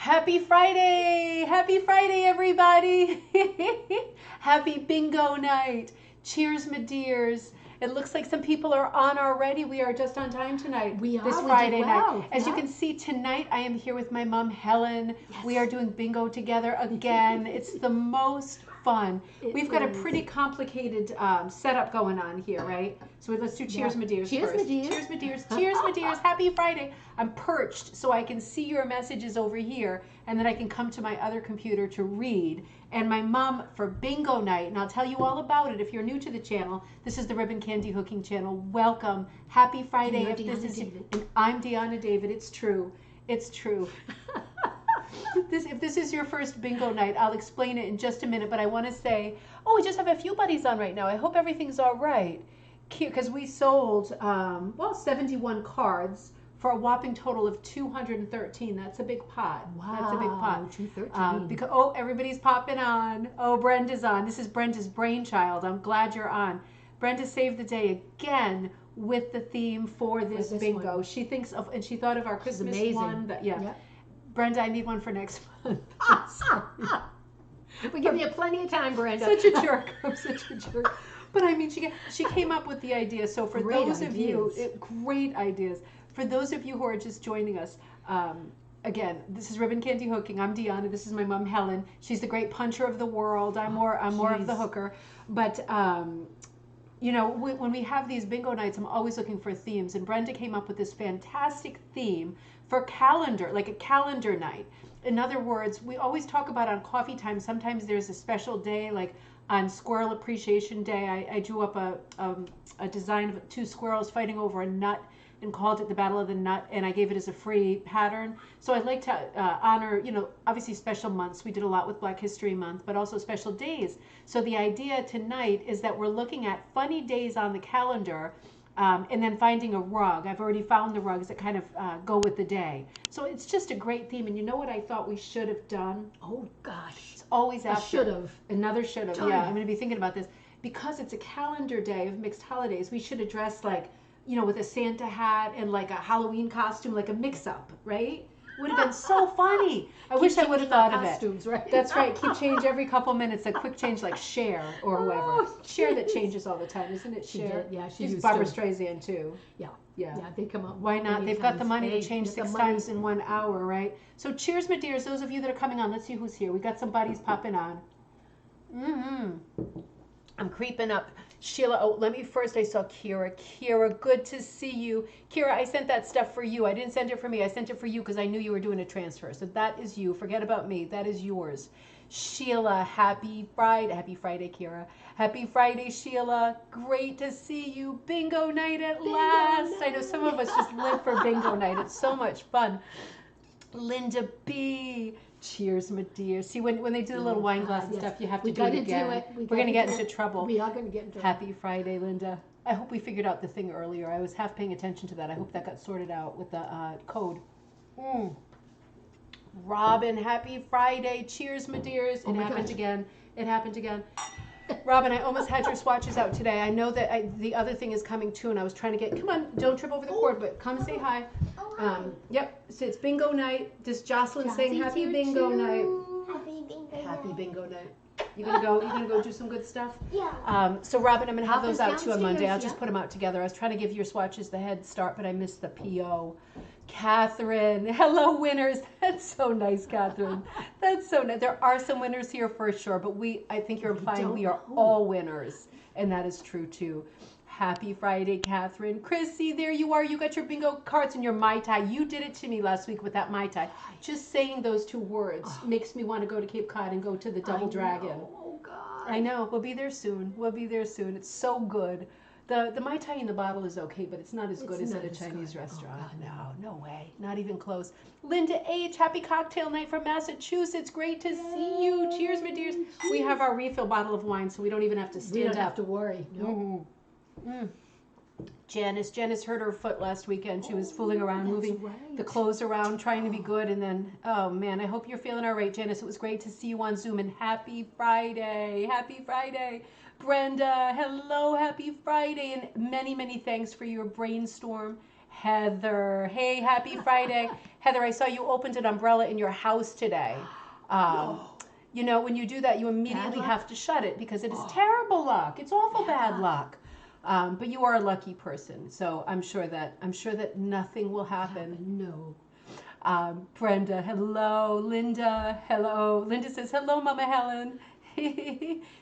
Happy Friday! Happy Friday, everybody! Happy bingo night! Cheers, my dears! It looks like some people are on already. We are just on time tonight. We are. This We did Friday well. night. As you Yeah. can see, tonight I am here with my mom, Helen. Yes. We are doing bingo together again. It's the most fun. We've got a pretty complicated setup going on here, right? So let's do cheers, my dears. Cheers, first. my dears. Cheers, my dears. Cheers, my dears. Happy Friday. I'm perched so I can see your messages over here, and then I can come to my other computer to read. And my mom for bingo night, and I'll tell you all about it if you're new to the channel. This is the Ribbon Candy Hooking channel. Welcome. Happy Friday. And you're Deanna David. And I'm Deanna David. It's true. It's true. If this is your first bingo night, I'll explain it in just a minute, but I want to say, we just have a few buddies on right now. I hope everything's all right. Because we sold, 71 cards for a whopping total of 213. That's a big pot. Wow. That's a big pot. 213. Because everybody's popping on. Brenda's on. This is Brenda's brainchild. I'm glad you're on. Brenda saved the day again with the theme for this bingo. One. She thinks of, and she thought of our Christmas one. Yeah. Brenda, I need one for next month. We give you plenty of time, Brenda. Such a jerk. I'm such a jerk. But I mean, she came up with the idea. So for those of you, great ideas. For those of you who are just joining us, again, this is Ribbon Candy Hooking. I'm Deanna. This is my mom, Helen. She's the great puncher of the world. I'm more of the hooker. But when we have these bingo nights, I'm always looking for themes. And Brenda came up with this fantastic theme for calendar, like a calendar night. In other words, we always talk about on coffee time, sometimes there's a special day, like on Squirrel Appreciation Day, I drew up a design of two squirrels fighting over a nut and called it the Battle of the Nut, and I gave it as a free pattern. So I'd like to honor, obviously special months. We did a lot with Black History Month, but also special days. So the idea tonight is that we're looking at funny days on the calendar, and then finding a rug. I've already found the rugs that kind of go with the day. So it's just a great theme. And you know what I thought we should have done? Oh, gosh. It's always after. Should have. Another should have. Yeah, I'm going to be thinking about this. Because it's a calendar day of mixed holidays, we should have dressed like, with a Santa hat and like a Halloween costume, like a mix-up, right? Would have been so funny. I wish I would have thought of it. Right? That's right. Keep change every couple minutes. A quick change like Cher or whoever. Cher that changes all the time, isn't it? Cher. She's Barbara Streisand too. Yeah. They come up. Why not? They've got the money to change 6 times in 1 hour, right? So cheers, my dears. Those of you that are coming on, let's see who's here. We got some buddies popping on. I'm creeping up. Sheila, I saw Kira. Kira, good to see you. Kira, I sent that stuff for you. I didn't send it for me. I sent it for you because I knew you were doing a transfer. So that is you. Forget about me. That is yours. Sheila, happy Friday. Happy Friday, Kira. Happy Friday, Sheila. Great to see you. Bingo night at last. I know some of us just live for bingo night. It's so much fun. Linda B. Cheers, my dear. See, when they do the little wine glass and stuff, you have to do it again. We're going to get into trouble. We are going to get into trouble. Happy Friday, Linda. I hope we figured out the thing earlier. I was half paying attention to that. I hope that got sorted out with the code. Robin, happy Friday. Cheers, my dears. It happened again. It happened again. Robin, I almost had your swatches out today. I know that the other thing is coming too, and I was trying to get, come on, don't trip over the cord, but come say hi. Yep, so it's bingo night. Just Jocelyn saying happy bingo night. Happy bingo night. You gonna go do some good stuff? Yeah. So Robin, I'm gonna have those out to you on Monday. I'll just put them out together. I was trying to give your swatches the head start, but I missed the PO. Catherine, hello winners. That's so nice, Catherine. That's so nice. There are some winners here for sure, but I think you're implying we are all winners, and that is true too. Happy Friday, Catherine. Chrissy, there you are. You got your bingo cards and your Mai Tai. You did it to me last week with that Mai Tai. Just saying those two words makes me want to go to Cape Cod and go to the Double Dragon. Oh, God. I know. We'll be there soon. We'll be there soon. It's so good. The Mai Tai in the bottle is okay, but it's not as good as at a Chinese restaurant. No way. Not even close. Linda H., happy cocktail night from Massachusetts. Great to see you. Cheers, my dears. We have our refill bottle of wine, so we don't even have to stand up. We don't have to worry. No. Janice hurt her foot last weekend. She was fooling around, moving the clothes around, trying to be good, and then, oh man, I hope you're feeling all right, Janice. It was great to see you on Zoom, and happy Friday. Happy Friday. Brenda, hello, happy Friday, and many, many thanks for your brainstorm. Heather, hey, happy Friday. Heather, I saw you opened an umbrella in your house today. You know, when you do that, you immediately have to shut it because it is terrible luck. It's awful bad luck. But you are a lucky person, so I'm sure that nothing will happen. No. Brenda, hello. Linda, hello. Linda says, hello, Mama Helen.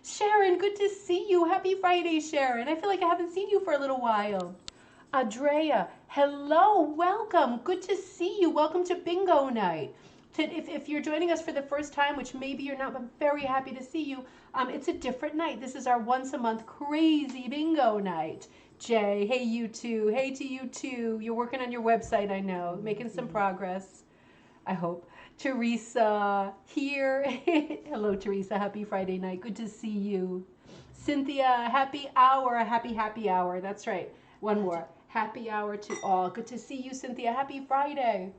Sharon, good to see you. Happy Friday, Sharon. I feel like I haven't seen you for a little while. Andrea, hello. Welcome. Good to see you. Welcome to Bingo Night. If you're joining us for the first time, which maybe you're not, but I'm very happy to see you, it's a different night. This is our once a month crazy bingo night. Jay, hey you too. Hey to you too. You're working on your website, I know, making some progress, I hope. Teresa, here. Hello, Teresa. Happy Friday night. Good to see you. Cynthia, happy hour. Happy hour. That's right. One more. Happy hour to all. Good to see you, Cynthia. Happy Friday.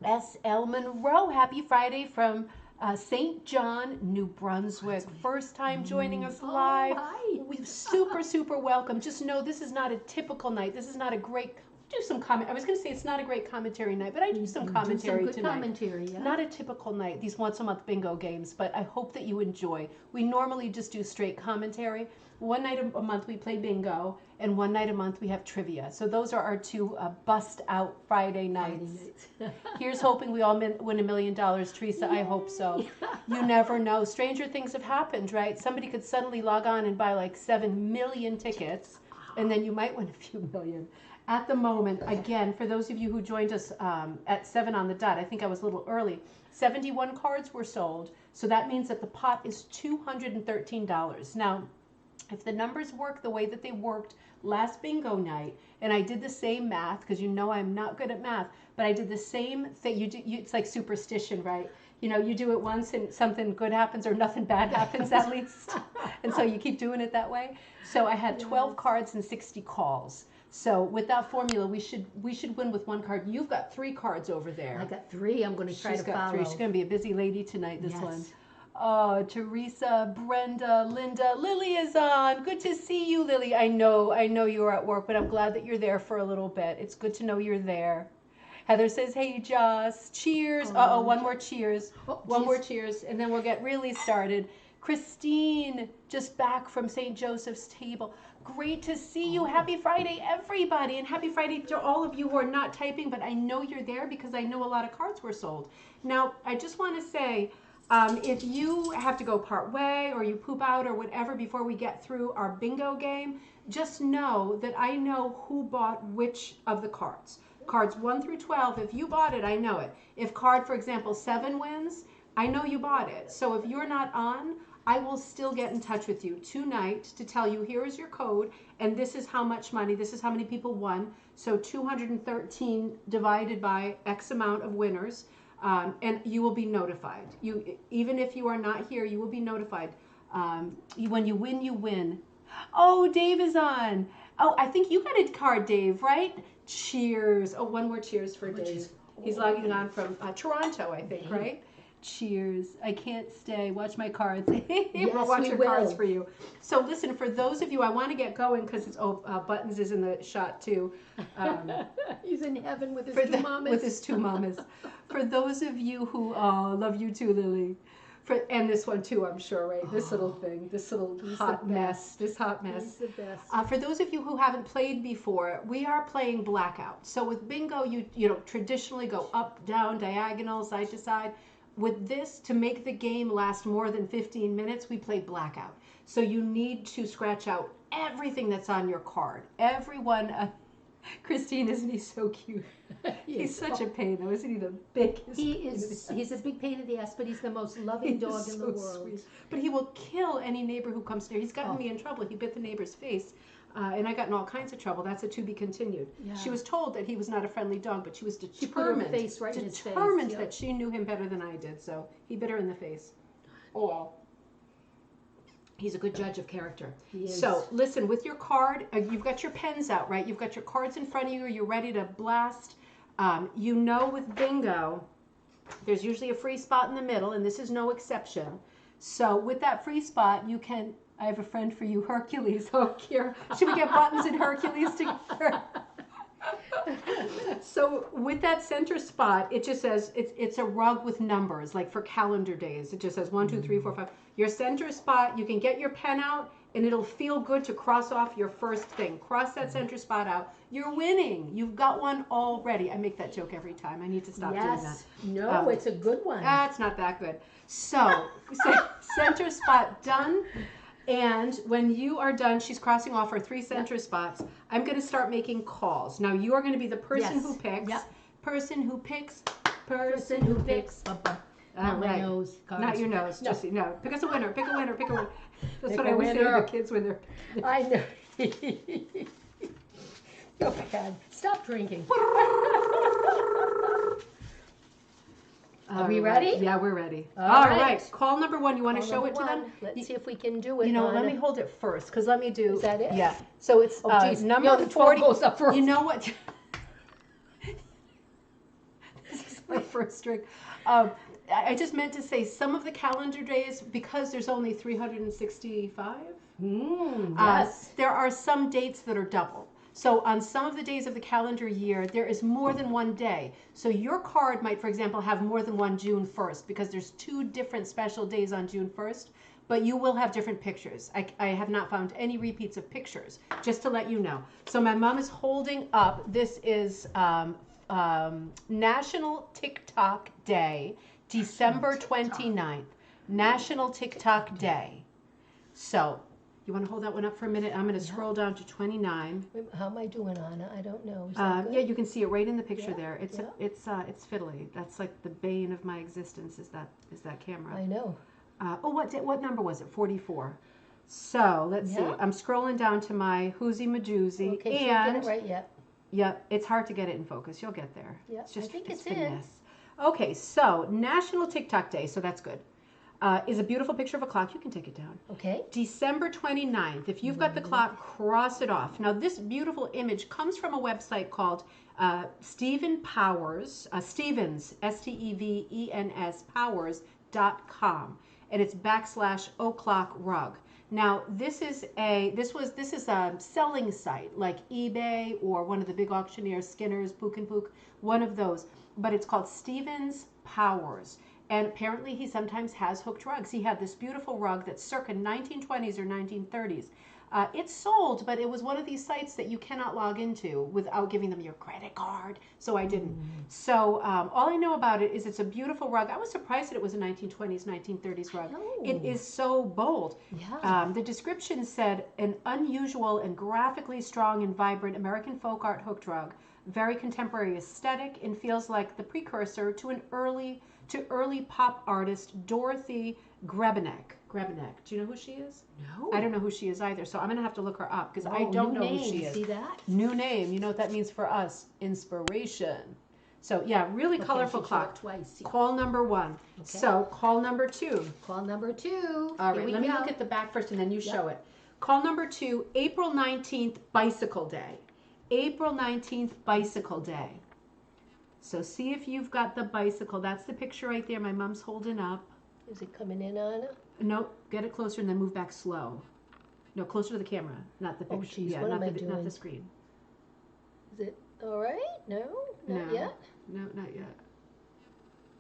S.L. Monroe, happy Friday from St. John, New Brunswick. First time joining us live. We super welcome. Just know this is not a typical night. This is not a great, do some comment. I was going to say it's not a great commentary night, but I do some commentary do some good tonight. Commentary, yeah. Not a typical night, these once a month bingo games, but I hope that you enjoy. We normally just do straight commentary. One night a month we play bingo, and one night a month we have trivia. So those are our two bust out Friday nights. Here's hoping we all win $1 million, Teresa. Yay. I hope so. You never know. Stranger things have happened, right? Somebody could suddenly log on and buy like 7 million tickets, and then you might win a few million. At the moment, again, for those of you who joined us at 7 on the dot, I think I was a little early, 71 cards were sold. So that means that the pot is $213. Now, if the numbers work the way that they worked last bingo night, and I did the same math, because you know I'm not good at math, but I did the same thing. It's like superstition, right? You know, you do it once and something good happens or nothing bad happens at least. And so you keep doing it that way. So I had 12 cards and 60 calls. So with that formula, we should win with one card. You've got 3 cards over there. I got 3. I'm going to try to follow. She's got 3. She's going to be a busy lady tonight, this one. Oh, Teresa, Brenda, Linda, Lily is on. Good to see you, Lily. I know you were at work, but I'm glad that you're there for a little bit. It's good to know you're there. Heather says, hey, Joss, cheers. One more cheers. One more cheers, and then we'll get really started. Christine, just back from St. Joseph's Table. Great to see you. Happy Friday, everybody, and happy Friday to all of you who are not typing, but I know you're there because I know a lot of cards were sold. Now, I just want to say, if you have to go part way or you poop out or whatever before we get through our bingo game, just know that I know who bought which of the cards. Cards 1 through 12, if you bought it, I know it. If card, for example, 7 wins, I know you bought it. So if you're not on, I will still get in touch with you tonight to tell you here is your code and this is how much money, this is how many people won. So 213 divided by X amount of winners. And you will be notified. Even if you are not here, you will be notified. When you win, you win. Oh, Dave is on. Oh, I think you got a card, Dave, right? Cheers. Oh, one more cheers for Dave. He's logging on from Toronto, I think, right? Cheers. I can't stay. Watch my cards. We'll watch your cards for you. So listen, for those of you, I want to get going because it's Buttons is in the shot too. He's in heaven with his 2 mamas. With his 2 mamas. For those of you who love you too, Lily. And this one too, I'm sure, right? This little thing, this little hot mess. He's the best. For those of you who haven't played before, we are playing Blackout. So with bingo, you traditionally go up, down, diagonal, side to side. With this, to make the game last more than 15 minutes, we play Blackout. So you need to scratch out everything that's on your card. Everyone, Christine, isn't he so cute? He's such a pain, though, isn't he? The biggest. He's a big pain in the ass, but he's the most loving dog in the world. Sweet. But he will kill any neighbor who comes near. He's gotten me in trouble. He bit the neighbor's face. And I got in all kinds of trouble. That's a to be continued. Yeah. She was told that he was not a friendly dog, but she was determined, determined that she knew him better than I did. So he bit her in the face. Oh well. He's a good judge of character. So listen, with your card, you've got your pens out, right? You've got your cards in front of you. You're ready to blast. With bingo, there's usually a free spot in the middle, and this is no exception. So with that free spot, you can. I have a friend for you, Hercules. Oh, Kira. Should we get Buttons and Hercules together? So with that center spot, it just says it's a rug with numbers, like for calendar days. It just says 1, 2, 3, 4, 5. Your center spot, you can get your pen out and it'll feel good to cross off your first thing. Cross that center spot out. You're winning. You've got one already. I make that joke every time. I need to stop doing that. Yes. No, it's a good one. It's not that good. So center spot done. And when you are done, she's crossing off her 3 center spots. I'm going to start making calls. Now you are going to be the person who picks. Yep. Person who picks. Person who picks. Not my nose. Not your nose. No. Just no. Pick us a winner. Pick a winner. Pick a winner. That's Pick what I a always say to winner. the kids when they're. I know. Go ahead. Stop drinking. Are we ready? Yeah, we're ready. All right. right. Call number 1. You want to show it to them? Let's see if we can do it. You know, let Anna. me hold it first, because let me do. Is that it? Yeah. So it's geez. number the 40. 12 goes up first. You know what? This is my first drink. I just meant to say some of the calendar days, because there's only 365. Yes. There are some dates that are double. So on some of the days of the calendar year, there is more than one day. So your card might, for example, have more than one June 1st, because there's 2 different special days on June 1st, but you will have different pictures. I have not found any repeats of pictures, just to let you know. So my mom is holding up, this is National TikTok Day, December 29th. National TikTok Day. So you want to hold that one up for a minute? I'm going to scroll down to 29. How am I doing, Anna? I don't know. Is that good? Yeah, you can see it right in the picture there. It's yeah. It's fiddly. That's like the bane of my existence. Is that camera? I know. What number was it? 44. So let's see. I'm scrolling down to my Hoosie Madoozie. Okay, she didn't get it right yet. Yep, it's hard to get it in focus. You'll get there. Yeah, it's just, I think it's finesse. Okay, so National TikTok Day. So that's good. Is a beautiful picture of a clock. You can take it down. Okay. December 29th. If you've got the clock, cross it off. Now, this beautiful image comes from a website called Stephen Powers, Stevens, Stevens, Powers.com. And it's /o'clock rug. Now, this is a selling site like eBay or one of the big auctioneers, Skinner's, Pook and Pook, one of those. But it's called Stevens Powers. And apparently he sometimes has hooked rugs. He had this beautiful rug that's circa 1920s or 1930s. It's sold, but it was one of these sites that you cannot log into without giving them your credit card. So I didn't. So all I know about it is it's a beautiful rug. I was surprised that it was a 1920s, 1930s rug. Oh. It is so bold. Yeah. The description said, an unusual and graphically strong and vibrant American folk art hooked rug, very contemporary aesthetic, and feels like the precursor to early pop artist Dorothy Grebenek. Do you know who she is? No. I don't know who she is either, so I'm going to have to look her up because I don't know who she is. See that? New name. You know what that means for us? Inspiration. So yeah, really colorful clock. Twice. Call number 1. Okay. So call number 2. Call number 2. All right, let me look at the back first and then you show it. Call number 2, April 19th, Bicycle Day. April 19th, Bicycle Day. So see if you've got the bicycle. That's the picture right there my mom's holding up. Is it coming in, Anna? No, get it closer and then move back slow. No, closer to the camera, not the picture. Oh, geez, what am I doing? Not the screen. Is it all right? No, not yet. No, not yet.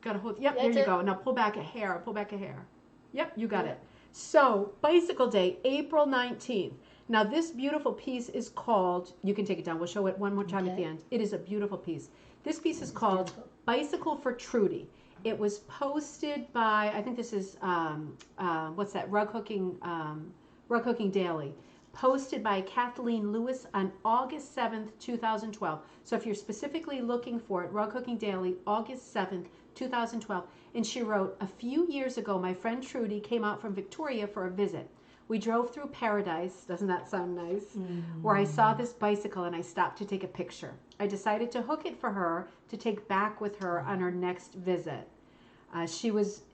Gotta hold. Yep, That's there you it. go. Now pull back a hair. Pull back a hair. Yep, you got it. So, Bicycle Day, April 19th. Now, this beautiful piece is called, you can take it down. We'll show it one more time at the end. It is a beautiful piece. This piece is called Bicycle for Trudy. It was posted by, I think this is, what's that, Rug Hooking Daily. Posted by Kathleen Lewis on August 7th, 2012. So if you're specifically looking for it, Rug Hooking Daily, August 7th, 2012. And she wrote, a few years ago, my friend Trudy came out from Victoria for a visit. We drove through Paradise, doesn't that sound nice? Where I saw this bicycle and I stopped to take a picture. I decided to hook it for her to take back with her on her next visit. She was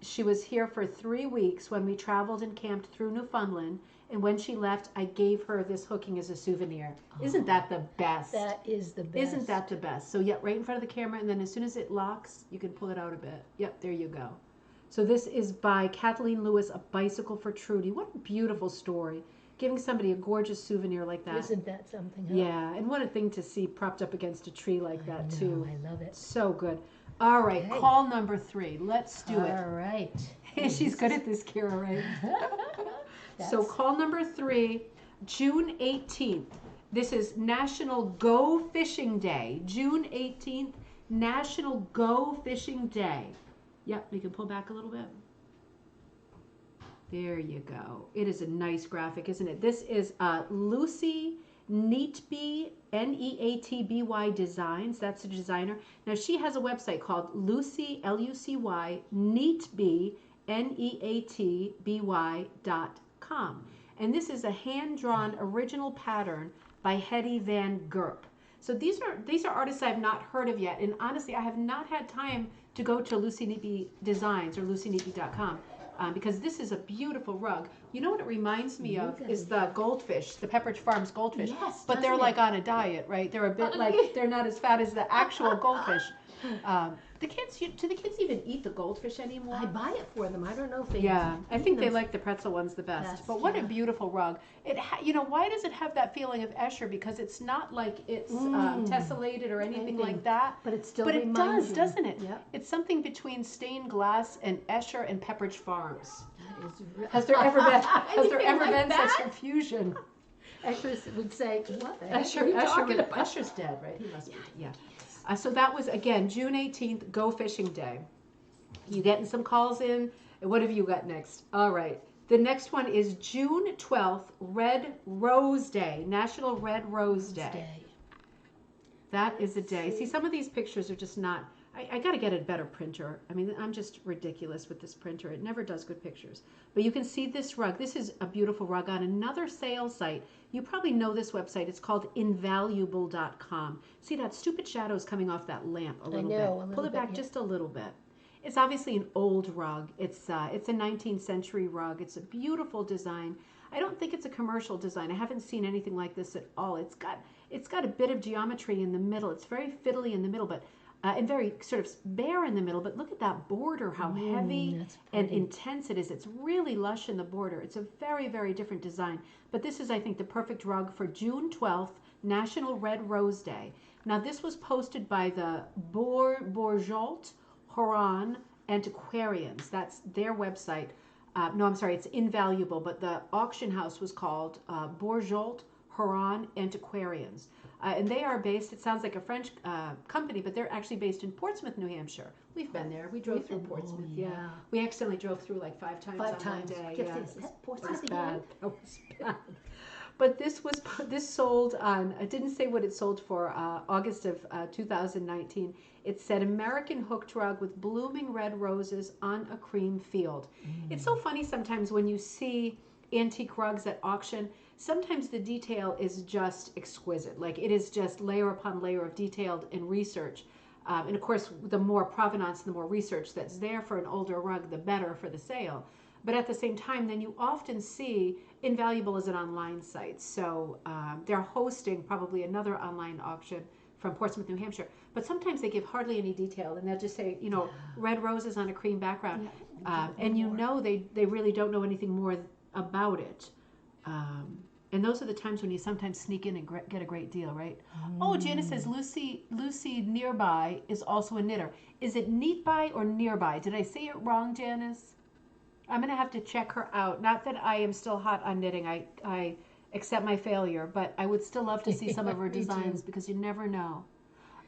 here for 3 weeks when we traveled and camped through Newfoundland, and when she left, I gave her this hooking as a souvenir. Isn't that the best? That is the best. Isn't that the best? So yeah, right in front of the camera, and then as soon as it locks, you can pull it out a bit. Yep, there you go. So this is by Kathleen Lewis, A Bicycle for Trudy. What a beautiful story. giving somebody a gorgeous souvenir like that. Isn't that something? Huh? Yeah, and what a thing to see propped up against a tree like that too. I love it. So good. All right, Okay. call number 3. Let's do it. All right. She's good at this, Kira, right? So call number 3, June 18th. This is National Go Fishing Day. June 18th, National Go Fishing Day. Yep, we can pull back a little bit. There you go. It is a nice graphic, isn't it? This is Lucy Neatby, Neatby Designs. That's the designer. Now she has a website called Lucy, Lucy, Neatby, Neatby.com. And this is a hand-drawn original pattern by Hetty Van Gerp. So these are artists I've not heard of yet. And honestly, I have not had time to go to Lucy Neatby Designs or lucyneatby.com. Because this is a beautiful rug. You know what it reminds me of is the goldfish, the Pepperidge Farms goldfish. Yes, but they're like on a diet, right? They're a bit like, they're not as fat as the actual goldfish. Do the kids even eat the goldfish anymore? I buy it for them. I don't know if they. Yeah, I think they like the pretzel ones the best. But what a beautiful rug! Why does it have that feeling of Escher? Because it's not like it's tessellated or anything like that. But it still. But it does, you. doesn't it? Yep. It's something between stained glass and Escher and Pepperidge Farms. That is Has there ever been? Has there ever like been that? such confusion? Escher would say, "What the heck are you talking about?" Escher's dead, right? He must be. Yeah. So that was, again, June 18th, Go Fishing Day. You getting some calls in? And what have you got next? All right. The next one is June 12th, Red Rose Day, National Red Rose Day. That is a day. See, some of these pictures are just not, I got to get a better printer. I mean, I'm just ridiculous with this printer. It never does good pictures. But you can see this rug. This is a beautiful rug on another sales site. You probably know this website. It's called invaluable.com. See that stupid shadows coming off that lamp a little bit. Pull it back just a little bit. It's obviously an old rug. It's a 19th century rug. It's a beautiful design. I don't think it's a commercial design. I haven't seen anything like this at all. It's got a bit of geometry in the middle. It's very fiddly in the middle, but and very sort of bare in the middle, but look at that border, how heavy and intense it is. It's really lush in the border. It's a very, very different design. But this is, I think, the perfect rug for June 12th, National Red Rose Day. Now, this was posted by the Bourgeois Horan Antiquarians. That's their website. No, I'm sorry, it's Invaluable, but the auction house was called Bourgeois Horan Antiquarians. And they are based, it sounds like a French company, but they're actually based in Portsmouth, New Hampshire. We've been there. We drove through Portsmouth. Yeah. We accidentally drove through like 5 times on one day. Yeah. Portsmouth bad. That was bad. But this sold on, it didn't say what it sold for, August of 2019. It said American hooked rug with blooming red roses on a cream field. It's so funny sometimes when you see antique rugs at auction. Sometimes the detail is just exquisite. Like it is just layer upon layer of detail and research. And of course, the more provenance, the more research that's there for an older rug, the better for the sale. But at the same time, then you often see Invaluable as an online site. So they're hosting probably another online auction from Portsmouth, New Hampshire. But sometimes they give hardly any detail, and they'll just say, you know, red roses on a cream background. And you know they really don't know anything more about it. And those are the times when you sometimes sneak in and get a great deal, right? Oh, Janice says Lucy Nearby is also a knitter. Is it Neatby or Nearby? Did I say it wrong, Janice? I'm going to have to check her out. Not that I am still hot on knitting. I accept my failure, but I would still love to see some of her designs because you never know.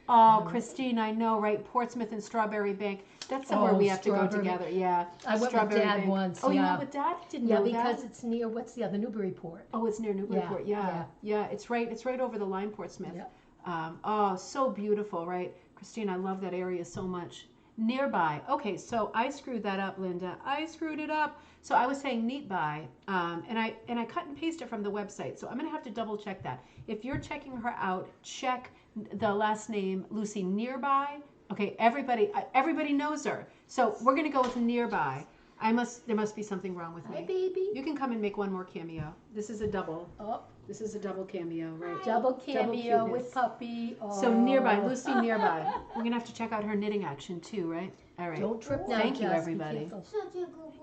Oh, Christine, I know, right? Portsmouth and Strawberry Bank. That's somewhere we have to go together. Yeah. I went with Dad once. Oh, you went with Dad? Didn't know that. Yeah, because it's near, what's the other, Newburyport. Oh, it's near Newburyport. Yeah. It's right over the line, Portsmouth. Oh, so beautiful, right? Christine, I love that area so much. Nearby. Okay, so I screwed that up, Linda. I screwed it up. So I was saying Neatby, and I cut and pasted it from the website. So I'm going to have to double check that. If you're checking her out, check the last name Lucy Nearby. Okay, everybody knows her. So we're going to go with Nearby. There must be something wrong with me. Hi, baby. You can come and make one more cameo. This is a double. Oh. This is a double cameo, right? Double cameo with puppy. Oh. So Nearby, Lucy Nearby. We're going to have to check out her knitting action too, right? All right. Don't trip now. Thank you, everybody.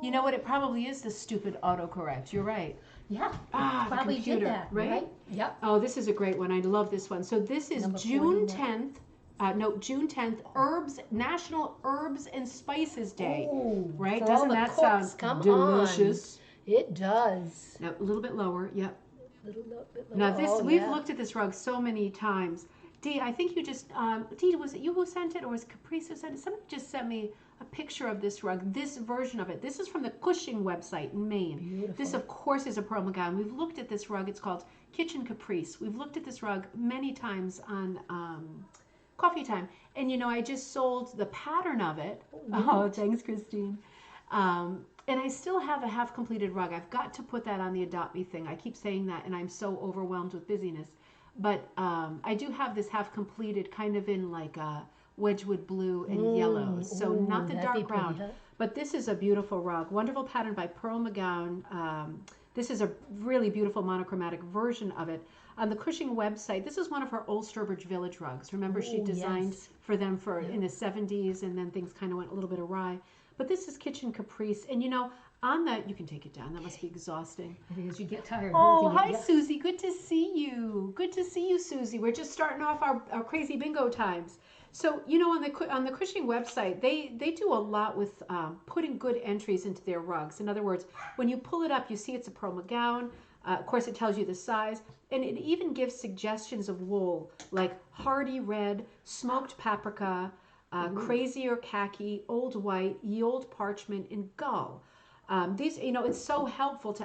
You know what? It probably is the stupid autocorrect. You're right. Yeah. The Probably computer, did that, right? Yep. Oh, this is a great one. I love this one. So this is Number June 49. 10th. June 10th, National Herbs and Spices Day. Ooh, Right? for Doesn't all the that cooks, sound come delicious? on. It does. Now, a little bit lower. Yep. Little bit lower. Now this, Oh, we've yeah. looked at this rug so many times. Dee, I think you just, Dee, was it you who sent it or was Caprice who sent it? Somebody just sent me a picture of this rug, this version of it. This is from the Cushing website in Maine. Beautiful. This, of course, is a pearl gown. We've looked at this rug. It's called Kitchen Caprice. We've looked at this rug many times on Coffee Time. And, you know, I just sold the pattern of it. Oh, thanks, Christine. And I still have a half-completed rug. I've got to put that on the Adopt Me thing. I keep saying that, and I'm so overwhelmed with busyness. But I do have this half-completed kind of in like a Wedgwood blue and yellow. So not the dark brown. Pretty, huh? But this is a beautiful rug. Wonderful pattern by Pearl McGowan. This is a really beautiful monochromatic version of it. On the Cushing website, this is one of her old Sturbridge Village rugs. Remember, she designed for them in the 70s, and then things kind of went a little bit awry. But this is Kitchen Caprice. And, you know, on that, you can take it down. That must be exhausting. I think as you get tired Oh, holding hi, it. Yeah. Susie. Good to see you. Good to see you, Susie. We're just starting off our crazy bingo times. So, you know, on the Cushing website, they do a lot with putting good entries into their rugs. In other words, when you pull it up, you see it's a Pearl McGowan. Of course, it tells you the size. And it even gives suggestions of wool, like hardy red, smoked paprika, crazy or khaki, old white, ye old parchment, and gull. These, you know, it's so helpful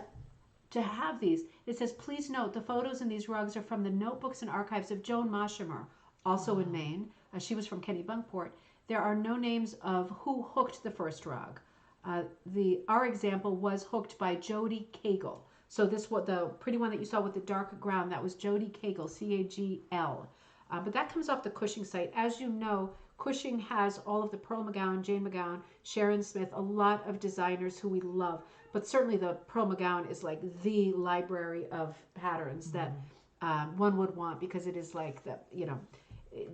to have these. It says, please note the photos in these rugs are from the notebooks and archives of Joan Moshimer, also in Maine. She was from Kennebunkport. There are no names of who hooked the first rug. Our example was hooked by Jody Cagle. So this, the pretty one that you saw with the dark ground, that was Jody Cagle, C-A-G-L. But that comes off the Cushing site. As you know, Cushing has all of the Pearl McGowan, Jane McGowan, Sharon Smith, a lot of designers who we love. But certainly the Pearl McGowan is like the library of patterns that one would want, because it is like the, you know,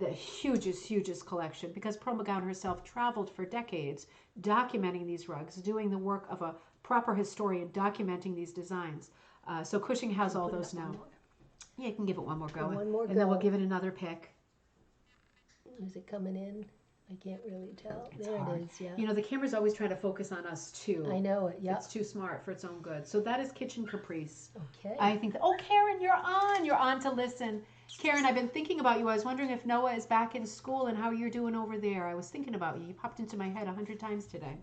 the hugest collection, because Pearl McGowan herself traveled for decades documenting these rugs, doing the work of a proper historian, documenting these designs. So Cushing has all those now. Yeah, you can give it one more go. One more and then we'll give it another pick. Is it coming in? I can't really tell. It's there hard. it is, yeah. You know, the camera's always trying to focus on us too. I know it, yeah. It's too smart for its own good. So that is Kitchen Caprice. Okay. I think oh, Karen, you're on. You're on to listen. Karen, I've been thinking about you. I was wondering if Noah is back in school and how you're doing over there. I was thinking about you. You popped into my head 100 times today.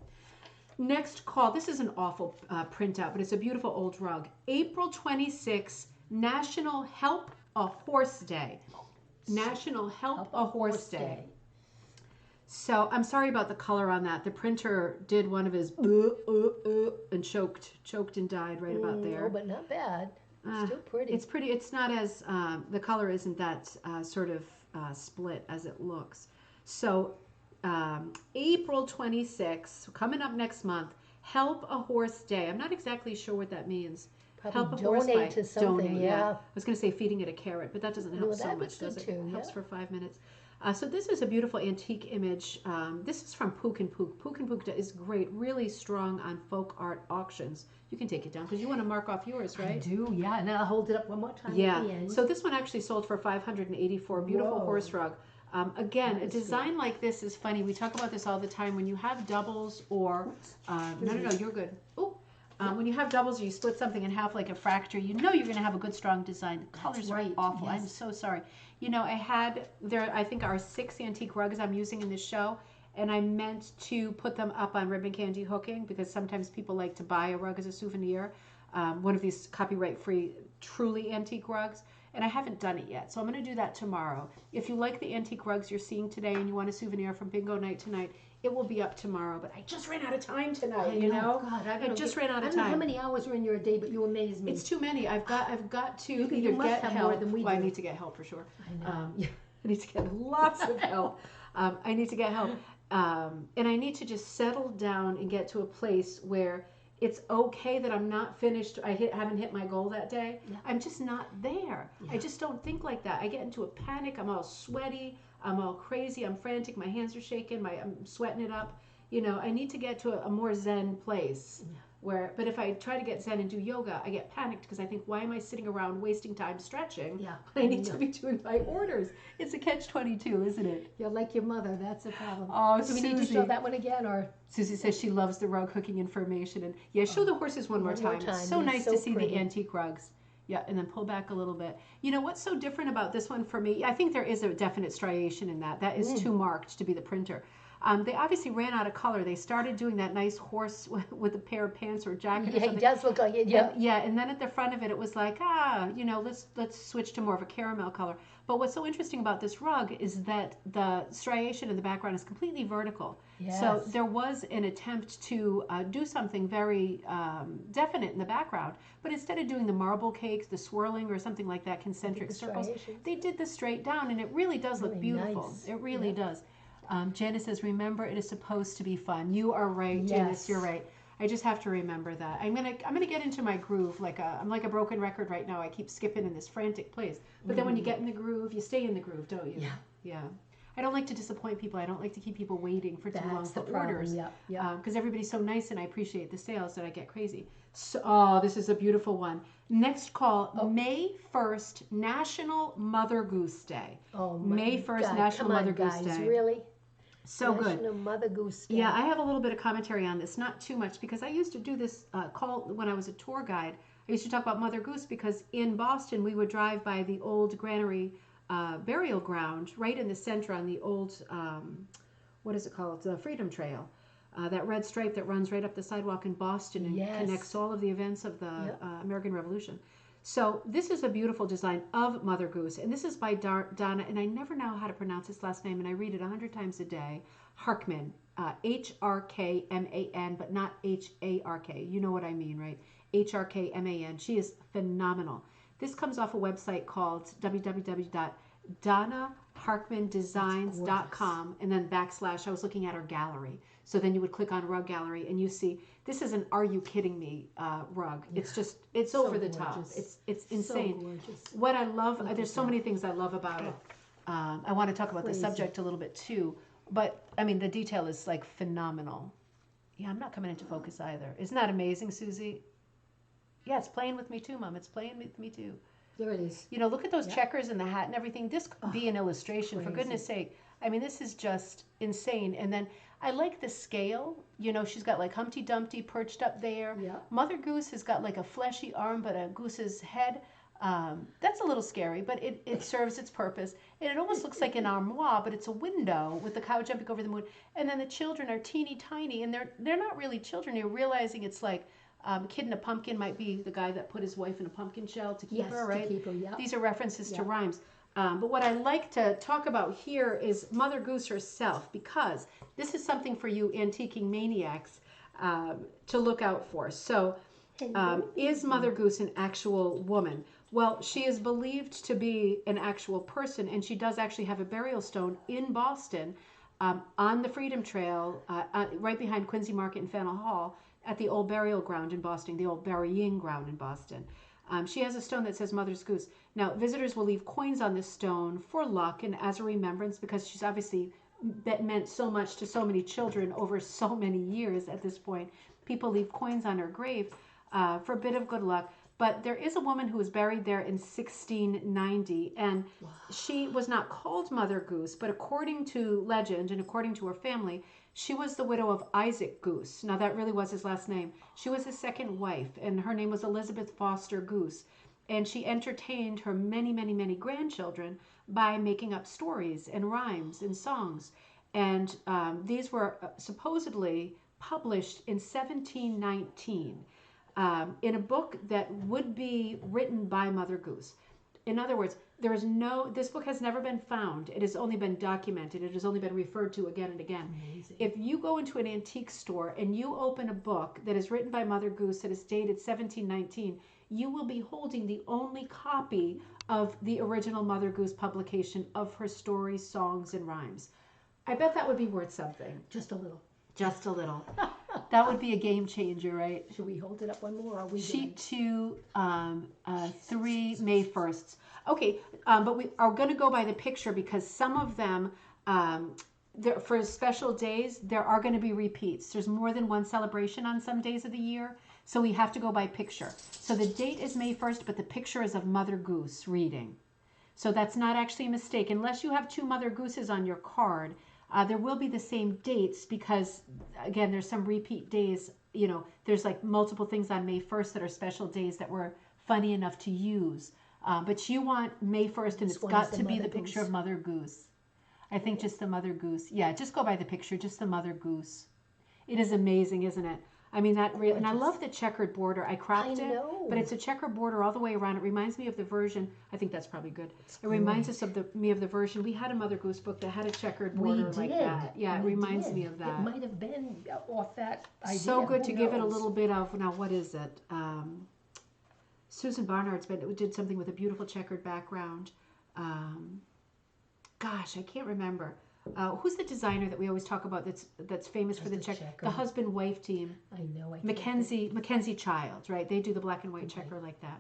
Next call. This is an awful printout, but it's a beautiful old rug. April 26th, National Help a Horse Day. National Help a Horse Day. So I'm sorry about the color on that. The printer did one of his and choked and died right about there. No, but not bad. Still pretty. It's pretty. It's not as the color isn't that sort of split as it looks. So April 26th, coming up next month, Help a Horse Day. I'm not exactly sure what that means. Probably help a horse by to something, donate, yeah. I was going to say feeding it a carrot, but that doesn't help so much, does it? Too, Helps yeah. for 5 minutes. So this is a beautiful antique image. This is from Pook and Pook. Pook and Pook is great, really strong on folk art auctions. You can take it down because you want to mark off yours, right? I do, yeah. And then I'll hold it up one more time Yeah. at the end. So this one actually sold for $584. Beautiful Whoa. horse rug. Again, That a is design like this is funny. We talk about this all the time. When you have doubles or no, you're good. Oh. When you have doubles or you split something in half like a fracture, you know you're going to have a good, strong design. The colors are awful. Yes. I'm so sorry. You know, I had there, I think, are 6 antique rugs I'm using in this show, and I meant to put them up on Ribbon Candy Hooking because sometimes people like to buy a rug as a souvenir, one of these copyright-free, truly antique rugs, and I haven't done it yet. So I'm going to do that tomorrow. If you like the antique rugs you're seeing today and you want a souvenir from Bingo Night tonight, it will be up tomorrow, but I just ran out of time tonight, you know? God, I just ran out of time. I don't know how many hours are in your day, but you amaze me. It's too many. I've got to you either must get have help. more than we well, I do. need to get help for sure. I know. I need to get lots of help. I need to get help. And I need to just settle down and get to a place where it's okay that I'm not finished. Haven't hit my goal that day. Yeah. I'm just not there. Yeah. I just don't think like that. I get into a panic. I'm all sweaty. I'm all crazy. I'm frantic. My hands are shaking. I'm sweating it up. You know, I need to get to a more zen place. But if I try to get zen and do yoga, I get panicked because I think, why am I sitting around wasting time stretching? Yeah, I need to be doing my orders. It's a catch-22, isn't it? You're like your mother. That's a problem. Oh, Do we need to show that one again, or? Susie says she loves the rug hooking information. And yeah, show the horses one more time. It's so nice to see the antique rugs. Yeah, and then pull back a little bit. You know what's so different about this one for me? I think there is a definite striation in that. That is too marked to be the printer. They obviously ran out of color. They started doing that nice horse with a pair of pants or jacket or something. It does look like it, yeah. And then at the front of it, it was like, let's switch to more of a caramel color. But what's so interesting about this rug is that the striation in the background is completely vertical. Yes. So there was an attempt to do something very definite in the background, but instead of doing the marble cakes, the swirling, or something like that, concentric circles, they did the straight down, and it really does look beautiful. Nice. It really does. Janice says, remember, it is supposed to be fun. You are right, Janice, you're right. I just have to remember that. I'm gonna get into my groove. I'm like a broken record right now. I keep skipping in this frantic place. But then when you get in the groove, you stay in the groove, don't you? Yeah. I don't like to disappoint people. I don't like to keep people waiting for too long for orders. Because everybody's so nice, and I appreciate the sales that I get crazy. So, this is a beautiful one. Next call, May 1st, National Mother Goose Day. Oh my May 1st, God. National Mother Goose guys, Day. Really? So good. National Mother Goose Day. Yeah, I have a little bit of commentary on this, not too much, because I used to do this call when I was a tour guide. I used to talk about Mother Goose because in Boston we would drive by the old granary burial ground right in the center on the old, what is it called, the Freedom Trail. That red stripe that runs right up the sidewalk in Boston and connects all of the events of the American Revolution. So this is a beautiful design of Mother Goose, and this is by Donna, and I never know how to pronounce his last name, and I read it 100 times a day, Harkman, H-R-K-M-A-N, but not H-A-R-K. You know what I mean, right? H-R-K-M-A-N. She is phenomenal. This comes off a website called www.donnaharkmandesigns.com, and then / I was looking at her gallery. So then you would click on Rug Gallery, and you see, this is an Are You Kidding Me rug. It's just, it's so over the top. It's insane. So gorgeous. What I love, there's so many things I love about it. I want to talk about the subject a little bit too, but I mean, the detail is like phenomenal. Yeah, I'm not coming into focus either. Isn't that amazing, Susie? Yeah, it's playing with me too, Mom. It's playing with me too. There it is. You know, look at those checkers and the hat and everything. This could be an illustration, for goodness sake. I mean, this is just insane. And then I like the scale. You know, she's got like Humpty Dumpty perched up there. Yeah. Mother Goose has got like a fleshy arm, but a goose's head. That's a little scary, but it serves its purpose. And it almost looks like an armoire, but it's a window with the cow jumping over the moon. And then the children are teeny tiny, and they're not really children. You're realizing it's like a kid in a pumpkin might be the guy that put his wife in a pumpkin shell to keep her, right? To keep her, yeah. These are references to rhymes. But what I like to talk about here is Mother Goose herself, because this is something for you antiquing maniacs to look out for. So is Mother Goose an actual woman? Well, she is believed to be an actual person, and she does actually have a burial stone in Boston on the Freedom Trail, right behind Quincy Market and Faneuil Hall, at the old burial ground in Boston, the old burying ground in Boston. She has a stone that says Mother's Goose. Now, visitors will leave coins on this stone for luck and as a remembrance, because she's obviously meant so much to so many children over so many years at this point. People leave coins on her grave for a bit of good luck. But there is a woman who was buried there in 1690, and she was not called Mother Goose, but according to legend and according to her family, she was the widow of Isaac Goose. Now, that really was his last name. She was his second wife, and her name was Elizabeth Foster Goose. And she entertained her many, many, many grandchildren by making up stories and rhymes and songs. And these were supposedly published in 1719 in a book that would be written by Mother Goose. In other words, this book has never been found. It has only been documented. It has only been referred to again and again. Amazing. If you go into an antique store and you open a book that is written by Mother Goose that is dated 1719, you will be holding the only copy of the original Mother Goose publication of her stories, songs, and rhymes. I bet that would be worth something. Just a little. Just a little. That would be a game changer, right? Should we hold it up one more? Or are we Sheet 2, 3 May 1st. Okay, but we are going to go by the picture because some of them, for special days, there are going to be repeats. There's more than one celebration on some days of the year. So we have to go by picture. So the date is May 1st, but the picture is of Mother Goose reading. So that's not actually a mistake. Unless you have two Mother Gooses on your card, there will be the same dates because, again, there's some repeat days. You know, there's like multiple things on May 1st that are special days that were funny enough to use. But you want May 1st, and it's got to be the picture of Mother Goose. I think just the Mother Goose. Yeah, just go by the picture, just the Mother Goose. It is amazing, isn't it? I mean, and I love the checkered border. I cropped it, but it's a checkered border all the way around. It reminds me of the version. I think that's probably good. It reminds us of me of the version. We had a Mother Goose book that had a checkered border like that. Yeah, it reminds me of that. It might have been off that idea. So good to give it a little bit of, now what is it? Susan Barnard's did something with a beautiful checkered background. Gosh, I can't remember. Who's the designer that we always talk about that's famous for the checker? The husband-wife team. I know. Mackenzie Child, right? They do the black and white checker like that.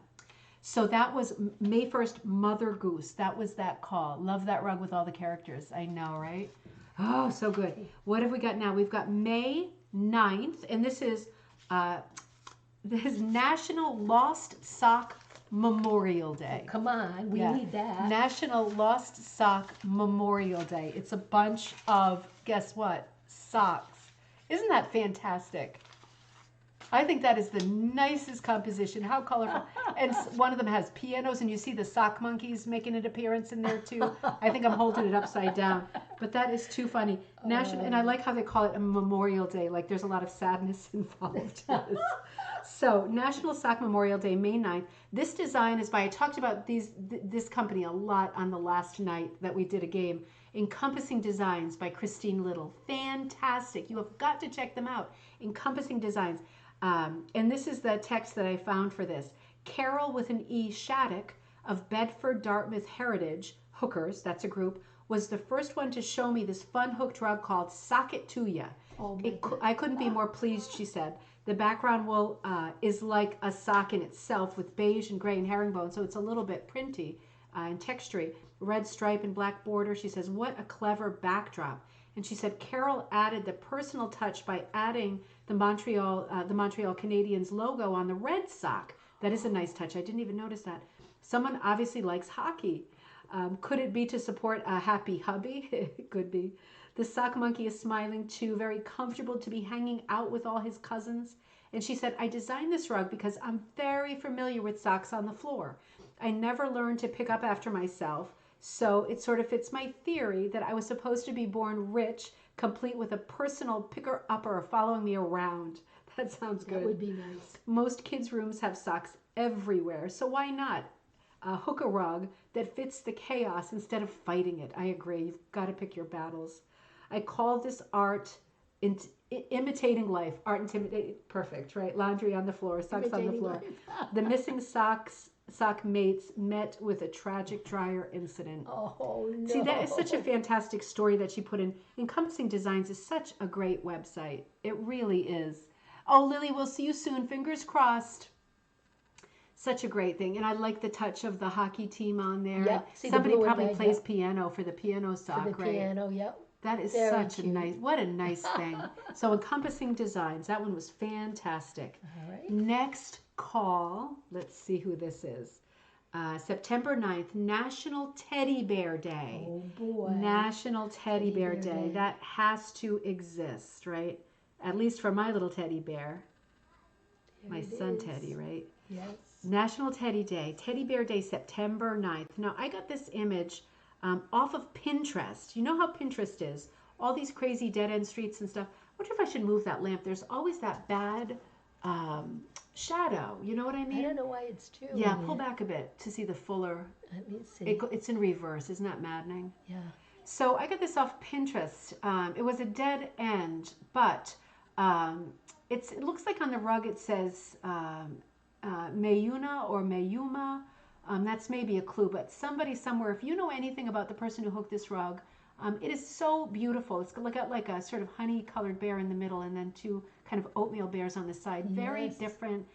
So that was May 1st, Mother Goose. That was that call. Love that rug with all the characters. I know, right? Oh, so good. What have we got now? We've got May 9th, and this is National Lost Sock Memorial Day. Oh, come on, we need that. National Lost Sock Memorial Day. It's a bunch of, guess what, socks. Isn't that fantastic? I think that is the nicest composition. How colorful. And one of them has pianos, and you see the sock monkeys making an appearance in there too. I think I'm holding it upside down. But that is too funny. And I like how they call it a Memorial Day. Like there's a lot of sadness involved. So National Sock Memorial Day, May 9th. This design is by, I talked about this company a lot on the last night that we did a game. Encompassing Designs by Christine Little. Fantastic. You have got to check them out. Encompassing Designs. And this is the text that I found for this. Carol with an E. Shattuck of Bedford Dartmouth Heritage Hookers, that's a group, was the first one to show me this fun hooked rug called Sock It To Ya. I couldn't be more pleased, she said. The background wool is like a sock in itself with beige and gray and herringbone, so it's a little bit printy and textury. Red stripe and black border. She says, what a clever backdrop. And she said, Carol added the personal touch by adding the Montreal Canadiens logo on the red sock. That is a nice touch. I didn't even notice that. Someone obviously likes hockey. Could it be to support a happy hubby? It could be. The sock monkey is smiling too, very comfortable to be hanging out with all his cousins. And she said, I designed this rug because I'm very familiar with socks on the floor. I never learned to pick up after myself, so it sort of fits my theory that I was supposed to be born rich, complete with a personal picker-upper following me around. That sounds good. That would be nice. Most kids' rooms have socks everywhere, so why not hook a rug that fits the chaos instead of fighting it? I agree. You've got to pick your battles. I call this art imitating life. Art intimidating. Perfect, right? Laundry on the floor, socks on the floor. The missing sock mates met with a tragic dryer incident. Oh, no. See, that is such a fantastic story that she put in. Encompassing Designs is such a great website. It really is. Oh, Lily, we'll see you soon. Fingers crossed. Such a great thing. And I like the touch of the hockey team on there. Yep. Somebody probably plays piano for the piano sock, for the right? piano, yep. That is such a nice, what a nice thing. So Encompassing Designs, that one was fantastic. All right. Next call, let's see who this is. September 9th, National Teddy Bear Day. Oh boy. National Teddy Bear Day. That has to exist, right? At least for my little teddy bear. My son Teddy, right? Yes. National Teddy Bear Day, September 9th. Now, I got this image off of Pinterest. You know how Pinterest is. All these crazy dead-end streets and stuff. I wonder if I should move that lamp. There's always that bad shadow. You know what I mean? I don't know why it's too. Yeah, pull back a bit to see the fuller. Let me see. It's in reverse. Isn't that maddening? Yeah. So I got this off Pinterest. It was a dead end, but it looks like on the rug it says Mayuna or Mayuma. That's maybe a clue, but somebody somewhere, if you know anything about the person who hooked this rug, it is so beautiful. It's got like a sort of honey-colored bear in the middle and then two kind of oatmeal bears on the side. Very different.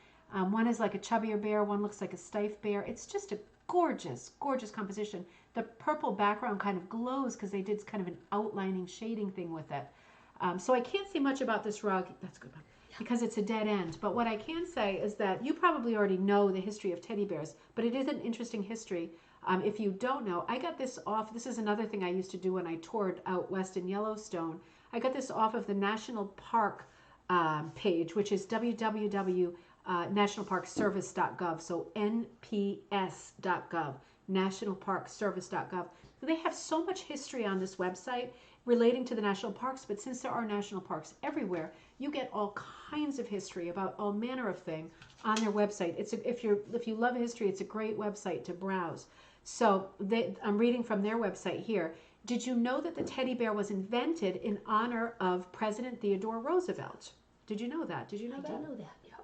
One is like a chubbier bear. One looks like a stiff bear. It's just a gorgeous, gorgeous composition. The purple background kind of glows because they did kind of an outlining shading thing with it. So I can't say much about this rug. That's a good one. Because it's a dead end. But what I can say is that you probably already know the history of teddy bears, but it is an interesting history. If you don't know, I got this off. This is another thing I used to do when I toured out west in Yellowstone. I got this off of the National Park page, which is www.nationalparkservice.gov. So nps.gov, nationalparkservice.gov. They have so much history on this website relating to the national parks, but since there are national parks everywhere, you get all kinds of history about all manner of thing on their website. If you love history, it's a great website to browse. So I'm reading from their website here. Did you know that the teddy bear was invented in honor of President Theodore Roosevelt? Did you know that? Did you know that? I did know that. Yeah.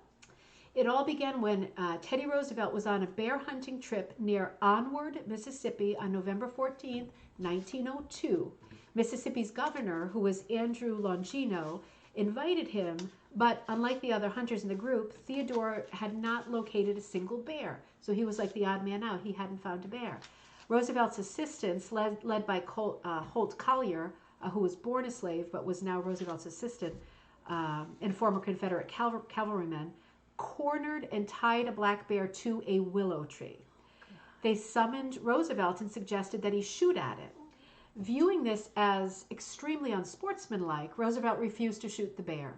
It all began when Teddy Roosevelt was on a bear hunting trip near Onward, Mississippi on November 14th, 1902. Mississippi's governor, who was Andrew Longino, invited him, but unlike the other hunters in the group, Theodore had not located a single bear. So he was like the odd man out. He hadn't found a bear. Roosevelt's assistants, led by Holt Collier, who was born a slave but was now Roosevelt's assistant, and former Confederate cavalrymen, cornered and tied a black bear to a willow tree. They summoned Roosevelt and suggested that he shoot at it. Viewing this as extremely unsportsmanlike, Roosevelt refused to shoot the bear,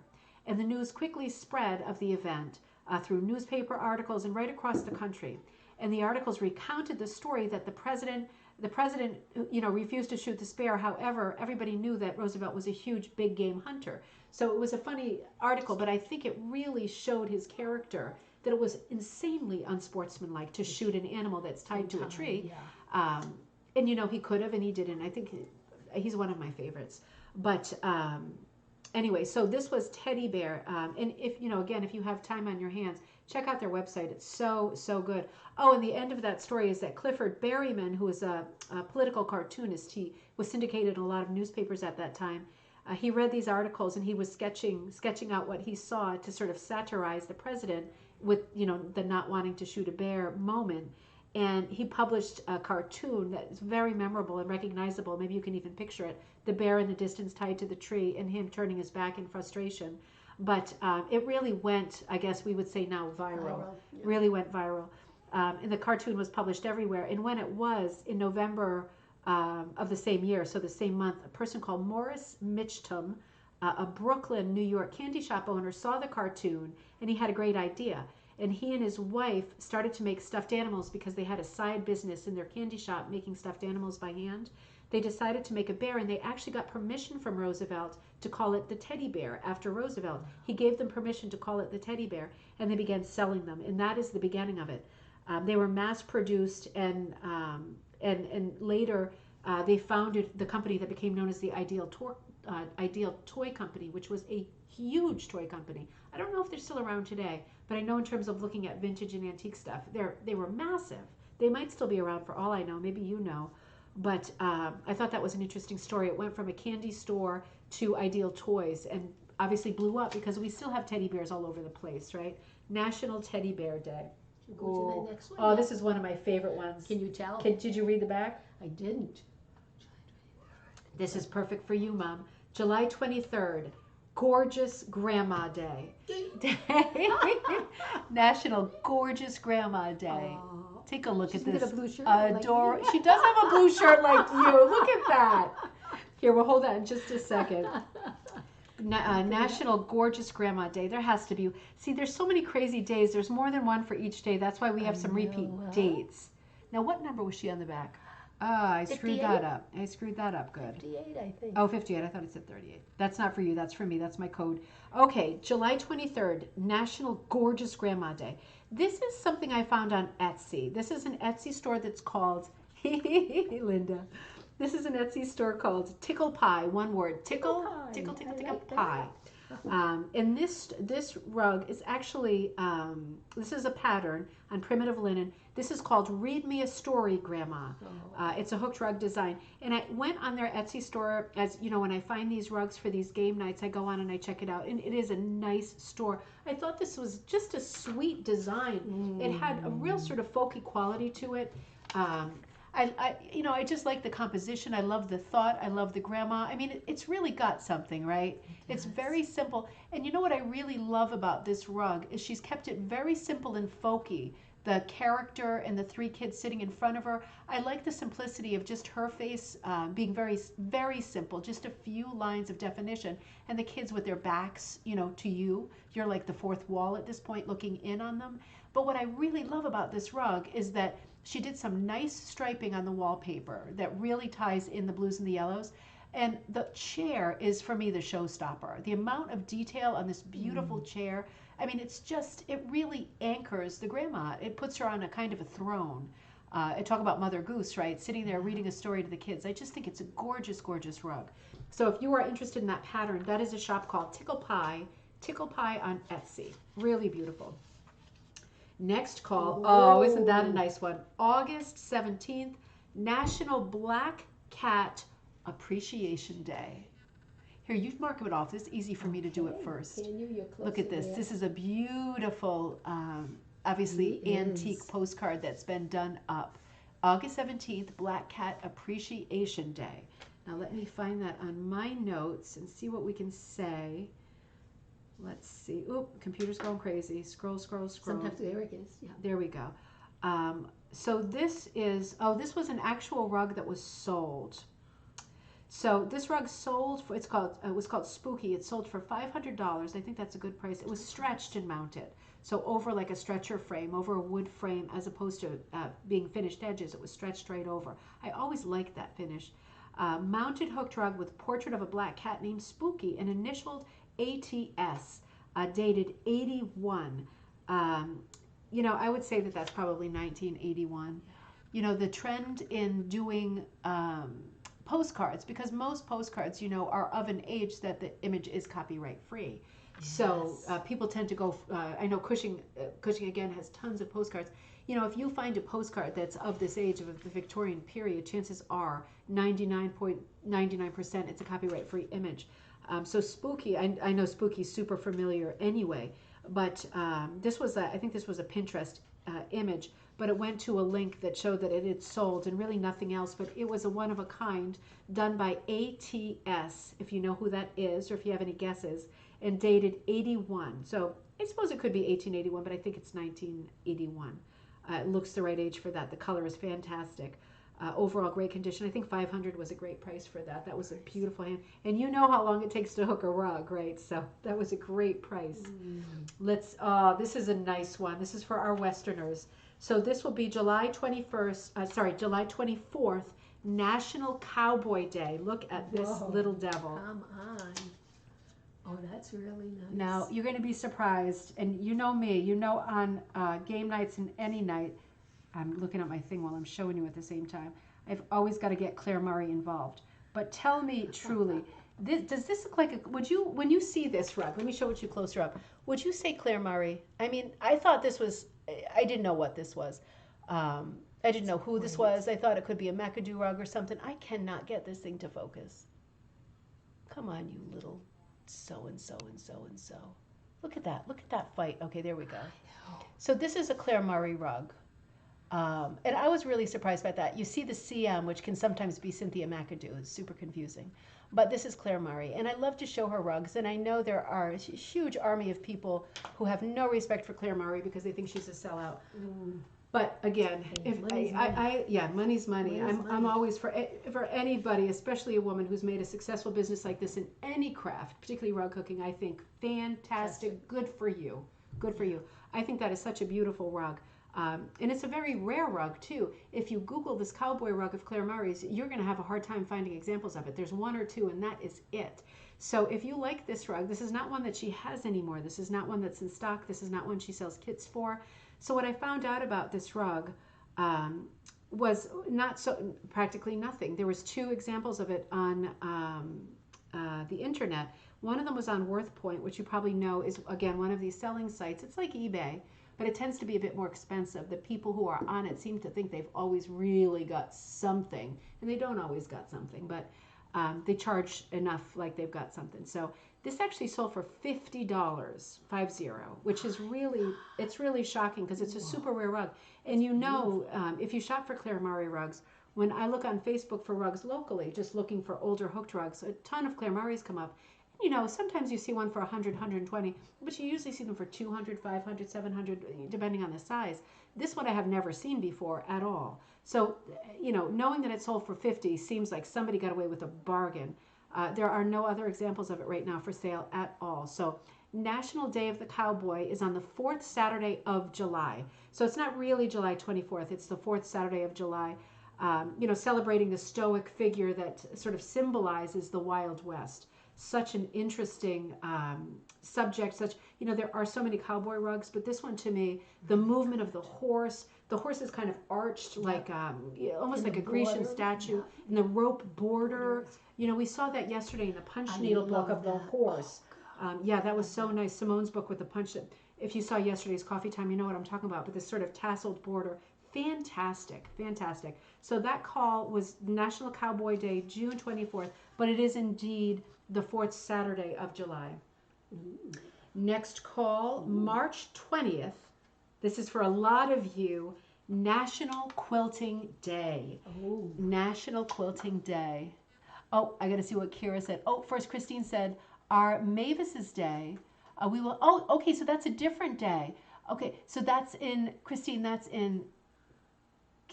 and the news quickly spread of the event through newspaper articles and right across the country. And the articles recounted the story that the president, refused to shoot this bear. However, everybody knew that Roosevelt was a huge big game hunter. So it was a funny article, but I think it really showed his character, that it was insanely unsportsmanlike to shoot an animal that's tied to a tree. Yeah. And he could have, and he didn't. I think he's one of my favorites. But anyway, so this was Teddy Bear. And if you have time on your hands, check out their website. It's so good. Oh, and the end of that story is that Clifford Berryman, who was a political cartoonist, he was syndicated in a lot of newspapers at that time. He read these articles and he was sketching out what he saw to sort of satirize the president with the not wanting to shoot a bear moment. And he published a cartoon that is very memorable and recognizable. Maybe you can even picture it. The bear in the distance tied to the tree and him turning his back in frustration. But it really went, I guess we would say now, viral. Yeah. Really went viral. And the cartoon was published everywhere. And when it was, in November of the same year, so the same month, a person called Morris Mitchum, a Brooklyn, New York candy shop owner, saw the cartoon and he had a great idea. And he and his wife started to make stuffed animals because they had a side business in their candy shop making stuffed animals by hand. They decided to make a bear, and they actually got permission from Roosevelt to call it the teddy bear after Roosevelt. He gave them permission to call it the teddy bear, and they began selling them. And that is the beginning of it. They were mass produced, and later they founded the company that became known as the Ideal Toy Company, which was a huge toy company. I don't know if they're still around today, but I know in terms of looking at vintage and antique stuff, they were massive. They might still be around for all I know. Maybe you know. But I thought that was an interesting story. It went from a candy store to Ideal Toys and obviously blew up because we still have teddy bears all over the place, right? National Teddy Bear Day. Should we go to the next one? Oh, this is one of my favorite ones. Can you tell? Did you read the back? I didn't. This is perfect for you, Mom. July 23rd. Gorgeous Grandma Day. National Gorgeous Grandma Day. Take a look at this. She's got a blue shirt. Adorable. She does have a blue shirt like you. Look at that. Here, we'll hold that in just a second. National Gorgeous Grandma Day. There has to be. See, there's so many crazy days. There's more than one for each day. That's why we have some repeat dates. Now, what number was she on the back? I screwed that up. I screwed that up. Good. 58, I think. Oh, 58. I thought it said 38. That's not for you. That's for me. That's my code. Okay, July 23rd, National Gorgeous Grandma Day. This is something I found on Etsy. This is an Etsy store that's called, Linda. This is an Etsy store called Tickle Pie. One word. Tickle Pie. And this rug is actually, this is a pattern on primitive linen. This is called Read Me a Story, Grandma. It's a hooked rug design. And I went on their Etsy store, as you know, when I find these rugs for these game nights, I go on and I check it out. And it is a nice store. I thought this was just a sweet design. It had a real sort of folky quality to it. I just like the composition. I love the thought. I love the grandma. I mean, it's really got something, right? It's very simple. And you know what I really love about this rug is she's kept it very simple and folky. The character and the three kids sitting in front of her. I like the simplicity of just her face being very, very simple, just a few lines of definition. And the kids with their backs, to you. You're like the fourth wall at this point looking in on them. But what I really love about this rug is that she did some nice striping on the wallpaper that really ties in the blues and the yellows. And the chair is, for me, the showstopper. The amount of detail on this beautiful chair, I mean, it really anchors the grandma. It puts her on a kind of a throne. I talk about Mother Goose, right? Sitting there reading a story to the kids. I just think it's a gorgeous, gorgeous rug. So if you are interested in that pattern, that is a shop called Tickle Pie on Etsy. Really beautiful. Next call. Oh, isn't that a nice one? August 17th, National Black Cat Appreciation Day. Here, you mark it off. It's easy for me to do it first. Can you? You're close. Look at this. There. This is a beautiful, obviously antique postcard that's been done up. August 17th, Black Cat Appreciation Day. Now let me find that on my notes and see what we can say. Let's see. Oop, computer's going crazy. Scroll, scroll, scroll. Sometimes there it is. Yeah. There we go. So this is, this was an actual rug that was sold. So this rug sold for, it was called Spooky. It sold for $500. I think that's a good price. It was stretched and mounted. So over like a stretcher frame, over a wood frame, as opposed to being finished edges, it was stretched right over. I always liked that finish. Mounted hooked rug with portrait of a black cat named Spooky and initialed ATS, dated 81. I would say that that's probably 1981. The trend in doing postcards, because most postcards, are of an age that the image is copyright free. Yes. So people tend to go, I know Cushing again has tons of postcards. If you find a postcard that's of this age, of the Victorian period, chances are 99.99% it's a copyright free image. So Spooky, I know Spooky's super familiar anyway, but I think this was a Pinterest image, but it went to a link that showed that it had sold and really nothing else, but it was a one of a kind done by ATS, if you know who that is, or if you have any guesses, and dated 81. So I suppose it could be 1881, but I think it's 1981. It looks the right age for that. The color is fantastic. Overall great condition. I think $500 was a great price for that. That was a beautiful hand. And you know how long it takes to hook a rug, right? So that was a great price. This is a nice one. This is for our Westerners. So this will be July 24th, National Cowboy Day. Look at this little devil. Come on. Oh, that's really nice. Now, you're going to be surprised. And you know me. On game nights and any night, I'm looking at my thing while I'm showing you at the same time. I've always got to get Claire Murray involved. But tell me truly, does this look like when you see this rug, let me show it you closer up. Would you say Claire Murray? I mean, I thought this was, I didn't know what this was. I didn't know who this was. I thought it could be a McAdoo rug or something. I cannot get this thing to focus. Come on, you little so-and-so and so-and-so. Look at that. Look at that fight. Okay, there we go. So this is a Claire Murray rug. And I was really surprised by that. You see the CM, which can sometimes be Cynthia McAdoo. It's super confusing. But this is Claire Murray. And I love to show her rugs. And I know there are a huge army of people who have no respect for Claire Murray because they think she's a sellout. But again, money's money. I'm always for anybody, especially a woman who's made a successful business like this in any craft, particularly rug cooking. I think fantastic. Good for you. Good for you. I think that is such a beautiful rug. And it's a very rare rug too. If you Google this cowboy rug of Claire Murray's, you're going to have a hard time finding examples of it. There's one or two, and that is it. So if you like this rug, this is not one that she has anymore. This is not one that's in stock. This is not one she sells kits for. So what I found out about this rug was practically nothing. There was 2 examples of it on the internet. One of them was on WorthPoint, which you probably know is, again, one of these selling sites. It's like eBay, but it tends to be a bit more expensive. The people who are on it seem to think they've always really got something, and they don't always got something, but they charge enough like they've got something. So this actually sold for $50, 50, which is really shocking because it's a super rare rug. And if you shop for Claire Murray rugs, when I look on Facebook for rugs locally, just looking for older hooked rugs, a ton of Claire Murrays come up. You know, sometimes you see one for 100, 120, but you usually see them for 200, 500, 700, depending on the size. This one I have never seen before at all. So, you know, knowing that it sold for 50 seems like somebody got away with a bargain. There are no other examples of it right now for sale at all. So National Day of the Cowboy is on the 4th Saturday of July. So it's not really July 24th, it's the 4th Saturday of July, you know, celebrating the stoic figure that sort of symbolizes the Wild West. Such an interesting subject, you know, there are so many cowboy rugs, but this one to me, the movement of the horse is kind of arched like almost like a Grecian statue, and the rope border. You know, we saw that yesterday in the punch needle book of the horse. Yeah, that was so nice. Simone's book with the punch. If you saw yesterday's coffee time, you know what I'm talking about, but this sort of tasseled border. Fantastic, fantastic. So that call was National Cowboy Day, June 24th, but it is indeed the 4th Saturday of July. Next call, March 20th. This is for a lot of you, National Quilting Day. Ooh. National Quilting Day. Oh, I got to see what Kira said. Oh, first Christine said, our Mavis's Day, we will, oh, okay, so that's a different day. Okay, so that's in, Christine, that's in,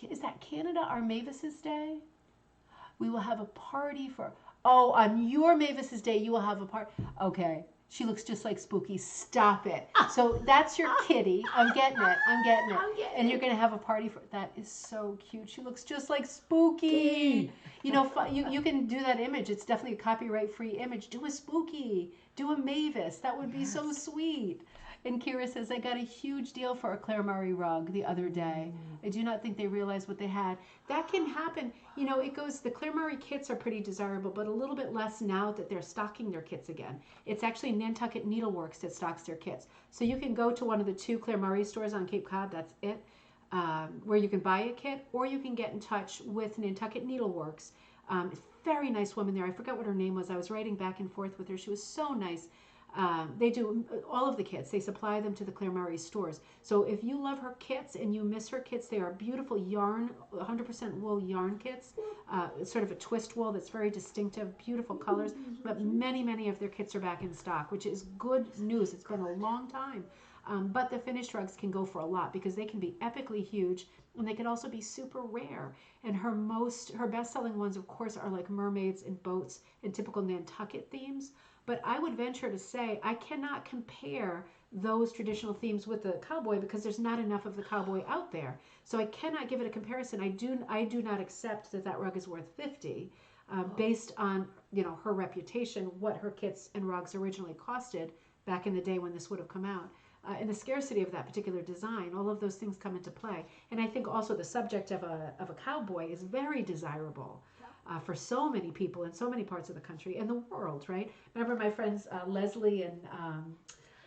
is that Canada, our Mavis's Day? We will have a party for, oh, on your Mavis's Day, you will have a party. Okay, she looks just like Spooky. Stop it. So that's your kitty. I'm getting it. I'm getting it. And you're going to have a party for, that is so cute. She looks just like Spooky. You know, you can do that image. It's definitely a copyright-free image. Do a Spooky. Do a Mavis. That would be so sweet. And Kira says, I got a huge deal for a Claire Murray rug the other day. I do not think they realized what they had. That can happen. You know, it goes, the Claire Murray kits are pretty desirable, but a little bit less now that they're stocking their kits again. It's actually Nantucket Needleworks that stocks their kits. So you can go to one of the 2 Claire Murray stores on Cape Cod, that's it, where you can buy a kit, or you can get in touch with Nantucket Needleworks. Very nice woman there. I forgot what her name was. I was writing back and forth with her. She was so nice. They do all of the kits. They supply them to the Claire Murray stores. So if you love her kits and you miss her kits, they are beautiful yarn, 100% wool yarn kits. Sort of a twist wool that's very distinctive, beautiful colors. But many, many of their kits are back in stock, which is good news. It's been a long time. But the finished rugs can go for a lot because they can be epically huge and they can also be super rare. And her best-selling ones, of course, are like mermaids and boats and typical Nantucket themes. But I would venture to say I cannot compare those traditional themes with the cowboy because there's not enough of the cowboy out there. So I cannot give it a comparison. I do not accept that rug is worth 50 based on, you know, her reputation, what her kits and rugs originally costed back in the day when this would have come out. And the scarcity of that particular design, all of those things come into play. And I think also the subject of a cowboy is very desirable. For so many people in so many parts of the country and the world, right? Remember my friends Leslie and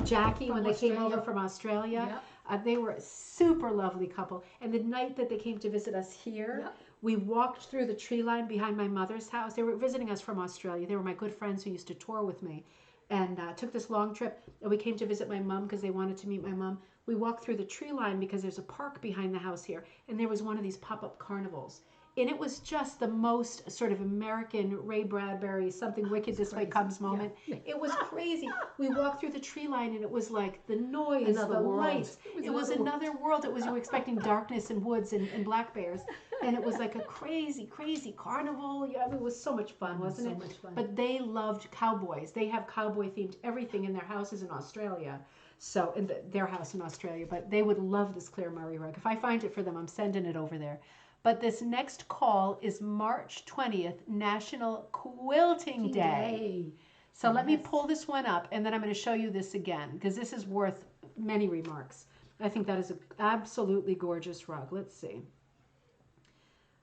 Jackie when they came over from Australia? Yep. They were a super lovely couple. And the night that they came to visit us here, yep, we walked through the tree line behind my mother's house. They were visiting us from Australia. They were my good friends who used to tour with me and took this long trip. And we came to visit my mom because they wanted to meet my mom. We walked through the tree line because there's a park behind the house here. And there was one of these pop-up carnivals. And it was just the most sort of American Ray Bradbury, something wicked this way comes moment. Yeah. It was crazy. We walked through the tree line and it was like the noise, the lights. It was another world. It was, you were expecting darkness and woods and black bears. And it was like a crazy, crazy carnival. Yeah, it was so much fun, wasn't it? So much fun. But they loved cowboys. They have cowboy themed everything in their houses in Australia. So in their house in Australia. But they would love this Claire Murray rug. If I find it for them, I'm sending it over there. But this next call is March 20th, National Quilting Day. So yes, let me pull this one up, and then I'm going to show you this again, because this is worth many remarks. I think that is an absolutely gorgeous rug. Let's see.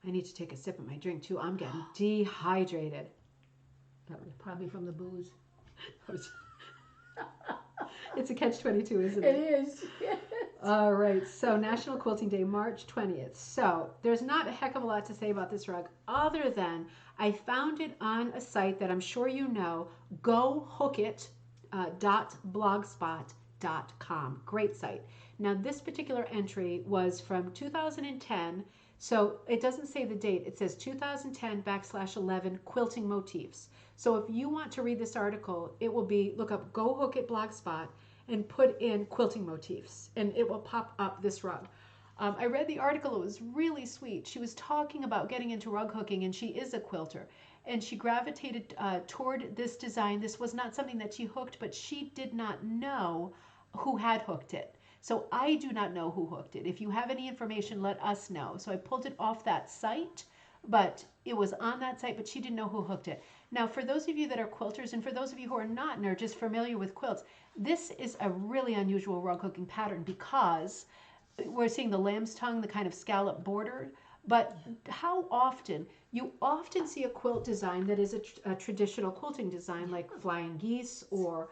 I need to take a sip of my drink, too. I'm getting dehydrated. Probably from the booze. It's a catch-22, isn't it? It is. All right, so National Quilting Day, March 20th. So there's not a heck of a lot to say about this rug other than I found it on a site that I'm sure you know, gohookit.blogspot.com. Great site. Now this particular entry was from 2010, So it doesn't say the date. It says 2010/11 quilting motifs. So if you want to read this article, it will be, look up Go Hook It Blogspot and put in quilting motifs, and it will pop up this rug. I read the article. It was really sweet. She was talking about getting into rug hooking, and she is a quilter. And she gravitated toward this design. This was not something that she hooked, but she did not know who had hooked it. So I do not know who hooked it. If you have any information, let us know. So I pulled it off that site, but it was on that site, but she didn't know who hooked it. Now, for those of you that are quilters, and for those of you who are not and are just familiar with quilts, this is a really unusual rug hooking pattern because we're seeing the lamb's tongue, the kind of scallop border, but how often, you often see a quilt design that is a traditional quilting design like flying geese or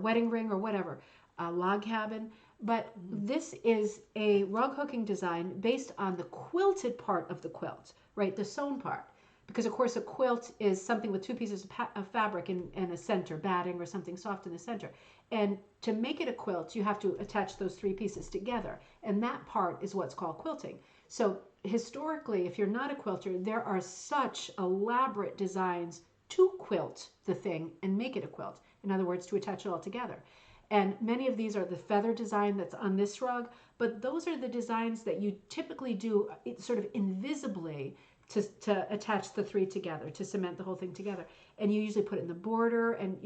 wedding ring or whatever, log cabin. But this is a rug hooking design based on the quilted part of the quilt, right? The sewn part. Because of course a quilt is something with two pieces of fabric and a center, batting or something soft in the center. And to make it a quilt, you have to attach those three pieces together. And that part is what's called quilting. So historically, if you're not a quilter, there are such elaborate designs to quilt the thing and make it a quilt. In other words, to attach it all together. And many of these are the feather design that's on this rug, but those are the designs that you typically do sort of invisibly to attach the three together, to cement the whole thing together. And you usually put it in the border and,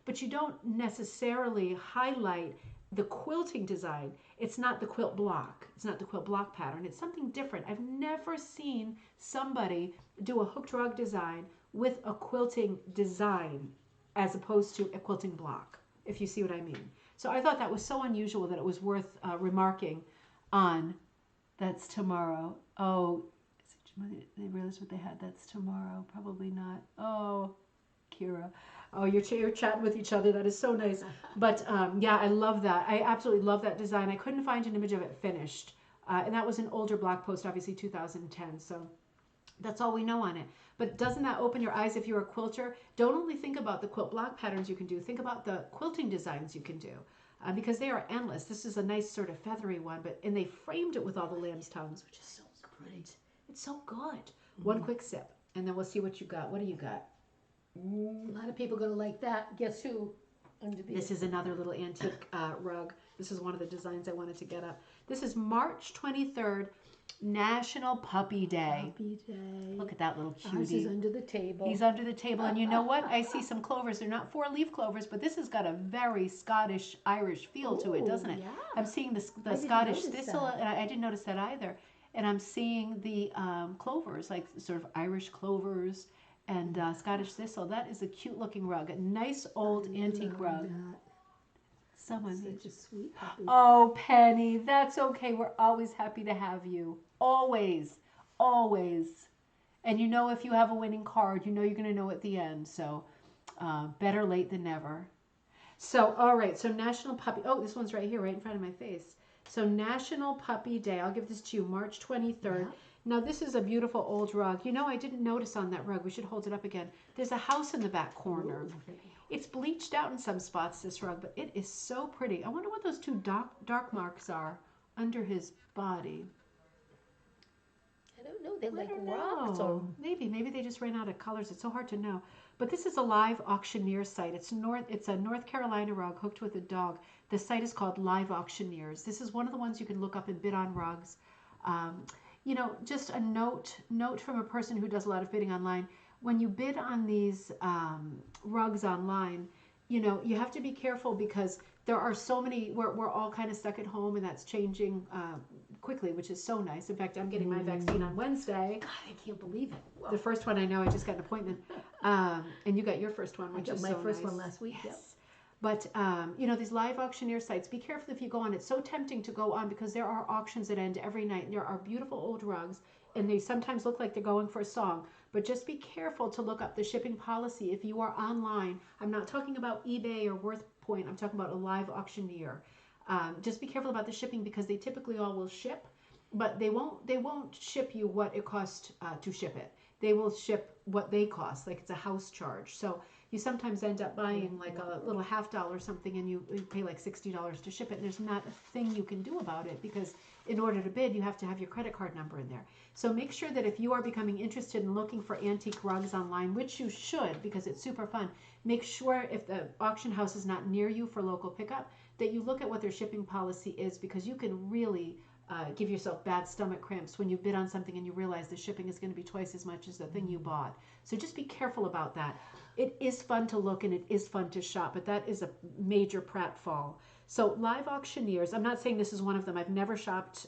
but you don't necessarily highlight the quilting design. It's not the quilt block. It's not the quilt block pattern. It's something different. I've never seen somebody do a hooked rug design with a quilting design as opposed to a quilting block, if you see what I mean. So I thought that was so unusual that it was worth remarking on. That's tomorrow. Oh, they realized what they had. That's tomorrow. Probably not. Oh, Kira. Oh, you're chatting with each other. That is so nice. But yeah, I love that. I absolutely love that design. I couldn't find an image of it finished. And that was an older blog post, obviously 2010. So that's all we know on it. But doesn't that open your eyes if you're a quilter? Don't only think about the quilt block patterns you can do. Think about the quilting designs you can do. Because they are endless. This is a nice sort of feathery one, and they framed it with all the lamb's tongues, which is so good. It's so good. One quick sip, and then we'll see what you got. What do you got? A lot of people are going to like that. Guess who? This is another little antique rug. This is one of the designs I wanted to get up. This is March 23rd, National Puppy Day. Puppy Day. Look at that little cutie. Ours is under the table. He's under the table. And you know what? I see some clovers. They're not four-leaf clovers, but this has got a very Scottish, Irish feel to it, doesn't it? Yeah. I'm seeing the Scottish thistle, and I didn't notice that either. And I'm seeing the clovers, like sort of Irish clovers and Scottish thistle. That is a cute-looking rug. A nice old antique rug. Someone Such a sweet puppy. Oh, Penny, that's okay. We're always happy to have you. Always. Always. And you know if you have a winning card, you know you're going to know at the end. So better late than never. So, all right. So National Puppy. Oh, this one's right here, right in front of my face. So National Puppy Day. I'll give this to you March 23rd. Yeah. Now, this is a beautiful old rug. You know, I didn't notice on that rug. We should hold it up again. There's a house in the back corner. Ooh. It's bleached out in some spots, this rug, but it is so pretty. I wonder what those two dark marks are under his body. I don't know. They're like rocks or... Maybe they just ran out of colors. It's so hard to know. But this is a live auctioneer site. It's a North Carolina rug hooked with a dog. The site is called Live Auctioneers. This is one of the ones you can look up and bid on rugs. You know, just a note from a person who does a lot of bidding online. When you bid on these rugs online, you know, you have to be careful because there are so many, we're all kind of stuck at home, and that's changing quickly, which is so nice. In fact, I'm getting my vaccine on Wednesday. God, I can't believe it. Whoa. The first one, I know, I just got an appointment. And you got your first one, which is so nice. I got my first one last week. Yes. Yep. But, you know, these live auctioneer sites, be careful if you go on. It's so tempting to go on because there are auctions that end every night. And there are beautiful old rugs, and they sometimes look like they're going for a song. But just be careful to look up the shipping policy if you are online. I'm not talking about eBay or WorthPoint. I'm talking about a live auctioneer. Just be careful about the shipping because they typically all will ship, but they won't ship you what it costs to ship it. They will ship what they cost, like it's a house charge. So you sometimes end up buying like a little $50 or something, and you pay like $60 to ship it, and there's not a thing you can do about it, because in order to bid, you have to have your credit card number in there. So make sure that if you are becoming interested in looking for antique rugs online, which you should because it's super fun, make sure if the auction house is not near you for local pickup, that you look at what their shipping policy is, because you can really give yourself bad stomach cramps when you bid on something and you realize the shipping is going to be twice as much as the thing you bought. So just be careful about that. It is fun to look and it is fun to shop, but that is a major pratfall. So live auctioneers, I'm not saying this is one of them. I've never shopped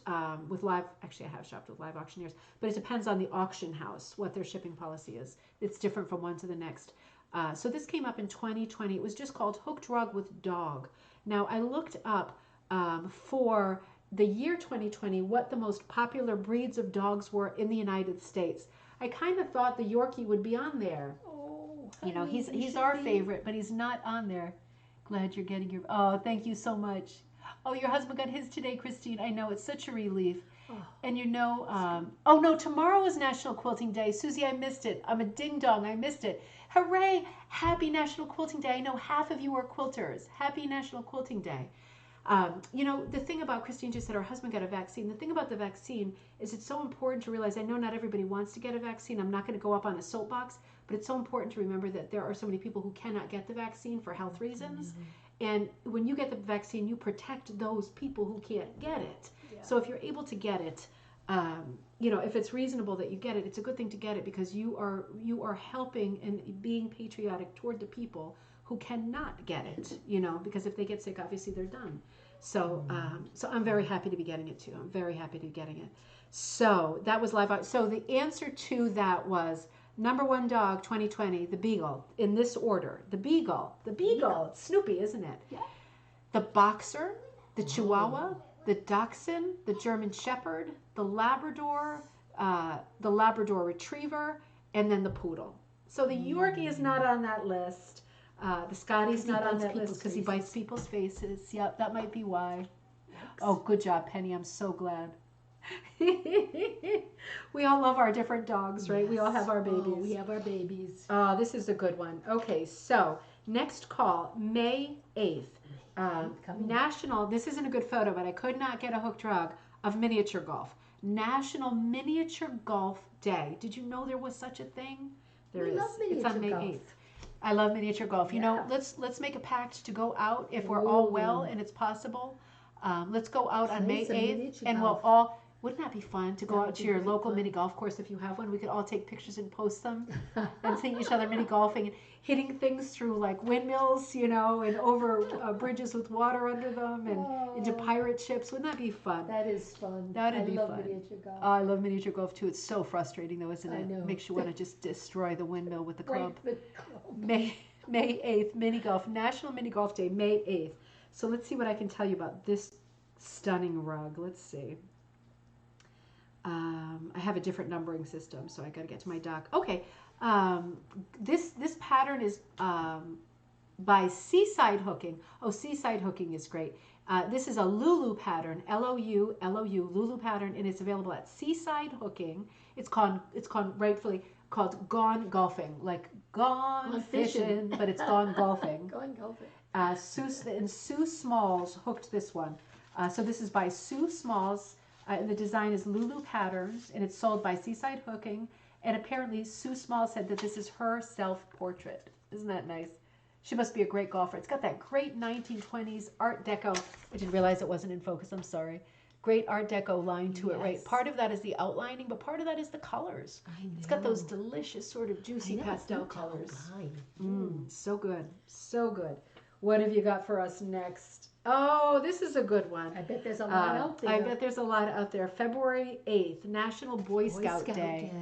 with live, actually I have shopped with live auctioneers, but it depends on the auction house, what their shipping policy is. It's different from one to the next. So this came up in 2020. It was just called Hooked Rug with Dog. Now I looked up for the year 2020 what the most popular breeds of dogs were in the United States. I kind of thought the Yorkie would be on there. Oh, you know, he's our favorite, but he's not on there. Glad you're getting your, oh, thank you so much. Oh, your husband got his today, Christine. I know, it's such a relief. Oh, and you know, oh no, tomorrow is National Quilting Day. Susie, I missed it. I'm a ding dong, I missed it. Hooray, happy National Quilting Day. I know half of you are quilters. Happy National Quilting Day. You know, the thing about, Christine just said her husband got a vaccine. The thing about the vaccine is it's so important to realize, I know not everybody wants to get a vaccine. I'm not going to go up on a soapbox, but it's so important to remember that there are so many people who cannot get the vaccine for health reasons. And when you get the vaccine, you protect those people who can't get it. Yeah. So if you're able to get it, you know, if it's reasonable that you get it, it's a good thing to get it, because you are helping and being patriotic toward the people who cannot get it, you know, because if they get sick, obviously they're done. So, so I'm very happy to be getting it too. I'm very happy to be getting it. So that was live out. So the answer to that was number one dog 2020, the Beagle, in this order. The Beagle, it's Snoopy, isn't it? Yeah. The Boxer, the Chihuahua, the Dachshund, the German Shepherd, the Labrador Retriever, and then the Poodle. So the Yorkie is not on that list. The Scotty's not on that list because he bites people's faces. Yep, that might be why. Oh, good job, Penny. I'm so glad. We all love our different dogs, right? Yes. We all have our babies. Oh, we have our babies. This is a good one. Okay, so next call, May 8th. National, this isn't a good photo, but I could not get a hooked rug of miniature golf. National Miniature Golf Day. Did you know there was such a thing? There is. It's on May 8th. I love miniature golf. You know, let's make a pact to go out if we're all well and it's possible. Let's go out on May 8th, and we'll all, wouldn't that be fun to go out to your local mini golf course if you have one? We could all take pictures and post them and see each other mini golfing and hitting things through like windmills, you know, and over bridges with water under them and into pirate ships. Wouldn't that be fun? That is fun. That'd be fun. I love miniature golf. Oh, I love miniature golf too. It's so frustrating though, isn't it? I know. Makes you want to just destroy the windmill with the club. Right, May 8th, mini golf, National Mini Golf Day, May 8th. So let's see what I can tell you about this stunning rug. Let's see. I have a different numbering system, so I got to get to my dock. Okay, this pattern is by Seaside Hooking. Oh, Seaside Hooking is great. This is a Lulu pattern, L-O-U, Lulu pattern, and it's available at Seaside Hooking. It's called rightfully called Gone Golfing, like gone fishing, but it's Gone Golfing. Gone golfing. Sue Smalls hooked this one. So this is by Sue Smalls. And the design is Lulu Patterns, and it's sold by Seaside Hooking. And apparently Sue Smalls said that this is her self-portrait. Isn't that nice? She must be a great golfer. It's got that great 1920s Art Deco. I didn't realize it wasn't in focus. I'm sorry. Great Art Deco line to it, right? Part of that is the outlining, but part of that is the colors. It's got those delicious sort of juicy pastel colors. So good. So good. What have you got for us next? Oh, this is a good one. I bet there's a lot out there. I bet there's a lot out there. February 8th, National Boy Scout Day.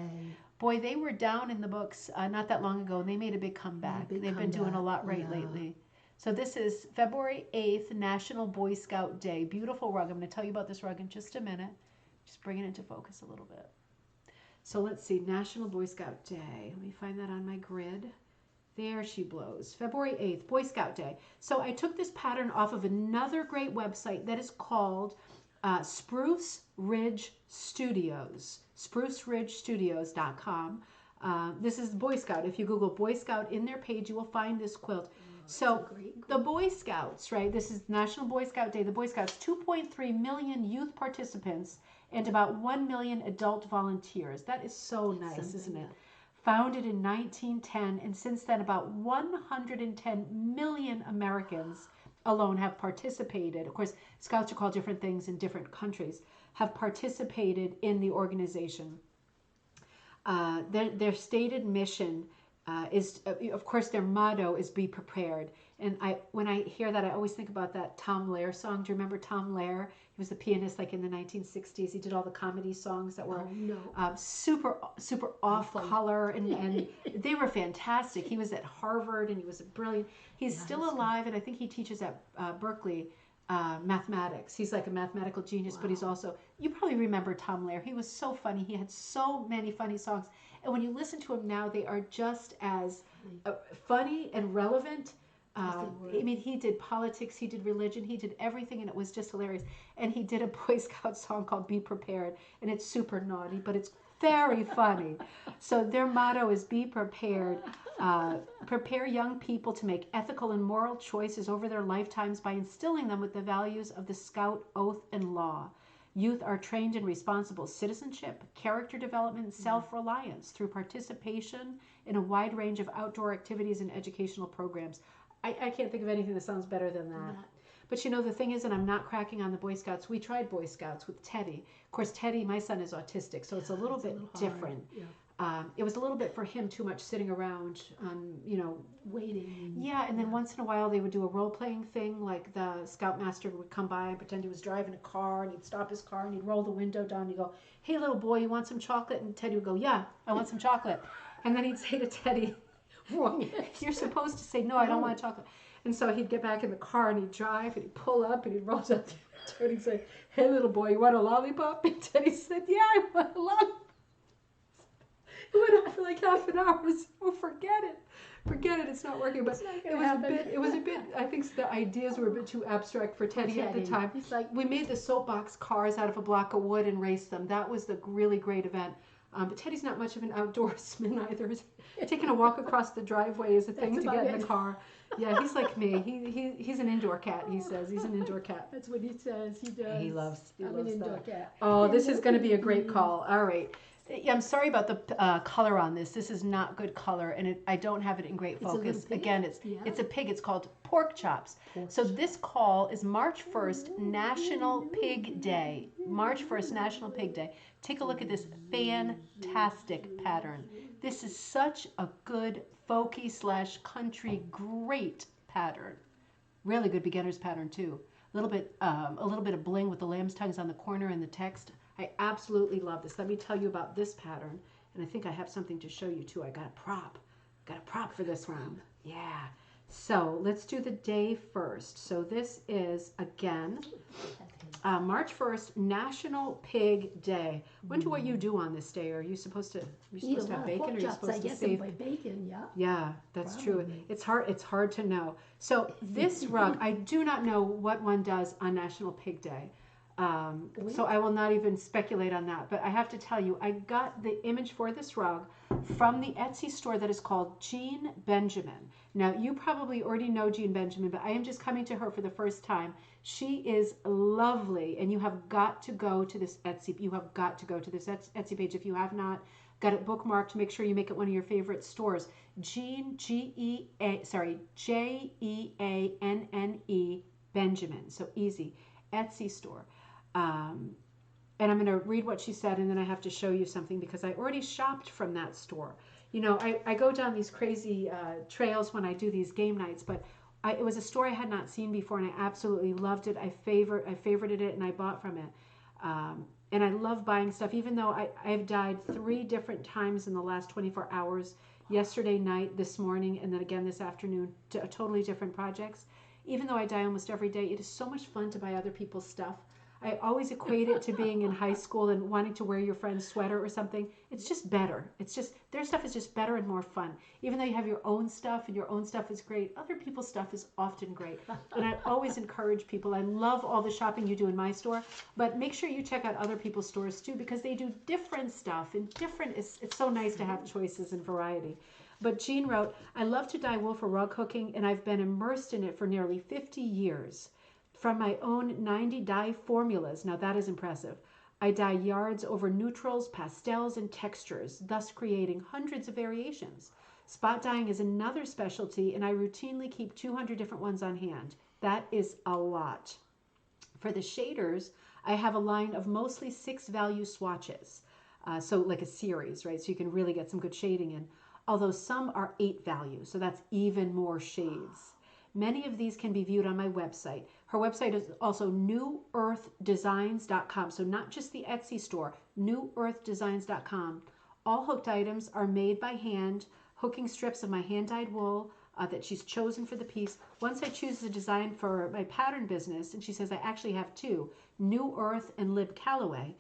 Boy, they were down in the books not that long ago, and they made a big comeback. They've been doing a lot lately. So this is February 8th, National Boy Scout Day. Beautiful rug. I'm going to tell you about this rug in just a minute. Just bring it into focus a little bit. So let's see, National Boy Scout Day. Let me find that on my grid. There she blows. February 8th, Boy Scout Day. So I took this pattern off of another great website that is called Spruce Ridge Studios, spruceridgestudios.com. This is Boy Scout. If you Google Boy Scout in their page, you will find this quilt. So the Boy Scouts, right? This is National Boy Scout Day. The Boy Scouts, 2.3 million youth participants and about 1 million adult volunteers. That is so nice, isn't it? Founded in 1910, and since then about 110 million Americans alone have participated. Of course, Scouts are called different things in different countries, have participated in the organization. Their stated mission is, of course, their motto is "Be prepared." And when I hear that, I always think about that Tom Lehrer song. Do you remember Tom Lehrer? He was the pianist like in the 1960s. He did all the comedy songs that were super off color, and they were fantastic. He was at Harvard, and he was brilliant. He's still alive, and I think he teaches at Berkeley mathematics. He's like a mathematical genius, but he's also, you probably remember Tom Lehrer. He was so funny. He had so many funny songs. And when you listen to him now, they are just as funny and relevant. I mean, he did politics, he did religion, he did everything, and it was just hilarious. And he did a Boy Scout song called "Be Prepared," and it's super naughty, but it's very funny. So their motto is "Be prepared." Prepare young people to make ethical and moral choices over their lifetimes by instilling them with the values of the Scout oath and law. Youth are trained in responsible citizenship, character development, and self-reliance through participation in a wide range of outdoor activities and educational programs. I can't think of anything that sounds better than that. But you know, the thing is, and I'm not cracking on the Boy Scouts, we tried Boy Scouts with Teddy. Of course, Teddy, my son, is autistic, so it's a little bit different. It was a little bit for him too much sitting around, waiting. Yeah, and then once in a while they would do a role-playing thing, like the Scoutmaster would come by and pretend he was driving a car, and he'd stop his car and he'd roll the window down and he'd go, "Hey, little boy, you want some chocolate?" And Teddy would go, "Yeah, I want some chocolate." And then he'd say to Teddy, "You're supposed to say, no, I don't want chocolate." And so he'd get back in the car and he'd drive and he'd pull up and he'd roll down the window and he'd say, "Hey, little boy, you want a lollipop?" And Teddy said, "Yeah, I want a lollipop." It went on for like half an hour. So forget it. Forget it. It's not working. But it was a bit. I think the ideas were a bit too abstract for Teddy at the time. It's like we made the soapbox cars out of a block of wood and raced them. That was the really great event. But Teddy's not much of an outdoorsman either. Taking a walk across the driveway is a thing to get in the car. Yeah, he's like me. He's an indoor cat. He says he's an indoor cat. That's what he says. He does. He loves I'm an indoor cat. Oh, this is going to be a great call. All right. Yeah, I'm sorry about the color on this. This is not good color, and I don't have it in great focus. Again, it's a pig. It's called Pork Chops. So this call is March 1st, National Pig Day. March 1st, National Pig Day. Take a look at this fantastic pattern. This is such a good folky / country great pattern. Really good beginner's pattern too. A little bit of bling with the lamb's tongues on the corner and the text. I absolutely love this. Let me tell you about this pattern, and I think I have something to show you too. I got a prop. For this one. Yeah. So let's do the day first. So this is again March 1st, National Pig Day. Wonder what you do on this day. Are you supposed to? Have bacon, or are you supposed to save bacon? Yeah. Yeah, that's true. It's hard to know. So this rug, I do not know what one does on National Pig Day. So I will not even speculate on that. But I have to tell you, I got the image for this rug from the Etsy store that is called Jean Benjamin. Now, you probably already know Jean Benjamin, but I am just coming to her for the first time. She is lovely, and you have got to go to this Etsy. You have got to go to this Etsy page if you have not. Got it bookmarked. Make sure you make it one of your favorite stores. Jean, Jeanne Benjamin. So easy. Etsy store. And I'm going to read what she said, and then I have to show you something because I already shopped from that store. You know, I go down these crazy trails when I do these game nights, but it was a store I had not seen before, and I absolutely loved it. I favorited it, and I bought from it. And I love buying stuff, even though I've dyed 3 different times in the last 24 hours, yesterday night, this morning, and then again this afternoon, to totally different projects. Even though I dye almost every day, it is so much fun to buy other people's stuff. I always equate it to being in high school and wanting to wear your friend's sweater or something. It's just better. It's just, their stuff is just better and more fun. Even though you have your own stuff and your own stuff is great, other people's stuff is often great. And I always encourage people. I love all the shopping you do in my store, but make sure you check out other people's stores too, because they do different stuff and different, it's so nice to have choices and variety. But Jean wrote, I love to dye wool for rug hooking, and I've been immersed in it for nearly 50 years. From my own 90 dye formulas, now that is impressive, I dye yards over neutrals, pastels, and textures, thus creating hundreds of variations. Spot dyeing is another specialty, and I routinely keep 200 different ones on hand. That is a lot. For the shaders, I have a line of mostly 6-value swatches, so like a series, right? So you can really get some good shading in, although some are 8-value, so that's even more shades. Many of these can be viewed on my website. Her website is also newearthdesigns.com, so not just the Etsy store, newearthdesigns.com. All hooked items are made by hand, hooking strips of my hand-dyed wool that she's chosen for the piece. Once I choose the design for my pattern business, and she says I actually have 2, New Earth and Lib Calloway,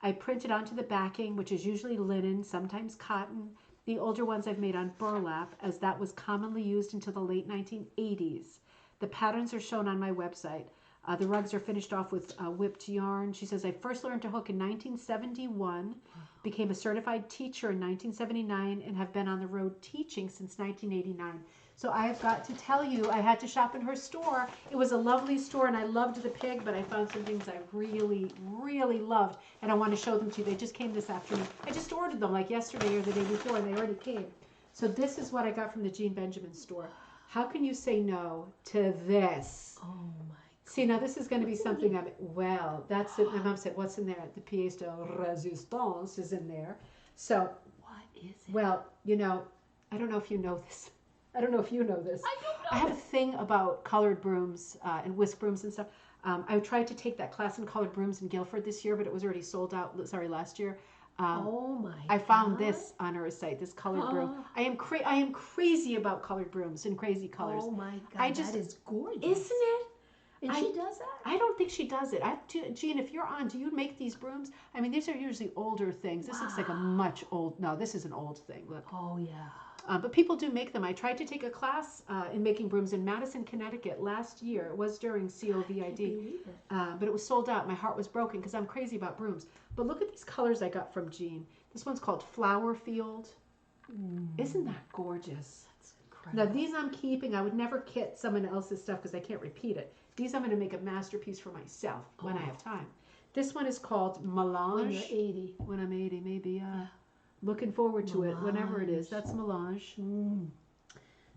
I print it onto the backing, which is usually linen, sometimes cotton. The older ones I've made on burlap, as that was commonly used until the late 1980s. The patterns are shown on my website. The rugs are finished off with whipped yarn. She says, I first learned to hook in 1971, became a certified teacher in 1979, and have been on the road teaching since 1989. So I have got to tell you, I had to shop in her store. It was a lovely store, and I loved the pig, but I found some things I really, really loved, and I want to show them to you. They just came this afternoon. I just ordered them like yesterday or the day before, and they already came. So this is what I got from the Jean Benjamin store. How can you say no to this? Oh my. See, now this is going to be something well, that's it. My mom said, what's in there? The pièce de résistance is in there. So, what is it? Well, you know, I don't know if you know this. I don't know if you know this. I don't know. I have a thing about colored brooms and whisk brooms and stuff. I tried to take that class in colored brooms in Guilford this year, but it was already sold out, last year. Oh my I found God. this on her site, this colored broom. I am crazy about colored brooms and crazy colors. Oh my God, that is gorgeous. Isn't it? And she does that? I don't think she does it. Jean, if you're on, do you make these brooms? I mean, these are usually older things. This looks like a much old, no, this is an old thing. Look. Oh, yeah. But people do make them. I tried to take a class in making brooms in Madison, Connecticut last year. It was during COVID, but it was sold out. My heart was broken because I'm crazy about brooms. But look at these colors I got from Jean. This one's called Flower Field. Isn't that gorgeous? That's incredible. Now these I'm keeping. I would never kit someone else's stuff because I can't repeat it. These I'm going to make a masterpiece for myself when I have time. This one is called Melange. When you're 80. When I'm 80, maybe. Yeah. Looking forward to it whenever it is. That's Melange.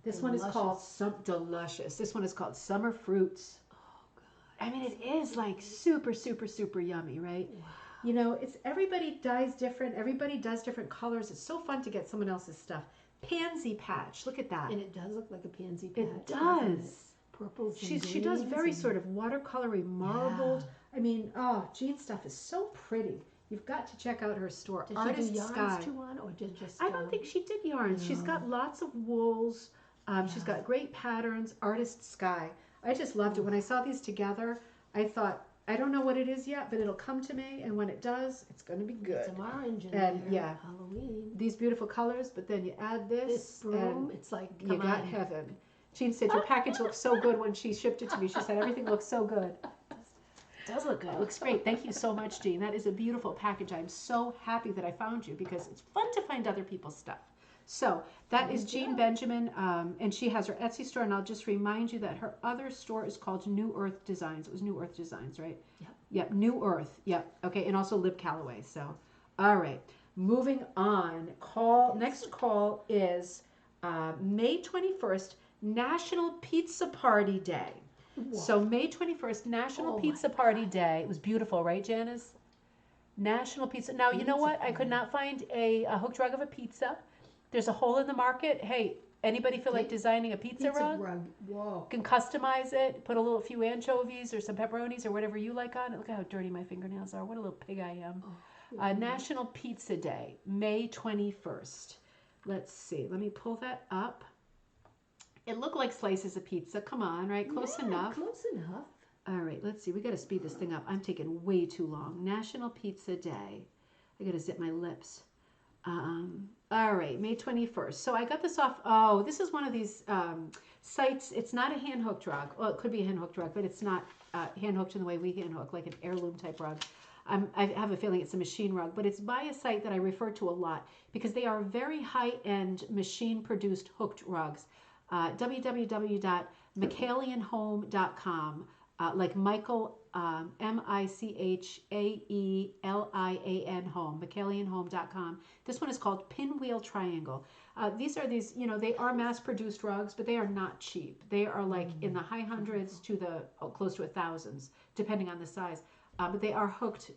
This one is called Delicious. This one is called Summer Fruits. Oh, God. I mean, it is like super, super, super yummy, right? Wow. You know, it's everybody dyes different. Everybody does different colors. It's so fun to get someone else's stuff. Pansy Patch. Look at that. And it does look like a pansy patch. It does. Purples and She does greens very and- sort of watercolory, marbled. Yeah. I mean, Jean's stuff is so pretty. You've got to check out her store. Does Artist she do yarns Sky. too on, or just I don't think she did yarns. She's got lots of wools. She's got great patterns. Artist Sky. I just loved it. When I saw these together, I thought, I don't know what it is yet, but it'll come to me. And when it does, it's going to be good. some orange in And, there. yeah. Halloween. These beautiful colors, but then you add This broom, and it's like, you come got on. heaven. Jean said, your package looks so good when she shipped it to me. She said, everything looks so good. It does look good. It looks great. Thank you so much, Jean. That is a beautiful package. I'm so happy that I found you because it's fun to find other people's stuff. So that is Jean Benjamin, and she has her Etsy store. And I'll just remind you that her other store is called New Earth Designs. It was New Earth Designs, right? Yep. Yep, New Earth. Yep. Okay, and also Lib Calloway. So, all right. Moving on. Next call is May 21st, National Pizza Party Day. Whoa. So May 21st, National Pizza Party Day. It was beautiful, right, Janice? National Pizza. Now, you know what? I could not find a hooked rug of a pizza. There's a hole in the market. Hey, anybody feel like designing a pizza rug? Whoa. You can customize it, put a few anchovies or some pepperonis or whatever you like on it. Look at how dirty my fingernails are. What a little pig I am. National Pizza Day, May 21st. Let's see. Let me pull that up. It looked like slices of pizza. Come on, right? Close enough. Close enough. All right, let's see. We got to speed this thing up. I'm taking way too long. National Pizza Day. I got to zip my lips. All right, May 21st. So I got this off. Oh, this is one of these sites. It's not a hand hooked rug. Well, it could be a hand hooked rug, but it's not hand hooked in the way we hand hook, like an heirloom type rug. I have a feeling it's a machine rug, but it's by a site that I refer to a lot because they are very high end machine produced hooked rugs. www.michaelianhome.com. Like Michael, Michaelian home, michaelianhome.com. This one is called Pinwheel Triangle. These are these, they are mass produced rugs, but they are not cheap. They are like in the high hundreds to the close to thousands, depending on the size. But they are hooked,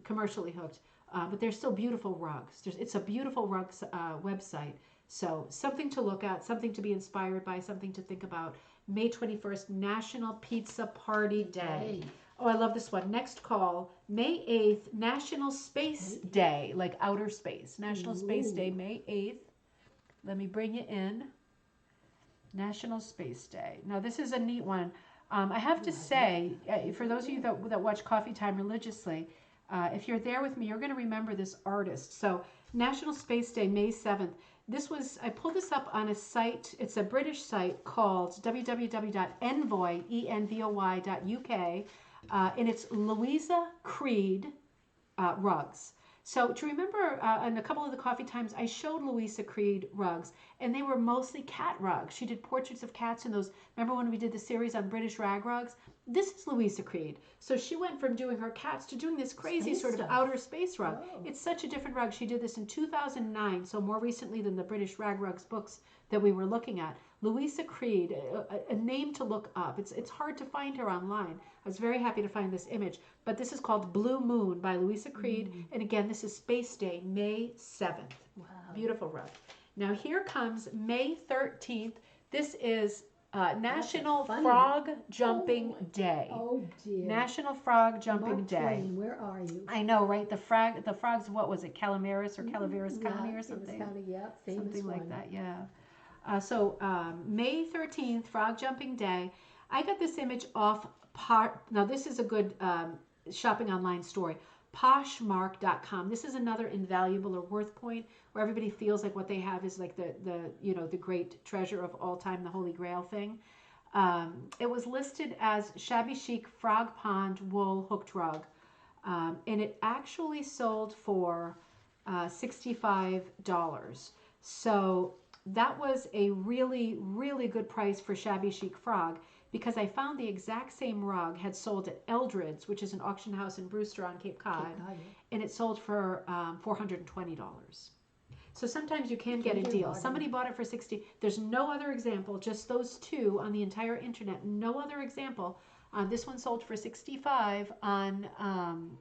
commercially hooked. But they're still beautiful rugs. It's a beautiful rugs website. So something to look at, something to be inspired by, something to think about. May 21st, National Pizza Party Day. Oh, I love this one. Next call, May 8th, National Space Day, like outer space. National Space Day, May 8th. Let me bring you in. National Space Day. Now, this is a neat one. I have to say, for those of you that watch Coffee Time religiously, if you're there with me, you're going to remember this artist. So, National Space Day, May 7th. I pulled this up on a site. It's a British site called www.envoy.uk, and it's Louisa Creed rugs. So to remember, in a couple of the coffee times, I showed Louisa Creed rugs, and they were mostly cat rugs. She did portraits of cats in those. Remember when we did the series on British rag rugs? This is Louisa Creed. So she went from doing her cats to doing this crazy sort of outer space rug. Oh. It's such a different rug. She did this in 2009, so more recently than the British rag rugs books that we were looking at. Louisa Creed, a name to look up. It's hard to find her online. I was very happy to find this image. But this is called Blue Moon by Louisa Creed. And again, this is Space Day, May 7th. Wow. Beautiful rug. Now here comes May 13th. This is National Frog Jumping Day. Oh dear. National Frog Jumping Day. Twain, where are you? I know, right? The frogs, what was it? Calaveras or Calaveras County or something? Something like that, yeah. So May 13th, Frog Jumping Day. I got this image off now this is a good shopping online story. Poshmark.com. This is another invaluable or worth point where everybody feels like what they have is like the great treasure of all time, the Holy Grail thing. It was listed as shabby chic frog pond wool hooked rug, and it actually sold for $65. So that was a really, really good price for shabby chic frog, because I found the exact same rug had sold at Eldred's, which is an auction house in Brewster on Cape Cod, and it sold for $420. So sometimes you can get a deal. Somebody bought it for $60. There's no other example, just those two on the entire internet. No other example. This one sold for $65 on,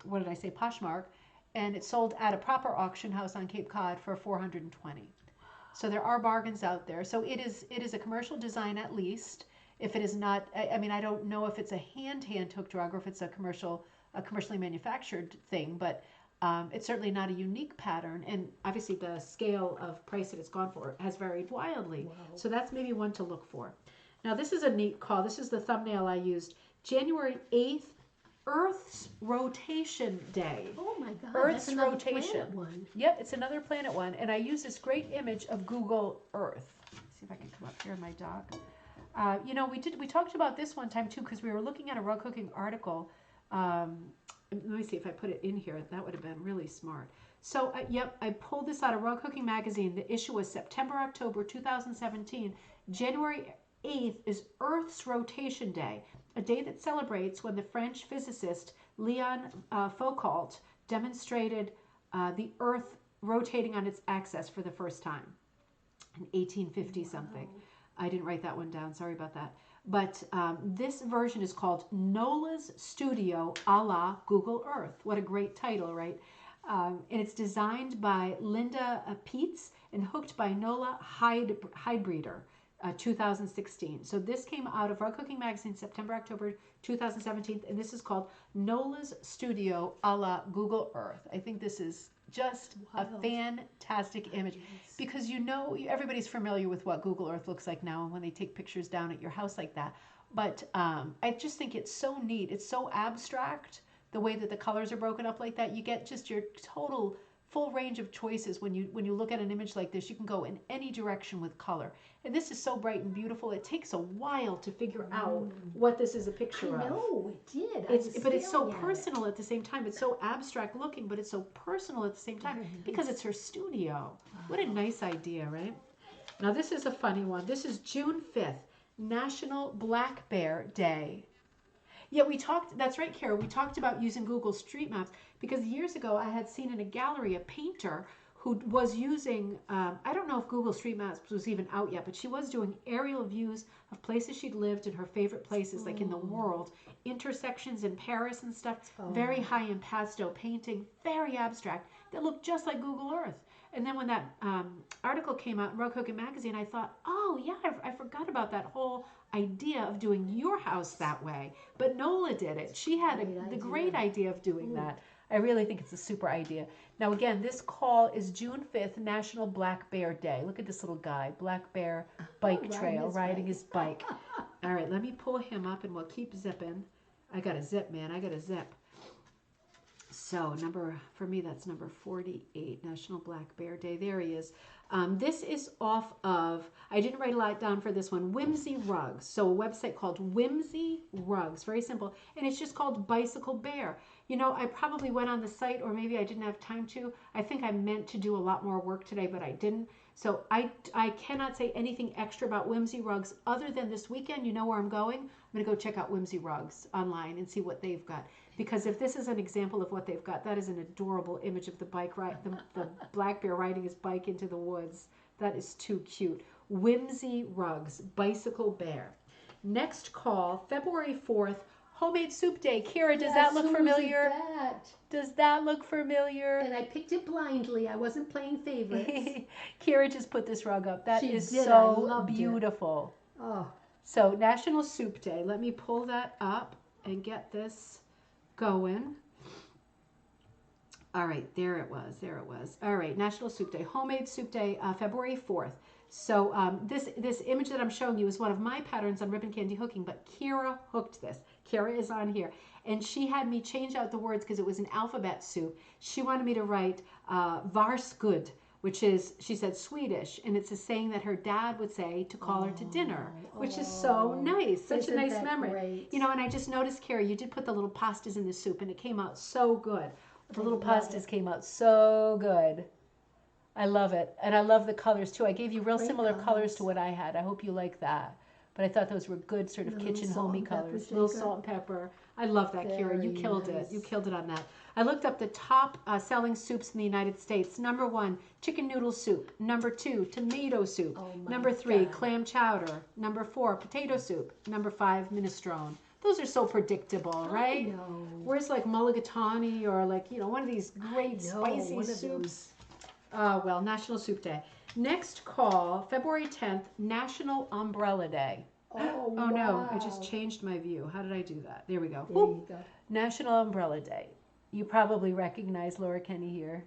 what did I say, Poshmark, and it sold at a proper auction house on Cape Cod for $420. So there are bargains out there. So it is a commercial design at least. If it is not, I mean, I don't know if it's a hand hooked rug or if it's a commercially manufactured thing, but it's certainly not a unique pattern. And obviously the scale of price that it's gone for has varied wildly. Wow. So that's maybe one to look for. Now this is a neat call. This is the thumbnail I used. January 8th, Earth's Rotation Day. Oh my God, Earth's that's another rotation. Planet one. Yep, it's another planet one. And I use this great image of Google Earth. Let's see if I can come up here in my dock. We talked about this one time too, because we were looking at a rug hooking article. Let me see if I put it in here. That would have been really smart. So, I pulled this out of Rug Hooking Magazine. The issue was September-October 2017. January 8th is Earth's Rotation Day, a day that celebrates when the French physicist Leon Foucault demonstrated the Earth rotating on its axis for the first time in 1850-something. Wow. I didn't write that one down. Sorry about that. But this version is called Nola's Studio a la Google Earth. What a great title, right? And it's designed by Linda Pietz and hooked by Nola Heidbreder, 2016. So this came out of Rug Hooking Magazine, September-October 2017, and this is called Nola's Studio a la Google Earth. I think this is just a fantastic image, because everybody's familiar with what Google Earth looks like now when they take pictures down at your house like that. But I just think it's so neat. It's so abstract, the way that the colors are broken up like that. You get just your total full range of choices when you look at an image like this. You can go in any direction with color. And this is so bright and beautiful. It takes a while to figure out what this is a picture of. I know, it did. But it's so personal at the same time. It's so abstract looking, but it's so personal at the same time because it's her studio. What a nice idea, right? Now this is a funny one. This is June 5th, National Black Bear Day. Yeah, we talked, that's right, Kara, we talked about using Google Street Maps because years ago I had seen in a gallery a painter who was using, I don't know if Google Street Maps was even out yet, but she was doing aerial views of places she'd lived and her favorite places, like in the world, intersections in Paris and stuff, very high impasto painting, very abstract, that looked just like Google Earth. And then when that article came out in Rug Hooking Magazine, I thought, oh yeah, I forgot about that whole idea of doing your house that way. But Nola did it. She had the great idea of doing that. I really think it's a super idea. Now again, this call is June 5th, National Black Bear Day. Look at this little guy, Black Bear bike trail, riding his bike. All right, let me pull him up and we'll keep zipping. I got to zip, man. I got to zip. So for me, that's number 48, National Black Bear Day. There he is. This is off of, I didn't write a lot down for this one, Whimsy Rugs. So a website called Whimsy Rugs, very simple. And it's just called Bicycle Bear. You know, I probably went on the site, or maybe I didn't have time to. I think I meant to do a lot more work today, but I didn't. So I cannot say anything extra about Whimsy Rugs other than this weekend. You know where I'm going? I'm going to go check out Whimsy Rugs online and see what they've got. Because if this is an example of what they've got, that is an adorable image of the bike ride, the black bear riding his bike into the woods. That is too cute. Whimsy Rugs, Bicycle Bear. Next call, February 4th, Homemade Soup Day. Kira, does that look familiar? Does that look familiar? And I picked it blindly. I wasn't playing favorites. Kira just put this rug up. That is so beautiful. Oh. So National Soup Day. Let me pull that up and get this going. All right, there it was. All right, National Soup Day, Homemade Soup Day, February 4th. So this image that I'm showing you is one of my patterns on Ribbon Candy Hooking, but Kira hooked this. Kira is on here, and she had me change out the words because it was an alphabet soup. She wanted me to write varskud, which is, she said, Swedish, and it's a saying that her dad would say to call her to dinner, which is so nice, such a nice memory. Great? You know, and I just noticed, Kara, you did put the little pastas in the soup, and it came out so good. The little pastas came out so good. I love it, and I love the colors too. I gave you real similar colors to what I had. I hope you like that. But I thought those were good sort of kitchen homey colors. Little salt and pepper. I love that, Kira. You killed it. You killed it on that. I looked up the top selling soups in the United States. Number 1, chicken noodle soup. Number 2, tomato soup. Number 3, clam chowder. Number 4, potato soup. Number 5, minestrone. Those are so predictable, right? I know. Where's like mulligatawny or like, you know, one of these great spicy soups. Oh, well, National Soup Day. Next call, February 10th, National Umbrella Day. Oh, no, I just changed my view. How did I do that? There we go. There you go. National Umbrella Day. You probably recognize Laura Kenny here.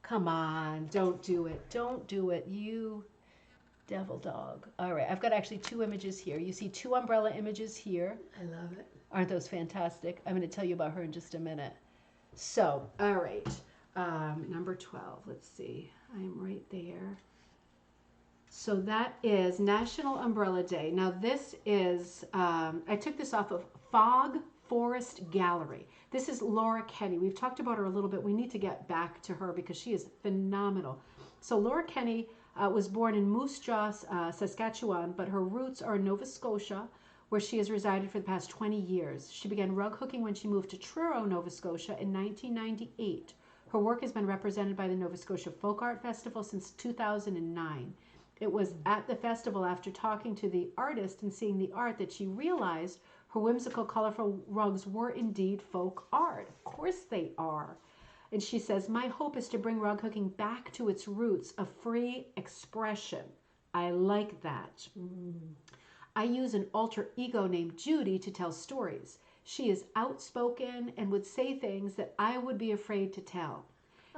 Come on, don't do it. Don't do it, you devil dog. All right, I've got actually 2 images here. You see 2 umbrella images here. I love it. Aren't those fantastic? I'm going to tell you about her in just a minute. So, all right, number 12, let's see. I am right there. So that is National Umbrella Day. Now this is, I took this off of Fog Forest Gallery. This is Laura Kenny. We've talked about her a little bit. We need to get back to her because she is phenomenal. So Laura Kenny was born in Moose Jaw, Saskatchewan, but her roots are in Nova Scotia, where she has resided for the past 20 years. She began rug hooking when she moved to Truro, Nova Scotia in 1998. Her work has been represented by the Nova Scotia Folk Art Festival since 2009. It was at the festival, after talking to the artist and seeing the art, that she realized her whimsical, colorful rugs were indeed folk art. Of course they are. And she says, my hope is to bring rug hooking back to its roots of free expression. I like that. I use an alter ego named Judy to tell stories. She is outspoken and would say things that I would be afraid to tell.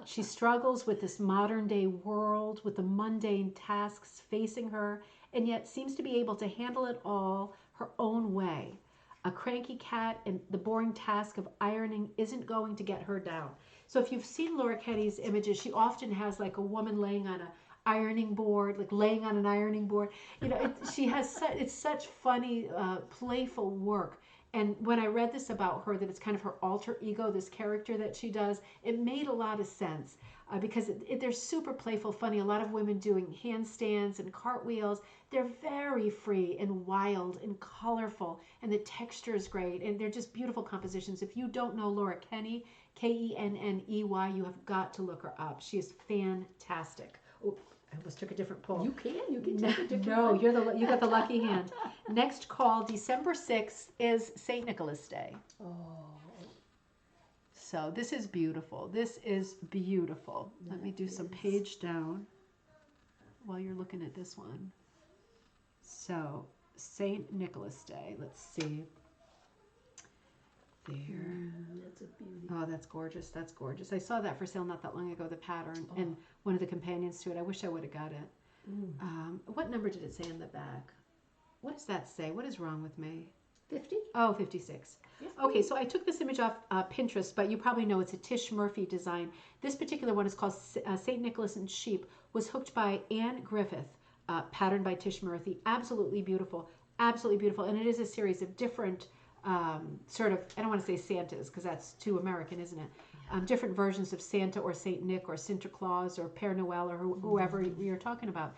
She struggles with this modern day world, with the mundane tasks facing her, and yet seems to be able to handle it all her own way. A cranky cat, and the boring task of ironing isn't going to get her down. So if you've seen Laura Kenny's images, she often has like a woman laying on a ironing board, like laying on an ironing board. You know, she has it's such funny, playful work. And when I read this about her, that it's kind of her alter ego, this character that she does, it made a lot of sense because they're super playful, funny. A lot of women doing handstands and cartwheels. They're very free and wild and colorful, and the texture is great, and they're just beautiful compositions. If you don't know Laura Kenny, Kenney, you have got to look her up. She is fantastic. Oh, I almost took a different pull. You can take a different No, one. you got the lucky hand. Next call, December 6th, is St. Nicholas Day. Oh. So this is beautiful. This is beautiful. Let me do some page down while you're looking at this one. So, St. Nicholas Day. Let's see. There. That's a beauty. Oh, that's gorgeous. That's gorgeous. I saw that for sale not that long ago, the pattern, and one of the companions to it. I wish I would have got it. What number did it say in the back? What does that say? What is wrong with me? 50? Oh, 56. Okay, so I took this image off Pinterest, but you probably know it's a Tish Murphy design. This particular one is called St. Nicholas and Sheep, was hooked by Anne Griffith, patterned by Tish Murphy. Absolutely beautiful. Absolutely beautiful. And it is a series of different sort of, I don't want to say Santas because that's too American, isn't it? Different versions of Santa or Saint Nick or Santa Claus or Père Noël or whoever you're talking about.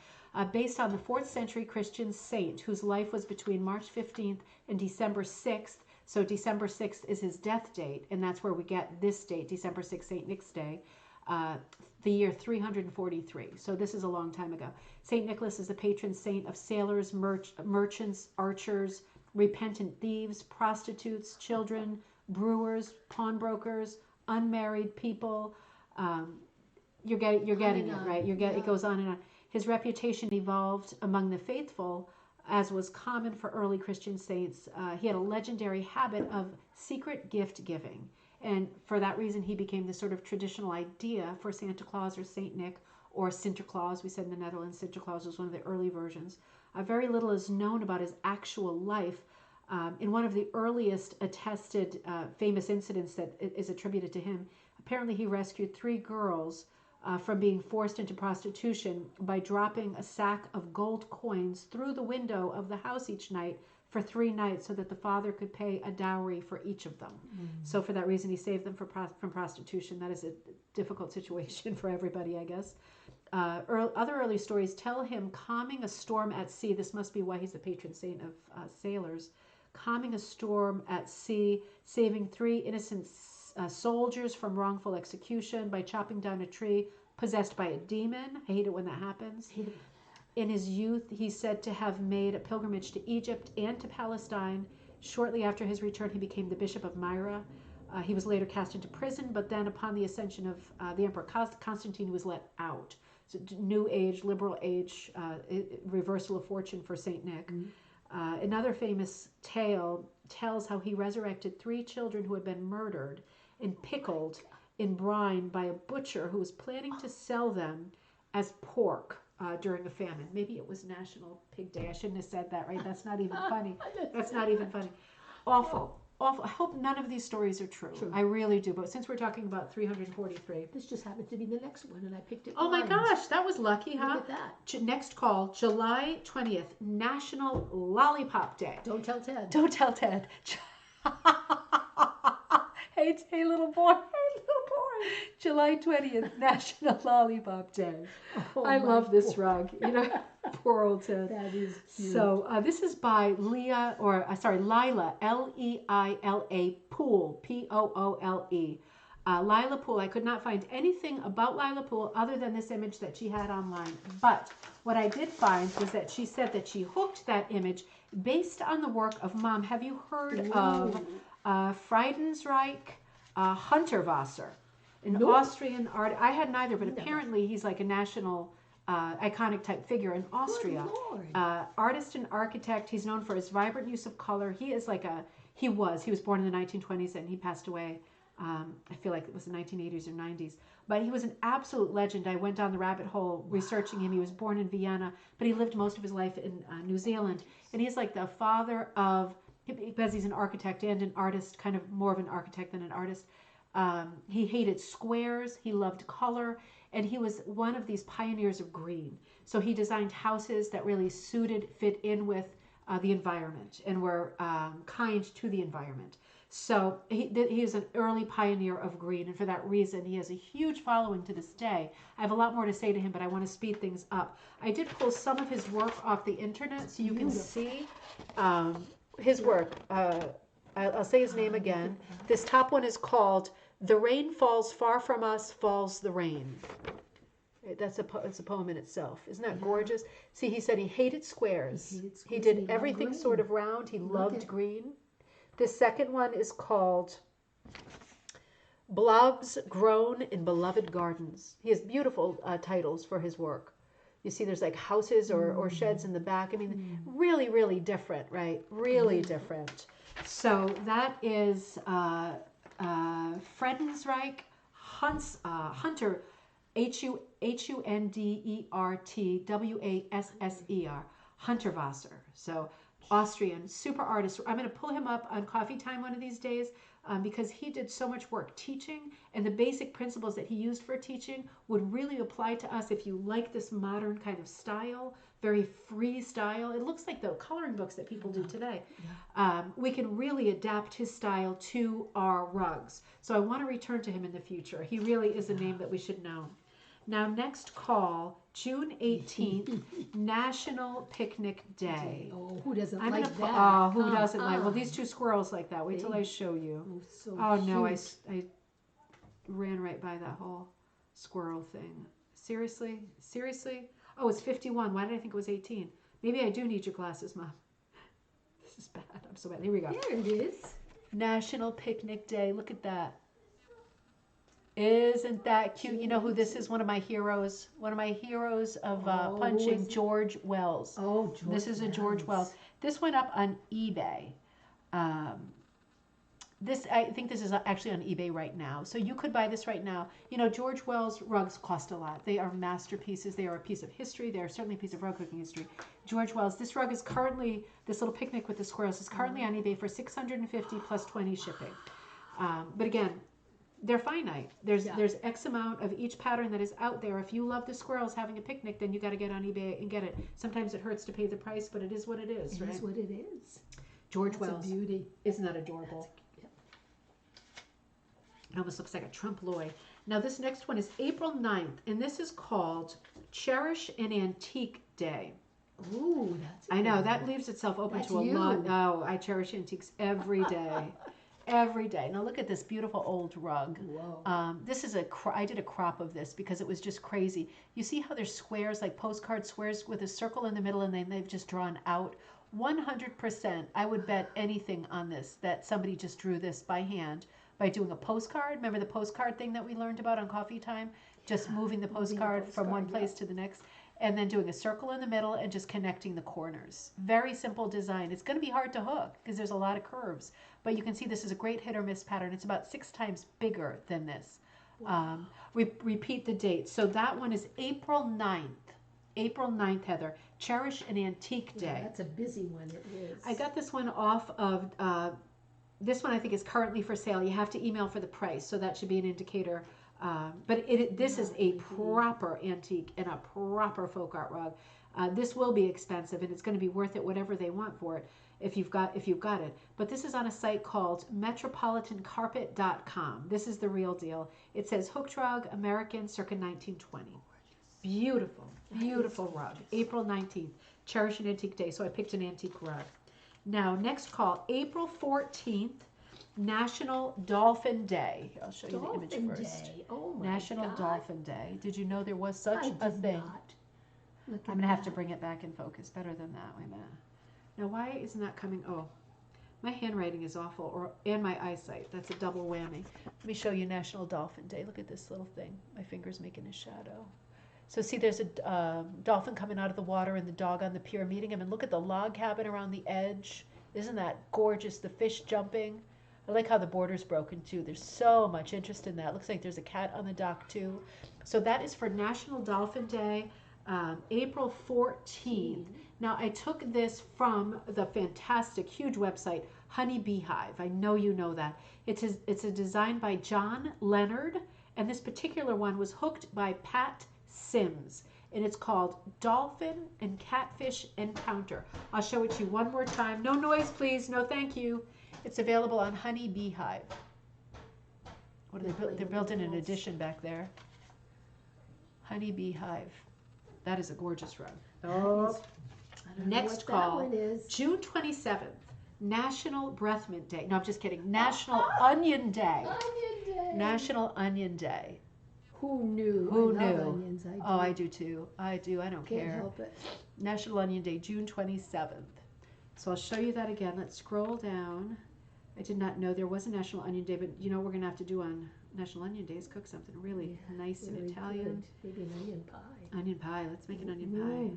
Based on the 4th century Christian saint whose life was between March 15th and December 6th. So December 6th is his death date, and that's where we get this date, December 6th, St. Nick's Day, the year 343. So this is a long time ago. St. Nicholas is the patron saint of sailors, merchants, archers, repentant thieves, prostitutes, children, brewers, pawnbrokers, unmarried people. You're getting it, right? It goes on and on. His reputation evolved among the faithful, as was common for early Christian saints. He had a legendary habit of secret gift giving. And for that reason, he became the sort of traditional idea for Santa Claus or Saint Nick or Sinterklaas. We said in the Netherlands, Sinterklaas was one of the early versions. Very little is known about his actual life. In one of the earliest attested famous incidents that is attributed to him, apparently he rescued 3 girls from being forced into prostitution by dropping a sack of gold coins through the window of the house each night for 3 nights so that the father could pay a dowry for each of them. So for that reason, he saved them from prostitution. That is a difficult situation for everybody, I guess. Other early stories tell him calming a storm at sea. This must be why he's the patron saint of sailors. Calming a storm at sea, saving 3 innocent soldiers from wrongful execution by chopping down a tree possessed by a demon. I hate it when that happens. In his youth, he's said to have made a pilgrimage to Egypt and to Palestine. Shortly after his return, he became the Bishop of Myra. He was later cast into prison, but then upon the ascension of the Emperor Constantine, he was let out. So new age, liberal age, reversal of fortune for Saint Nick. Another famous tale tells how he resurrected 3 children who had been murdered and pickled in brine by a butcher who was planning to sell them as pork during a famine. Maybe it was National Pig Day. I shouldn't have said that, right? That's not even funny. That's not even funny. Awful. Awful. I hope none of these stories are true. I really do. But since we're talking about 343. This just happened to be the next one, and I picked it. Oh my gosh, that was lucky, huh? Look at that. Next call, July 20th, National Lollipop Day. Don't tell Ted. Don't tell Ted. Hey, little boy. July 20th, National Lollipop Day. I love this rug. You know, poor old Ted. That is cute. So this is by Lila, Lila, Leila Poole, Poole. Lila Poole, I could not find anything about Lila Poole other than this image that she had online. But what I did find was that she said that she hooked that image based on the work of Mom. Have you heard of Friedensreich Hunterwasser? An Austrian art. I had neither, but apparently he's like a national iconic type figure in Austria. Artist and architect. He's known for his vibrant use of color. He is like he was born in the 1920s and he passed away I feel like it was the 1980s or 90s. But he was an absolute legend. I went down the rabbit hole researching him. He was born in Vienna, but he lived most of his life in New Zealand. And he's like the father of, because he's an architect and an artist, kind of more of an architect than an artist. He hated squares. He loved color. And he was one of these pioneers of green. So he designed houses that really fit in with the environment and were kind to the environment. So he is an early pioneer of green, and for that reason, he has a huge following to this day. I have a lot more to say to him, but I want to speed things up. I did pull some of his work off the internet so you can see his work. I'll say his name again. This top one is called "The Rain Falls Far From Us, Falls the Rain." It's a poem in itself. Isn't that gorgeous? See, he said he hated squares. He did everything sort of round. He loved green. The second one is called "Blobs Grown in Beloved Gardens." He has beautiful titles for his work. You see there's like houses or sheds in the back. I mean, really, really different, right? Really different. So that is Fredensreich Hunter, Hundertwasser, Hunterwasser. So Austrian, super artist. I'm going to pull him up on Coffee Time one of these days because he did so much work teaching, and the basic principles that he used for teaching would really apply to us if you like this modern kind of style, very free style. It looks like the coloring books that people do today. We can really adapt his style to our rugs. So I want to return to him in the future. He really is a name that we should know. Now, next call, June 18th, National Picnic Day. Oh, who doesn't I'm like gonna that? Oh, who doesn't like? Well, these two squirrels like that. Wait till I show you. Oh, so Oh no, cute. I ran right by that whole squirrel thing. Seriously? Seriously? Oh, it's 51. Why did I think it was 18? Maybe I do need your glasses, Mom. This is bad. I'm so bad. Here we go. There it is. National Picnic Day. Look at that. Isn't that cute? You know who this is? One of my heroes. One of my heroes of punching, George Wells. Oh, George This is a George Wells. This went up on eBay. I think this is actually on eBay right now. So you could buy this right now. You know, George Wells rugs cost a lot. They are masterpieces. They are a piece of history. They are certainly a piece of rug cooking history. George Wells, this rug is currently, this little picnic with the squirrels is currently on eBay for $650 plus 20 shipping. But again, they're finite. There's X amount of each pattern that is out there. If you love the squirrels having a picnic, then you got to get on eBay and get it. Sometimes it hurts to pay the price, but it is what it is, right? It is what it is. George That's Wells. a beauty. Isn't that adorable? It almost looks like a trompe l'oeil. Now this next one is April 9th, and this is called Cherish an Antique Day. Ooh, that's I know, that leaves itself open to a lot. Oh, I cherish antiques every day. Every day. Now look at this beautiful old rug. Whoa. This is I did a crop of this because it was just crazy. You see how there's squares, like postcard squares with a circle in the middle, and then they've just drawn out. 100%, I would bet anything on this, that somebody just drew this by hand by doing a postcard. Remember the postcard thing that we learned about on Coffee Time? Just moving the postcard from one place to the next, and then doing a circle in the middle and just connecting the corners. Very simple design. It's going to be hard to hook because there's a lot of curves, but you can see this is a great hit or miss pattern. It's about 6 times bigger than this. Wow. Repeat the date. So that one is April 9th. April 9th, Heather. Cherish an Antique Day. That's a busy one, it is. I got this one off of, this one I think is currently for sale. You have to email for the price, so that should be an indicator. But this is a proper antique and a proper folk art rug. This will be expensive, and it's going to be worth it whatever they want for it if you've got it. But this is on a site called metropolitancarpet.com. This is the real deal. It says hooked rug, American, circa 1920. Beautiful, beautiful rug. April 19th, Cherish an Antique Day. So I picked an antique rug. Now, next call, April 14th, National Dolphin Day. I'll show you the image first. Oh my National God. Dolphin Day. Did you know there was such a thing? I'm going to have to bring it back in focus. Better than that. Wait a minute. Now, why isn't that coming? Oh, my handwriting is awful, and my eyesight. That's a double whammy. Let me show you National Dolphin Day. Look at this little thing. My finger's making a shadow. So see, there's a dolphin coming out of the water and the dog on the pier meeting him. And look at the log cabin around the edge. Isn't that gorgeous? The fish jumping. I like how the border's broken too. There's so much interest in that. Looks like there's a cat on the dock too. So that is for National Dolphin Day, April 14th. Now I took this from the fantastic, huge website, Honey Beehive. I know you know that. It's a design by John Leonard, and this particular one was hooked by Pat Sims, and it's called Dolphin and Catfish Encounter. I'll show it to you one more time. No noise, please. No, thank you. It's available on Honey Beehive. What are they built? They're built in an addition back there. Honey Beehive. That is a gorgeous rug. Oh, Next call, June 27th, National Breath Mint Day. No, I'm just kidding. National Onion Day. Onion Day. National Onion Day. Who knew? Who I love knew? Onions. I do. Oh, I do too. I do. I don't Can't care. help it. National Onion Day, June 27th. So I'll show you that again. Let's scroll down. I did not know there was a National Onion Day, but you know what we're going to have to do on National Onion Day is cook something really nice and Very Italian. good. Maybe an onion pie. Onion pie. Let's make an onion pie.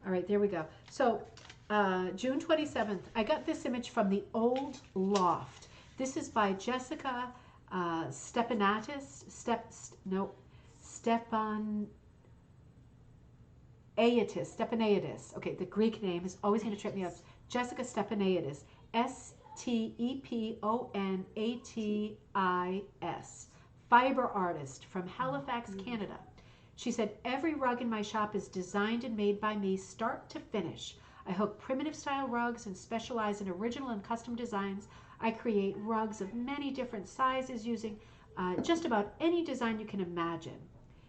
All right, there we go. So June 27th, I got this image from the Old Loft. This is by Jessica Stepanaitis. Stepanaitis. Okay, the Greek name is always going to trip me up. Jessica Stepanaitis. Stepanaitis. Fiber artist from Halifax, Canada. She said, every rug in my shop is designed and made by me start to finish. I hook primitive style rugs and specialize in original and custom designs. I create rugs of many different sizes using just about any design you can imagine.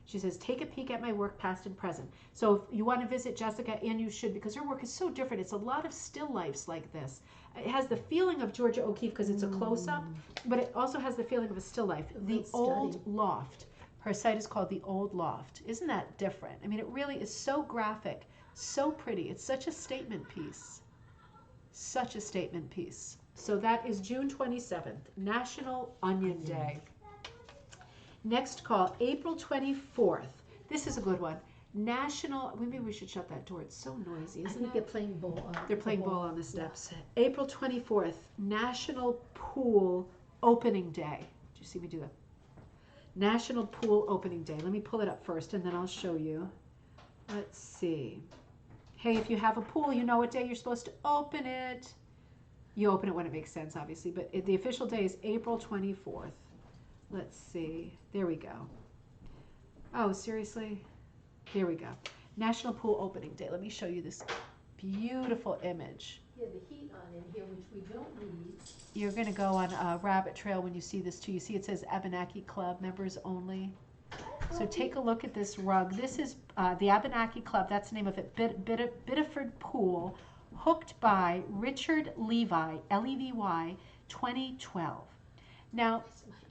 She says, take a peek at my work, past and present. So if you want to visit Jessica, and you should, because her work is so different. It's a lot of still lifes like this. It has the feeling of Georgia O'Keeffe because it's a close-up, but it also has the feeling of a still life. The Old Loft. Her site is called The Old Loft. Isn't that different? I mean, it really is so graphic, so pretty. It's such a statement piece. Such a statement piece. So that is June 27th, National Onion Day. Next call, April 24th. This is a good one. National, maybe we should shut that door. It's so noisy, isn't it? I think they're playing ball. They're playing ball on the steps. Yeah. April 24th, National Pool Opening Day. Did you see me do that? National Pool Opening Day. Let me pull it up first and then I'll show you. Let's see. Hey, if you have a pool, you know what day you're supposed to open it. You open it when it makes sense, obviously, but the official day is April 24th. Let's see. There we go. Oh, seriously? Here we go. National Pool Opening Day. Let me show you this beautiful image. Yeah, the heat on in here, which we don't need. You're going to go on a rabbit trail when you see this too. You see it says Abenaki Club, members only. So take a look at this rug. This is the Abenaki Club. That's the name of it. Biddeford Pool, hooked by Richard Levi, L-E-V-Y, 2012. Now,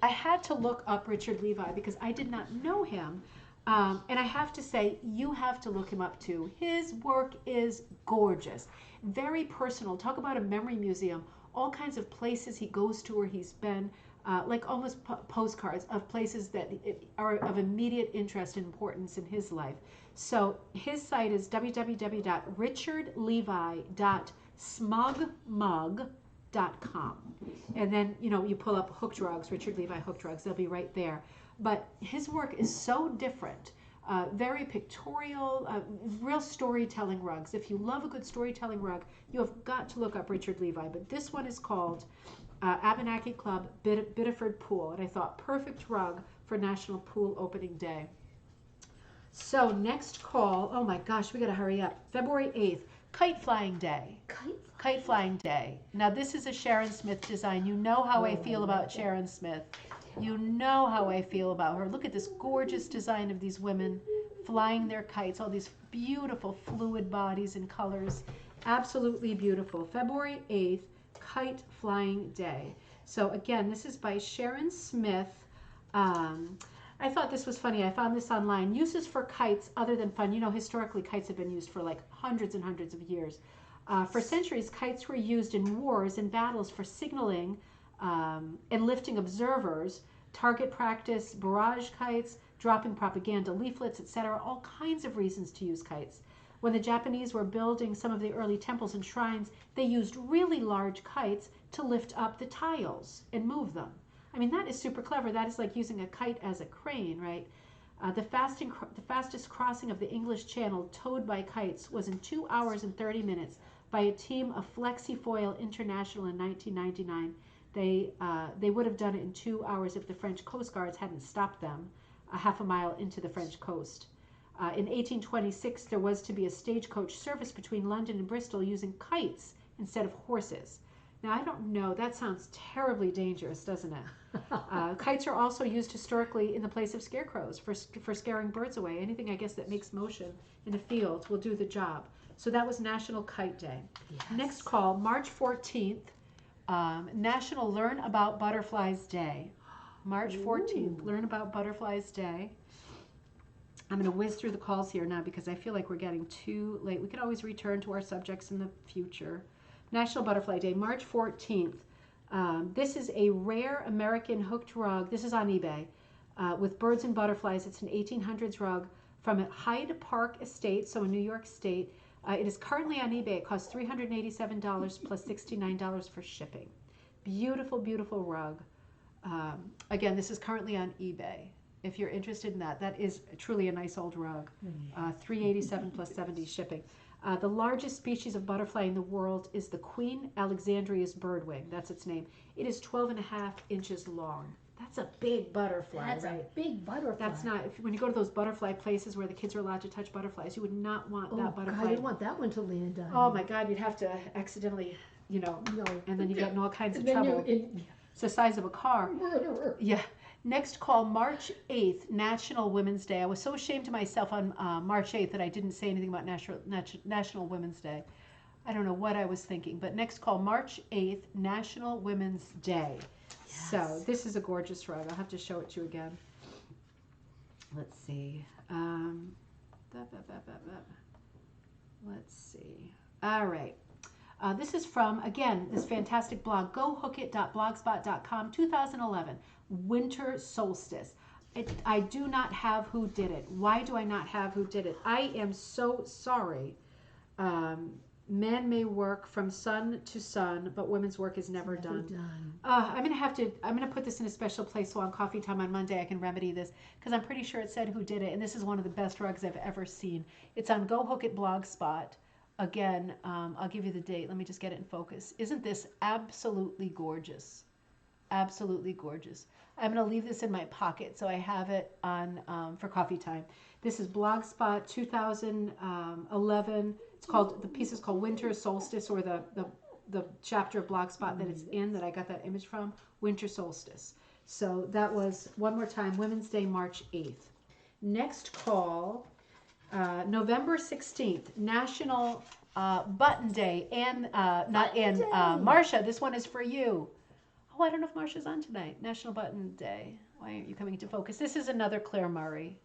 I had to look up Richard Levi because I did not know him. And I have to say, you have to look him up too. His work is gorgeous, very personal. Talk about a memory museum. All kinds of places he goes to where he's been, like almost postcards of places that are of immediate interest and importance in his life. So his site is www.richardlevi.smugmug.com. And then, you know, you pull up hooked rugs, Richard Levi hooked rugs, they'll be right there. But his work is so different, very pictorial, real storytelling rugs. If you love a good storytelling rug, you have got to look up Richard Levi. But this one is called Abenaki Club Biddeford Pool. And I thought, perfect rug for National Pool Opening Day. So next call, oh my gosh, we got to hurry up. February 8th, Kite Flying Day. Kite Flying Day. Now this is a Sharon Smith design. You know how I feel about Sharon Smith. You know how I feel about her. Look at this gorgeous design of these women flying their kites, all these beautiful fluid bodies and colors. Absolutely beautiful. February 8th, Kite Flying Day. So again, this is by Sharon Smith. I thought this was funny. I found this online. Uses for kites other than fun. You know, historically, kites have been used for like hundreds and hundreds of years. For centuries, kites were used in wars and battles for signaling and lifting observers, target practice, barrage kites, dropping propaganda leaflets, etc. All kinds of reasons to use kites. When the Japanese were building some of the early temples and shrines, they used really large kites to lift up the tiles and move them. I mean, that is super clever. That is like using a kite as a crane, right? The fastest crossing of the English Channel towed by kites was in 2 hours and 30 minutes by a team of Flexifoil International in 1999. They would have done it in 2 hours if the French Coast Guards hadn't stopped them a half a mile into the French coast. In 1826, there was to be a stagecoach service between London and Bristol using kites instead of horses. Now, I don't know. That sounds terribly dangerous, doesn't it? Kites are also used historically in the place of scarecrows for scaring birds away. Anything, I guess, that makes motion in a field will do the job. So that was National Kite Day. Yes. Next call, March 14th, National Learn About Butterflies Day. March 14th, Learn About Butterflies Day. I'm going to whiz through the calls here now because I feel like we're getting too late. We can always return to our subjects in the future. National Butterfly Day, March 14th. This is a rare American hooked rug. This is on eBay with birds and butterflies. It's an 1800s rug from Hyde Park Estate, so in New York State. It is currently on eBay. It costs $387 plus $69 for shipping. Beautiful, beautiful rug. Again, this is currently on eBay. If you're interested in that, that is truly a nice old rug. $387 plus $70 shipping. The largest species of butterfly in the world is the Queen Alexandria's birdwing. That's its name. It is 12.5 inches long. That's a big butterfly, That's right? a big butterfly. That's not, when you go to those butterfly places where the kids are allowed to touch butterflies, you would not want that butterfly. God, you want that one to land on. Oh my God, you'd have to accidentally, no. And then you get in all kinds of trouble. It's the size of a car. Yeah. Next call, March 8th, National Women's Day. I was so ashamed of myself on March 8th that I didn't say anything about National Women's Day. I don't know what I was thinking. But next call, March 8th, National Women's Day. Yes. So this is a gorgeous rug. I'll have to show it to you again. Let's see. Let's see. All right. This is from, again, this fantastic blog, gohookit.blogspot.com, 2011, Winter Solstice. I do not have who did it. Why do I not have who did it? I am so sorry. Men may work from sun to sun, but women's work is never done. I'm gonna put this in a special place so on Coffee Time on Monday I can remedy this because I'm pretty sure it said who did it, and this is one of the best rugs I've ever seen. It's on Go Hook It Blogspot. Again, I'll give you the date. Let me just get it in focus. Isn't this absolutely gorgeous? Absolutely gorgeous. I'm going to leave this in my pocket so I have it on for coffee time. This is Blogspot 2011. It's called, the piece is called Winter Solstice, or the chapter of Blogspot that it's in that I got that image from, Winter Solstice. So that was, one more time, Women's Day, March 8th. Next call, November 16th, National Button Day. And Marcia, this one is for you. Oh, I don't know if Marcia's on tonight. National Button Day. Why aren't you coming into focus? This is another Claire Murray.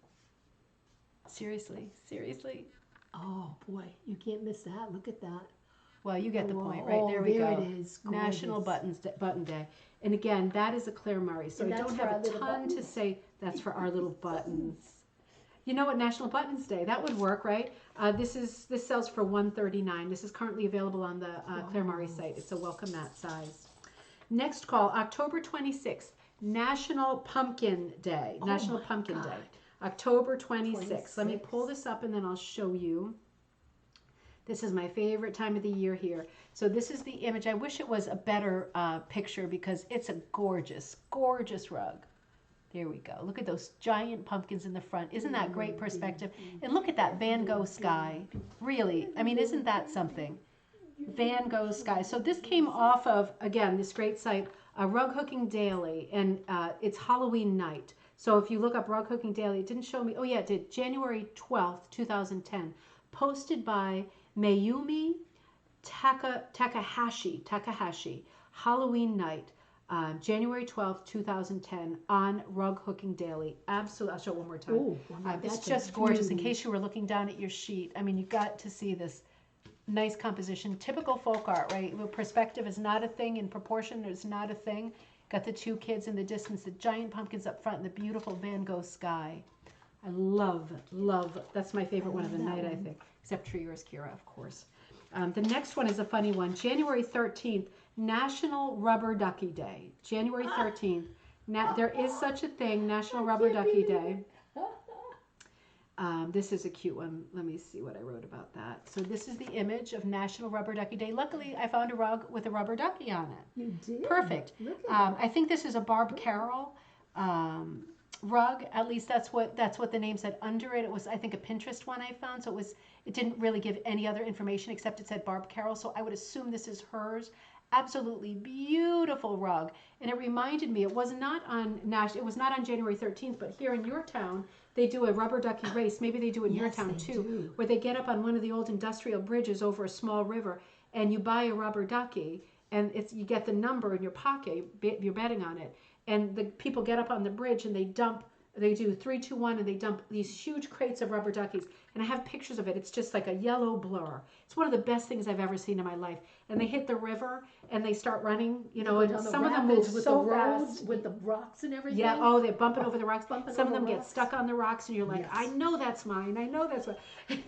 Seriously, seriously. Oh boy, you can't miss that. Look at that. Well, you get the point, right? There we go. There it is. Gorgeous. National Button Day. And again, that is a Claire Murray. So I don't have a ton to say. That's for our little buttons. You know what, National Buttons Day, that would work, right? This sells for $139. This is currently available on the Claire Murray site. It's a welcome mat size. Next call, October 26th, National Pumpkin Day. National Pumpkin Day. October 26th. Let me pull this up and then I'll show you. This is my favorite time of the year here. So this is the image. I wish it was a better picture because it's a gorgeous, gorgeous rug. There we go. Look at those giant pumpkins in the front. Isn't that great perspective? And look at that Van Gogh sky. Really, I mean, isn't that something? Van Gogh sky. So this came off of, again, this great site, Rug Hooking Daily, and it's Halloween night. So if you look up Rug Hooking Daily, it didn't show me. Oh yeah, it did. January 12th, 2010. Posted by Mayumi Takahashi. Halloween night. January 12th, 2010 on Rug Hooking Daily. Absolutely. I'll show it one more time. Ooh, it's just gorgeous. In case you were looking down at your sheet, I mean, you got to see this nice composition. Typical folk art, right? Perspective is not a thing, and proportion is not a thing. Got the two kids in the distance, the giant pumpkins up front, and the beautiful Van Gogh sky. I love, that's my favorite one of the night, I think. except for yours, Kira, of course. The next one is a funny one. January 13th, National Rubber Ducky Day. January 13th. There is such a thing, National Rubber Ducky Day. This is a cute one. Let me see what I wrote about that. So this is the image of National Rubber Ducky Day. Luckily, I found a rug with a rubber ducky on it. You did? Perfect. I think this is a Barb Carroll rug. At least that's what the name said under it. It was, I think, a Pinterest one I found. So it didn't really give any other information except it said Barb Carroll. So I would assume this is hers. Absolutely beautiful rug. And it reminded me, it was not on January 13th, but here in your town, they do a rubber ducky race. Maybe they do it in your town too, where they get up on one of the old industrial bridges over a small river, and you buy a rubber ducky, and you get the number in your pocket. You're betting on it, and the people get up on the bridge and they do 3, 2, 1, and they dump these huge crates of rubber duckies. And I have pictures of it. It's just like a yellow blur. It's one of the best things I've ever seen in my life. And they hit the river and they start running, and some of them move so fast. With the rocks and everything. Yeah, oh, they're bumping over the rocks. Some of them get stuck on the rocks and you're like, I know that's mine. I know that's mine.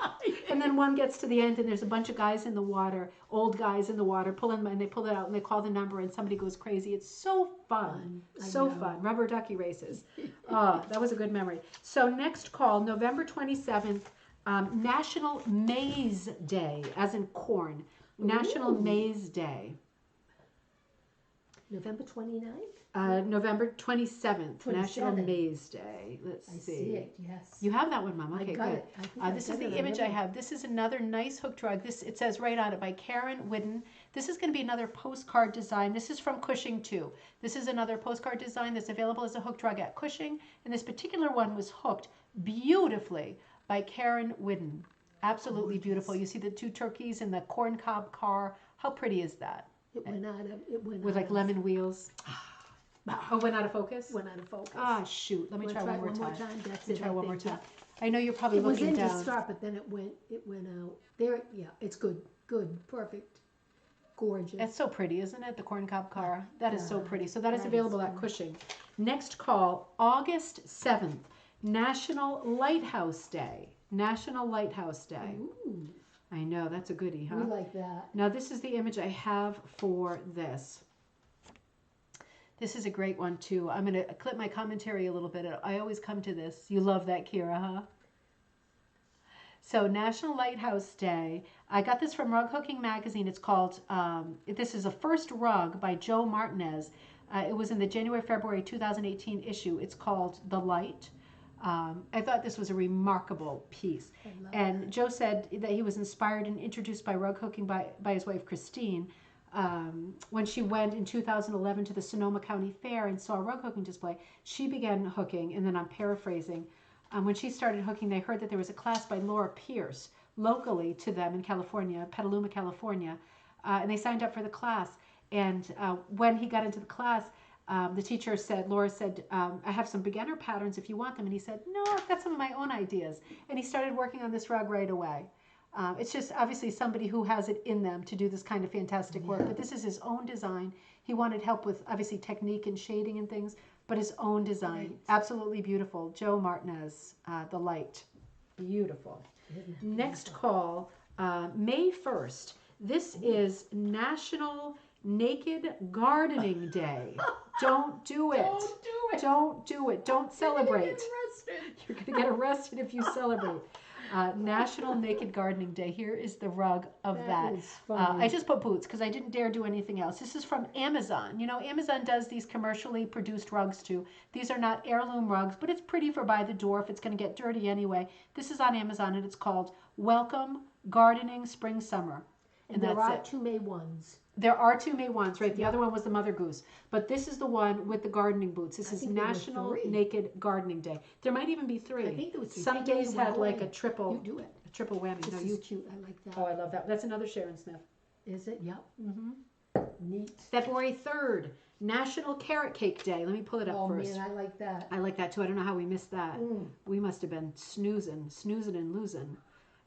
And then one gets to the end and there's a bunch of guys in the water, old guys in the water, and they pull it out and they call the number and somebody goes crazy. It's so fun. So fun. Rubber ducky races. That was a good memory. So next call, November 27th, National Maize Day, as in corn. National Maize Day. November 29th? November 27th, National Maize Day. Let's see. I see it, yes. You have that one, Mom. Okay, good. This is the image I have. This is another nice hooked rug. It says right on it by Karen Whidden. This is going to be another postcard design. This is from Cushing too. This is another postcard design that's available as a hooked rug at Cushing. And this particular one was hooked beautifully by Karen Whidden. Absolutely beautiful. You see the two turkeys in the corncob car. How pretty is that? It went with like lemon wheels. Oh, went out of focus? Went out of focus. Ah, shoot. Let me try one more time. That's Let me it. try one more time. I know you're probably looking down. It was in to start, but then it went out. There, yeah, it's good. Good. Perfect. Gorgeous. It's so pretty, isn't it? The corncob car. That is so pretty. So that is available at Cushing. Next call, August 7th, National Lighthouse Day. National Lighthouse Day. Ooh. I know, that's a goodie, huh? We like that. Now this is the image I have for this. This is a great one too. I'm going to clip my commentary a little bit. I always come to this. You love that, Kira, huh? So National Lighthouse Day. I got this from Rug Hooking Magazine. It's called, this is a first rug by Joe Martinez. It was in the January-February 2018 issue. It's called The Light. I thought this was a remarkable piece. And Joe said that he was inspired and introduced by rug hooking by his wife, Christine, when she went in 2011 to the Sonoma County Fair and saw a rug hooking display. She began hooking, and then I'm paraphrasing. When she started hooking, they heard that there was a class by Laura Pierce locally to them in California, Petaluma, California, and they signed up for the class. And when he got into the class, the teacher said, Laura said, I have some beginner patterns if you want them. And he said, no, I've got some of my own ideas. And he started working on this rug right away. It's just obviously somebody who has it in them to do this kind of fantastic work. But this is his own design. He wanted help with obviously technique and shading and things, but his own design. Right. Absolutely beautiful. Joe Martinez, The Light. Beautiful. Next call, May 1st. This is National Naked Gardening Day. Don't do it. Don't do it. Don't do it. Don't celebrate. You're going to get arrested if you celebrate. National Naked Gardening Day. Here is the rug of that. I just put boots because I didn't dare do anything else. This is from Amazon. You know, Amazon does these commercially produced rugs too. These are not heirloom rugs, but it's pretty for by the door if it's going to get dirty anyway. This is on Amazon and it's called Welcome Gardening Spring Summer. And there are 2 May ones. There are 2 May ones, right? The other one was the Mother Goose. But this is the one with the gardening boots. This is National Naked Gardening Day. There might even be 3. I think there was 3. Some days had like a triple. You do it. A triple whammy. This is cute. I like that. Oh, I love that. That's another Sharon Smith. Is it? Yep. Neat. February 3rd, National Carrot Cake Day. Let me pull it up first. Oh, man, I like that. I like that too. I don't know how we missed that. We must have been snoozing and losing.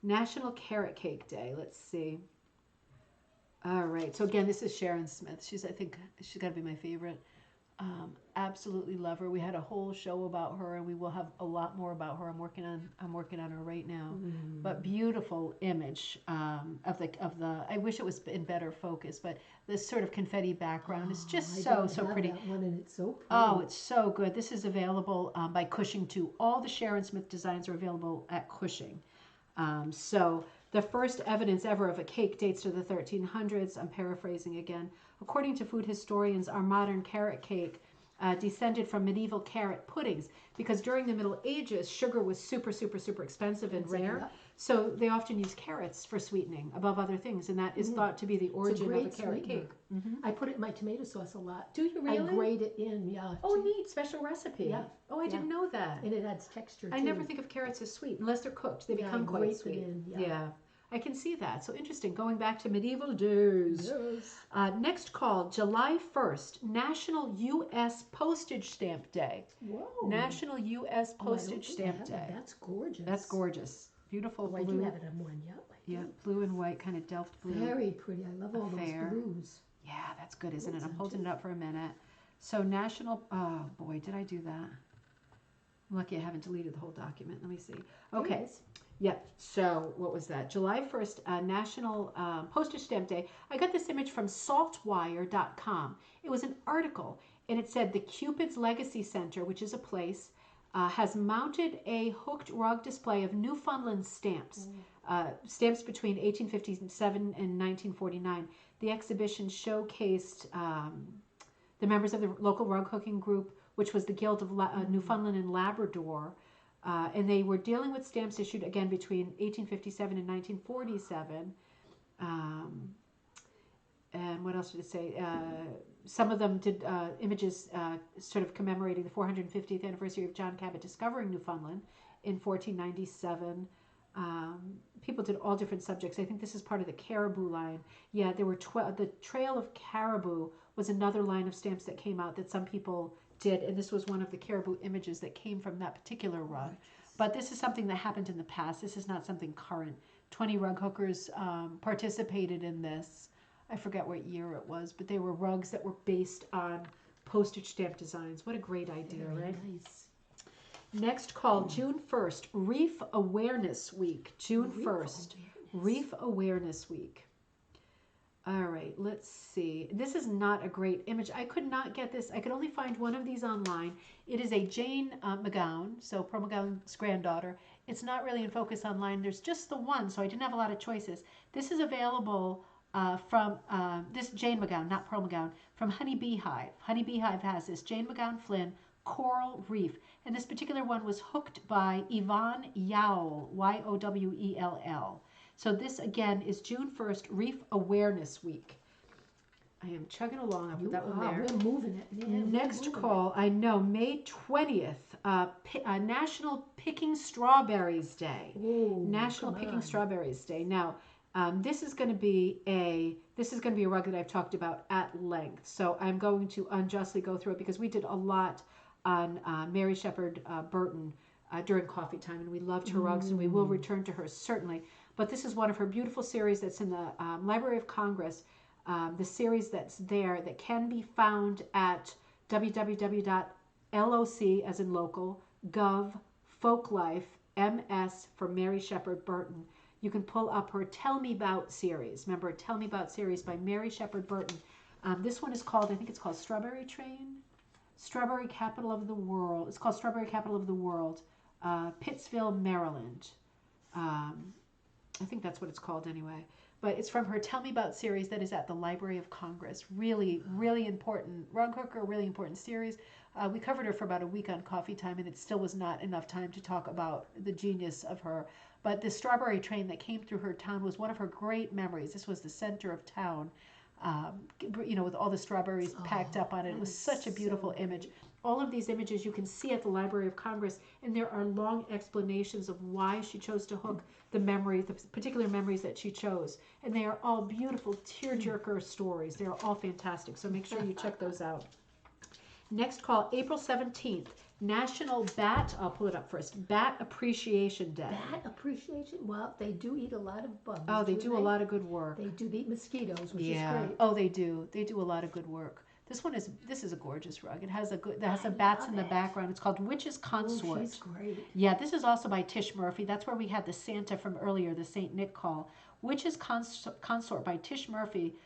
National Carrot Cake Day. Let's see. All right. So again, this is Sharon Smith. I think she's got to be my favorite. Absolutely love her. We had a whole show about her, and we will have a lot more about her. I'm working on her right now. But beautiful image of the. I wish it was in better focus, but this sort of confetti background is just so pretty. That one, and it's so pretty. Oh, it's so good. This is available by Cushing too. All the Sharon Smith designs are available at Cushing. So the first evidence ever of a cake dates to the 1300s. I'm paraphrasing again. According to food historians, our modern carrot cake descended from medieval carrot puddings, because during the Middle Ages, sugar was super expensive and rare. Yeah. So they often use carrots for sweetening above other things, and that is thought to be the origin of a carrot cake. I put it in my tomato sauce a lot. Do you really? I grate it in, yeah. Oh, neat. Special recipe. Yeah. Oh, I didn't know that. And it adds texture, I too. never think of carrots as sweet unless they're cooked. They become quite grate sweet. it in, Yeah. I can see that. So interesting. Going back to medieval days. Yes. Next call, July 1st, National U.S. Postage Stamp Day. Whoa. National U.S. Oh, I don't Postage think I Stamp have Day. that. That's gorgeous. That's gorgeous. Beautiful Oh, I blue. do have it on one, yeah. Yeah, blue and white, kind of Delft blue. Very pretty. I love all Affair. those blues. Yeah, that's good, isn't it? I'm Those are holding it too. up for a minute. So national, oh boy, did I do that? I'm lucky I haven't deleted the whole document. Let me see. Okay. Yes. Yep. So what was that? July 1st, National Postage Stamp Day. I got this image from saltwire.com. It was an article, and it said the Cupid's Legacy Center, which is a place, has mounted a hooked rug display of Newfoundland stamps, stamps between 1857 and 1949. The exhibition showcased the members of the local rug hooking group, which was the Guild of Newfoundland and Labrador, and they were dealing with stamps issued again between 1857 and 1947. And what else did it say? Some of them did images sort of commemorating the 450th anniversary of John Cabot discovering Newfoundland in 1497. People did all different subjects. I think this is part of the caribou line. Yeah, there were the Trail of Caribou was another line of stamps that came out that some people did, and this was one of the caribou images that came from that particular rug. But this is something that happened in the past. This is not something current. 20 rug hookers participated in this. I forget what year it was, but they were rugs that were based on postage stamp designs. What a great idea, Very right? nice. Next call, June 1st, Reef Awareness Week. June 1st, Reef Awareness Week. All right, let's see. This is not a great image. I could not get this. I could only find one of these online. It is a Jane McGowan, so Pearl McGowan's granddaughter. It's not really in focus online. There's just the one, so I didn't have a lot of choices. This is available from this Jane McGowan, not Pearl McGowan, from Honey Beehive. Honey Beehive has this Jane McGowan Flynn Coral Reef, and this particular one was hooked by Yvonne Yowell, Yowell. So this again is June 1st, Reef Awareness Week. I am chugging along. I'll put that one there. We're moving it. Yeah, Next call, I know, May 20th, National Picking Strawberries Day. Ooh, National Picking Strawberries Day. Now, this is going to be a rug that I've talked about at length. So I'm going to unjustly go through it because we did a lot on Mary Shepard Burton during coffee time, and we loved her rugs, and we will return to her certainly. But this is one of her beautiful series that's in the Library of Congress. The series that's there that can be found at www.loc, as in local, gov, folklife, ms for Mary Shepard Burton. You can pull up her Tell Me About series. Remember, Tell Me About series by Mary Shepard Burton. This one is called, I think it's called Strawberry Train? Strawberry Capital of the World. It's called Strawberry Capital of the World, Pittsville, Maryland. I think that's what it's called anyway. But it's from her Tell Me About series that is at the Library of Congress. Really, really important rug hooker, really important series. We covered her for about a week on Coffee Time, and it still was not enough time to talk about the genius of her. But the strawberry train that came through her town was one of her great memories. This was the center of town, with all the strawberries packed up on it. It was such a beautiful image. All of these images you can see at the Library of Congress, and there are long explanations of why she chose to hook the particular memories that she chose. And they are all beautiful tearjerker stories. They are all fantastic, so make sure you check those out. Next call, April 17th, National I'll pull it up first, Bat Appreciation Day. Bat Appreciation? Well, they do eat a lot of bugs. Oh, they do a lot of good work. They do eat mosquitoes, which is great. Oh, they do. They do a lot of good work. This is a gorgeous rug. It has a bats in the background. It's called Witch's Consort. Oh, she's great. Yeah, this is also by Tish Murphy. That's where we had the Santa from earlier, the Saint Nick call. Witch's Consort by Tish Murphy.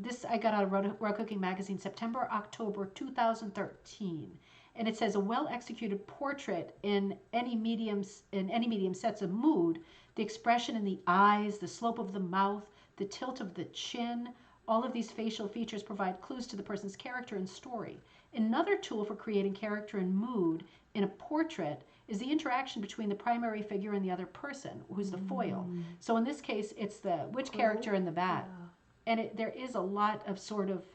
This I got out of Rug Cooking Magazine, September, October 2013. And it says a well-executed portrait in any medium sets a mood, the expression in the eyes, the slope of the mouth, the tilt of the chin. All of these facial features provide clues to the person's character and story. Another tool for creating character and mood in a portrait is the interaction between the primary figure and the other person, who's the foil. So in this case, it's the witch character and the bat. And there is a lot of sort of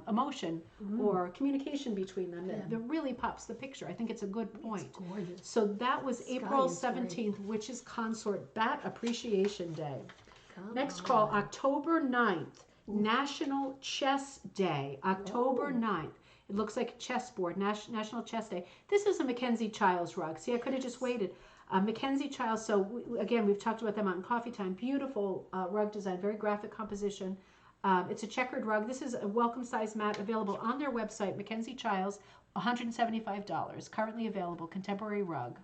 emotion or communication between them that really pops the picture. I think it's a good point. It's gorgeous. So that was April 17th, Witch's Consort Bat Appreciation Day. Next call, October 9th. National Chess Day, October 9th. It looks like a chessboard, National Chess Day. This is a Mackenzie Childs rug. See, I could have just waited. Mackenzie Childs, so again, we've talked about them on Coffee Time. Beautiful rug design, very graphic composition. It's a checkered rug. This is a welcome size mat available on their website, Mackenzie Childs, $175. Currently available, contemporary rug.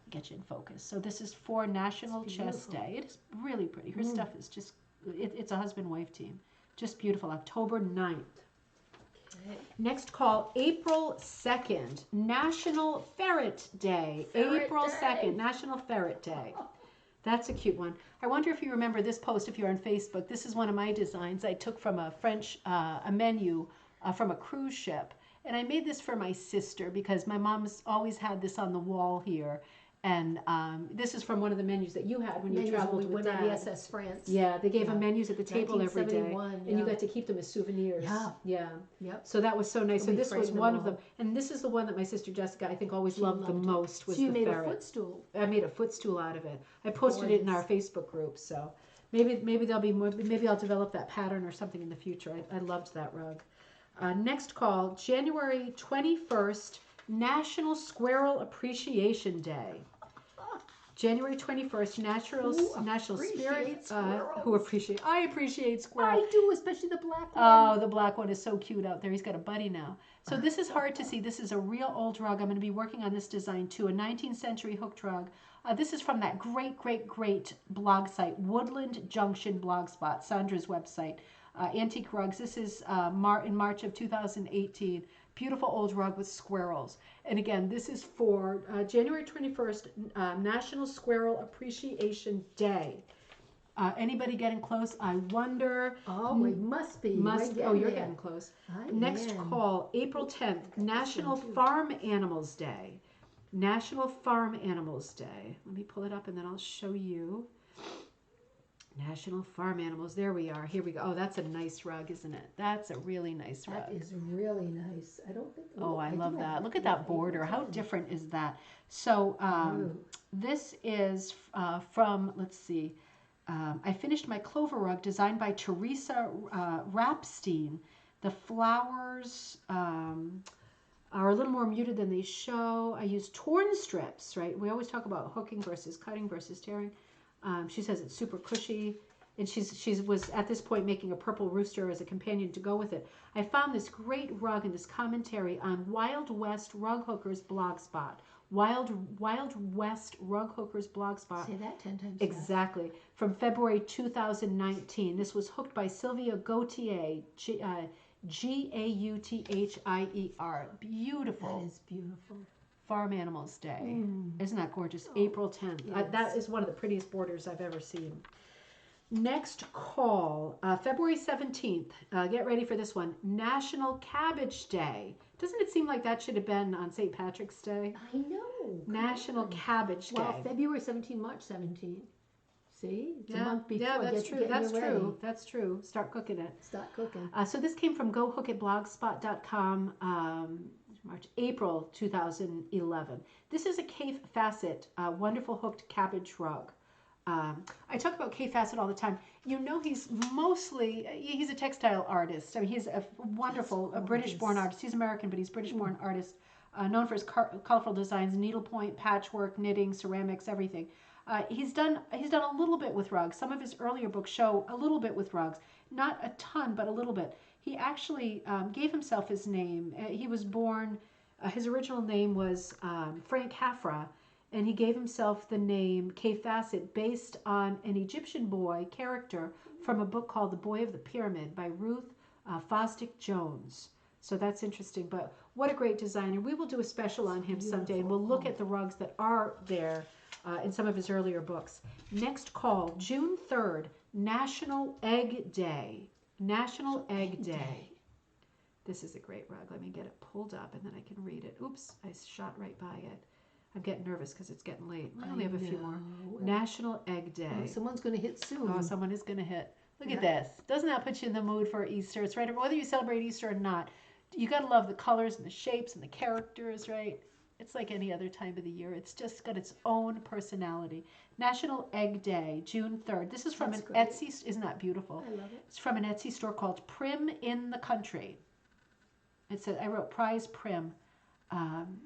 Get you in focus. So this is for National Chess Day. It is really pretty. Her stuff is just, it's a husband-wife team. Just beautiful. October 9th. Okay. Next call, April 2nd, National Ferret Day. April 2nd, National Ferret Day. That's a cute one. I wonder if you remember this post if you're on Facebook. This is one of my designs I took from a French, a menu from a cruise ship. And I made this for my sister because my mom's always had this on the wall here. And this is from one of the menus that you had when you traveled with Dad. The SS France. Yeah, they gave them menus at the table every day. And you got to keep them as souvenirs. Yeah. So that was so nice. So this was one of them. And this is the one that my sister Jessica, I think, always loved the most was the ferret. So you made a footstool. I made a footstool out of it. I posted it in our Facebook group. So maybe there'll be more. Maybe I'll develop that pattern or something in the future. I loved that rug. Next call, January 21st, National Squirrel Appreciation Day. January 21st, National Spirits who appreciate. I appreciate squirrels. I do, especially the black one. Oh, the black one is so cute out there. He's got a buddy now. So this is hard to see. This is a real old rug. I'm going to be working on this design too. A 19th century hooked rug. This is from that great blog site, Woodland Junction Blogspot, Sandra's website. Antique rugs. This is in March of 2018. Beautiful old rug with squirrels. And again, this is for January 21st, National Squirrel Appreciation Day. Anybody getting close? I wonder. Oh, we must be. You're getting close. Next call, April 10th, National Farm Animals Day. National Farm Animals Day. Let me pull it up and then I'll show you. National Farm Animals. There we are. Here we go. Oh, that's a nice rug, isn't it? That's a really nice rug. That is really nice. I don't think. Oh, I love that. Look at that border. How different is that? So this is from, let's see, I finished my clover rug designed by Teresa Rapstein. The flowers are a little more muted than they show. I use torn strips, right? We always talk about hooking versus cutting versus tearing. She says it's super cushy, and she was at this point making a purple rooster as a companion to go with it. I found this great rug and this commentary on Wild West Rug Hookers Blogspot. Wild West Rug Hookers Blogspot. Say that 10 times. Exactly. From February 2019. This was hooked by Sylvia Gautier, Gauthier. Beautiful. That is beautiful. Farm Animals Day. Isn't that gorgeous? April 10th. Yes. That is one of the prettiest borders I've ever seen. Next call, February 17th. Get ready for this one. National Cabbage Day. Doesn't it seem like that should have been on St. Patrick's Day? I know. National Cabbage Day. Well, February 17, March 17. See? It's a month before. Yeah, that's true. That's true. Start cooking it. Start cooking. So this came from gohookitblogspot.com. April 2011. This is a Kaffe Fassett wonderful hooked cabbage rug. I talk about Kaffe Fassett all the time. You know, he's a textile artist. I mean, he's a wonderful British-born artist. He's American, but he's British-born artist, known for his colorful designs, needlepoint, patchwork, knitting, ceramics, everything. He's done a little bit with rugs. Some of his earlier books show a little bit with rugs. Not a ton, but a little bit. he actually gave himself his name. He was born, his original name was Frank Hafra, and he gave himself the name K. Facet based on an Egyptian boy character from a book called The Boy of the Pyramid by Ruth Fosdick Jones. So that's interesting, but what a great designer. We will do a special on him someday, and we'll look at the rugs that are there in some of his earlier books. Next call, June 3rd, National Egg Day. National Egg Day. This is a great rug. Let me get it pulled up, and then I can read it. Oops, I shot right by it. I'm getting nervous because it's getting late. We only have a few more. National Egg Day. Oh, someone's going to hit soon. Oh, someone is going to hit. Look at this. Doesn't that put you in the mood for Easter? It's right. Whether you celebrate Easter or not, you got to love the colors and the shapes and the characters, right? It's like any other time of the year. It's just got its own personality. National Egg Day, June 3rd. This is from an Etsy. Isn't that beautiful? I love it. It's from an Etsy store called Prim in the Country. It said, I wrote Prize Prim.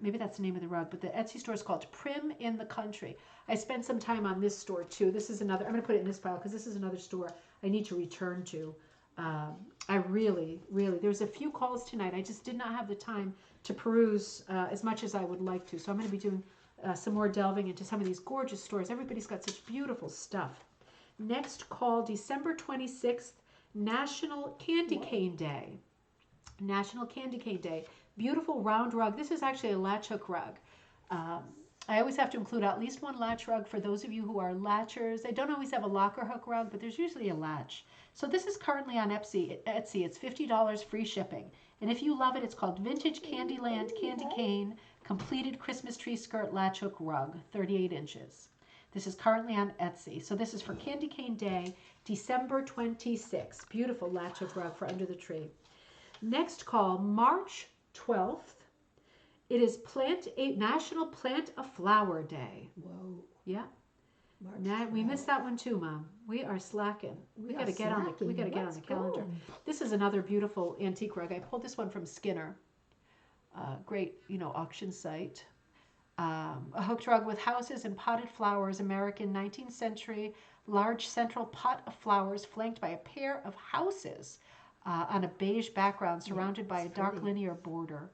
Maybe that's the name of the rug, but the Etsy store is called Prim in the Country. I spent some time on this store too. This is another, I'm going to put it in this pile because this is another store I need to return to. I really, there's a few calls tonight. I just did not have the time to peruse as much as I would like to. So I'm going to be doing some more delving into some of these gorgeous stores. Everybody's got such beautiful stuff. Next call, December 26th, National Candy Cane Day. National Candy Cane Day. Beautiful round rug. This is actually a latch hook rug. I always have to include at least one latch rug for those of you who are latchers. I don't always have a locker hook rug, but there's usually a latch. So this is currently on Etsy. It's $50 free shipping. And if you love it, it's called Vintage Candyland Candy Cane Completed Christmas Tree Skirt Latch Hook Rug, 38 inches. This is currently on Etsy. So this is for Candy Cane Day, December 26th. Beautiful latch hook rug for under the tree. Next call, March 12th. It is National Plant a Flower Day. Whoa. Yeah. We missed that one too, Mom. We are slacking. We got to get on the calendar. This is another beautiful antique rug. I pulled this one from Skinner. Great, auction site. A hooked rug with houses and potted flowers, American 19th century, large central pot of flowers flanked by a pair of houses on a beige background surrounded by a dark linear border.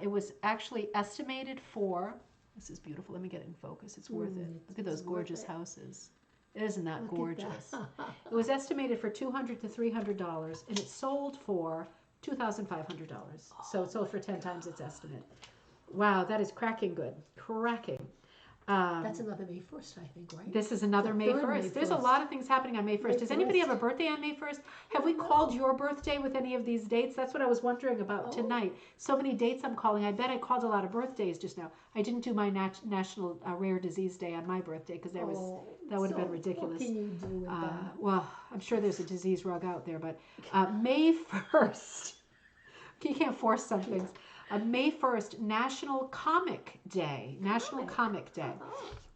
It was actually estimated for, this is beautiful, let me get it in focus, it's worth it. Look at those gorgeous houses. Isn't that gorgeous? It was estimated for $200 to $300, and it sold for $2,500. So it sold for 10 times its estimate. Wow, that is cracking good. Cracking. That's another May 1st, I think, right? This is another May 1st. There's a lot of things happening on May 1st. Does anybody have a birthday on May 1st? Have we called your birthday with any of these dates? That's what I was wondering about tonight. So many dates I'm calling. I bet I called a lot of birthdays just now. I didn't do my National Rare Disease Day on my birthday because that would have been ridiculous. What can you do with that? Well, I'm sure there's a disease rug out there, but May 1st. You can't force some things. May 1st, National Comic Day. National Comic Day.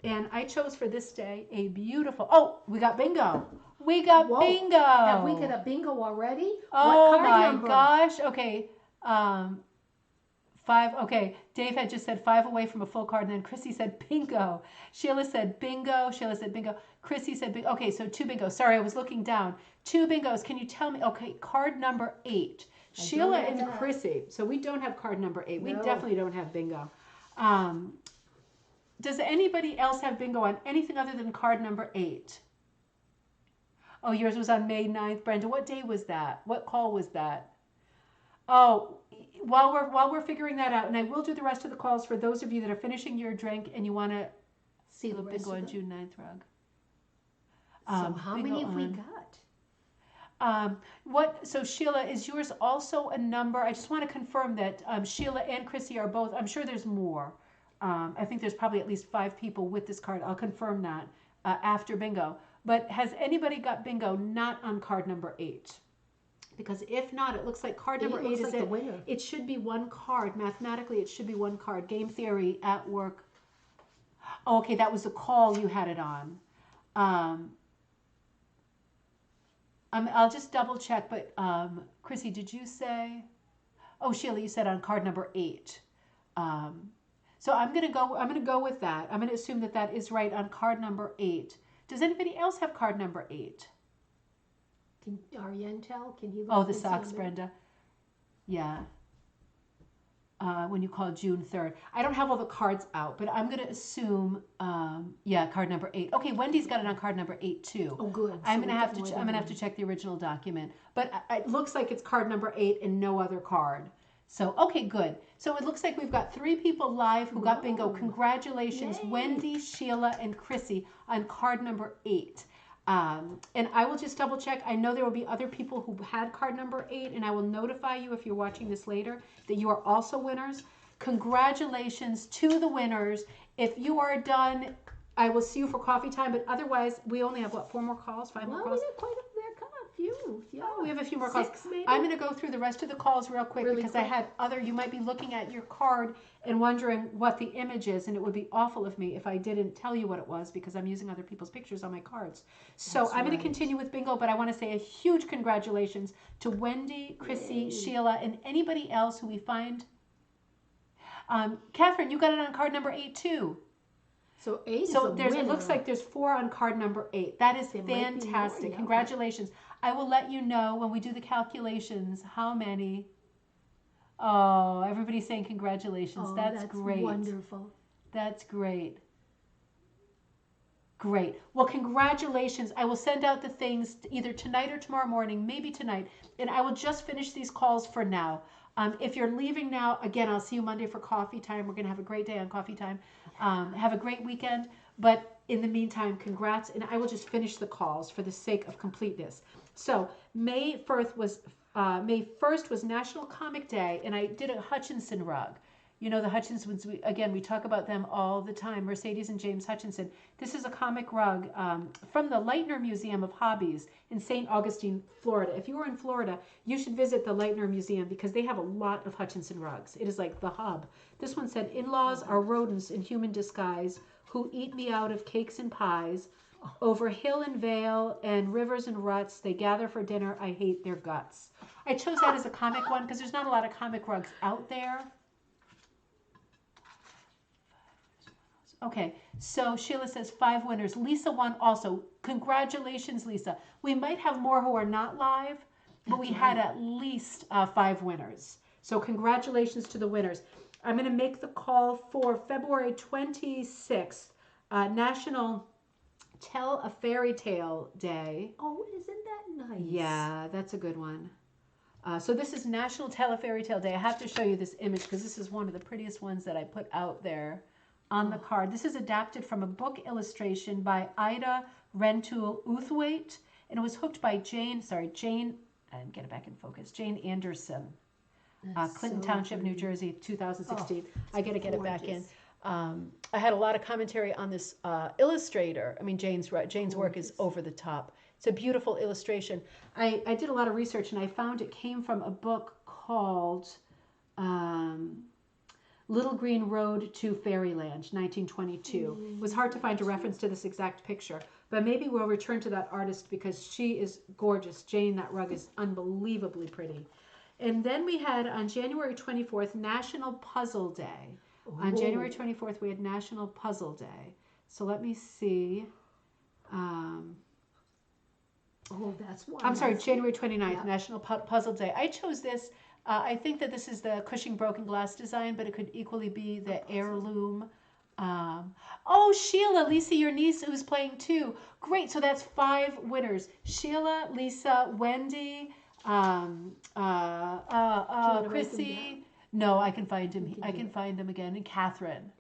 And I chose for this day a beautiful, we got bingo. We got bingo. Have we got a bingo already? Oh my gosh. Okay. 5. Okay. Dave had just said 5 away from a full card, and then Chrissy said bingo. Sheila said bingo. Chrissy said bingo. Okay, so 2 bingos. Sorry, I was looking down. 2 bingos. Can you tell me? Okay, card number 8. Sheila and Chrissy. So we don't have card number 8. We definitely don't have bingo. Does anybody else have bingo on anything other than card number 8? Oh, yours was on May 9th, Brenda. What day was that? What call was that? Oh, while we're figuring that out, and I will do the rest of the calls for those of you that are finishing your drink and you want to see the bingo on June 9th rug. So how many have we got? So Sheila, is yours also a number? I just want to confirm that Sheila and Chrissy are both. I'm sure there's more. I think there's probably at least 5 people with this card. I'll confirm that after bingo. But has anybody got bingo not on card number 8? Because if not, it looks like card number 8 is the winner. It should be 1 card. Mathematically, it should be 1 card. Game theory at work. Oh, okay, that was the call you had it on. I'll just double check, but Chrissy, did you say? Oh, Sheila, you said on card number 8. So I'm gonna go with that. I'm gonna assume that that is right on card number 8. Does anybody else have card number 8? Can Arientel, can he look Oh, the this socks, up? Brenda. Yeah. When you call June 3rd. I don't have all the cards out, but I'm going to assume, yeah, card number 8. Okay, Wendy's got it on card number 8 too. Oh, good. I'm So going to we have got to more I'm than going to have to one. check the original document, but it looks like it's card number 8 and no other card. So, okay, good. So it looks like we've got 3 people live who got bingo. Whoa. Congratulations, Yay. Wendy, Sheila, and Chrissy on card number 8. And I will just double check. I know there will be other people who had card number 8, and I will notify you if you're watching this later that you are also winners. Congratulations to the winners. If you are done, I will see you for coffee time, but otherwise, we only have, what, 4 more calls, 5 more Well, calls? we got quite a few. Yeah. Oh, we have a few more 6 calls. maybe. I'm going to go through the rest of the calls real quick Really because I quick. had other, you might be looking at your card and wondering what the image is, and it would be awful of me if I didn't tell you what it was because I'm using other people's pictures on my cards. So That's I'm going right. to continue with bingo, but I want to say a huge congratulations to Wendy, Chrissy, Yay. Sheila, and anybody else who we find. Catherine, you got it on card number 8 too. So 8 is So a there's, winner. it looks like there's 4 on card number 8. That is There might be more, fantastic. yeah. Congratulations. I will let you know when we do the calculations how many. Oh, everybody's saying congratulations. Oh, that's great. Wonderful. That's great. Great. Well, congratulations. I will send out the things either tonight or tomorrow morning, maybe tonight, and I will just finish these calls for now. If you're leaving now, again, I'll see you Monday for coffee time. We're going to have a great day on coffee time. Have a great weekend. But in the meantime, congrats, and I will just finish the calls for the sake of completeness. So May 1st was National Comic Day, and I did a Hutchinson rug. You know the Hutchinsons, we talk about them all the time, Mercedes and James Hutchinson. This is a comic rug from the Leitner Museum of Hobbies in St. Augustine, Florida. If you were in Florida, you should visit the Leitner Museum because they have a lot of Hutchinson rugs. It is like the hub. This one said, "In-laws are rodents in human disguise who eat me out of cakes and pies. Over hill and vale and rivers and ruts, they gather for dinner. I hate their guts." I chose that as a comic one because there's not a lot of comic rugs out there. Okay, so Sheila says 5 winners. Lisa won also. Congratulations, Lisa. We might have more who are not live, but we had at least 5 winners. So congratulations to the winners. I'm going to make the call for February 26th, National Tell a Fairy Tale Day. Oh, isn't that nice? Yeah, that's a good one. So this is National Tell a Fairy Tale Day. I have to show you this image because this is one of the prettiest ones that I put out there on the card. This is adapted from a book illustration by Ida Rentoul Uthwaite, and it was hooked by Jane, I didn't get it back in focus, Jane Anderson, Clinton so Township, New pretty. Jersey, 2016. I got to get it back in. Gorgeous. I had a lot of commentary on this illustrator. I mean, Jane's work is over the top. It's a beautiful illustration. I did a lot of research, and I found it came from a book called Little Green Road to Fairyland, 1922. It was hard to find a reference to this exact picture, but maybe we'll return to that artist because she is gorgeous. Jane, that rug is unbelievably pretty. And then we had on January 24th, National Puzzle Day. On January 24th, we had National Puzzle Day. So let me see. Oh, that's one. I'm sorry, January 29th, Yeah. National Puzzle Day. I chose this. I think that this is the Cushing broken glass design, but it could equally be the heirloom. Oh, Sheila, Lisa, your niece who's playing too. Great, so that's 5 winners. Sheila, Lisa, Wendy, Chrissy. No, I can find him. I can find him again. And Catherine.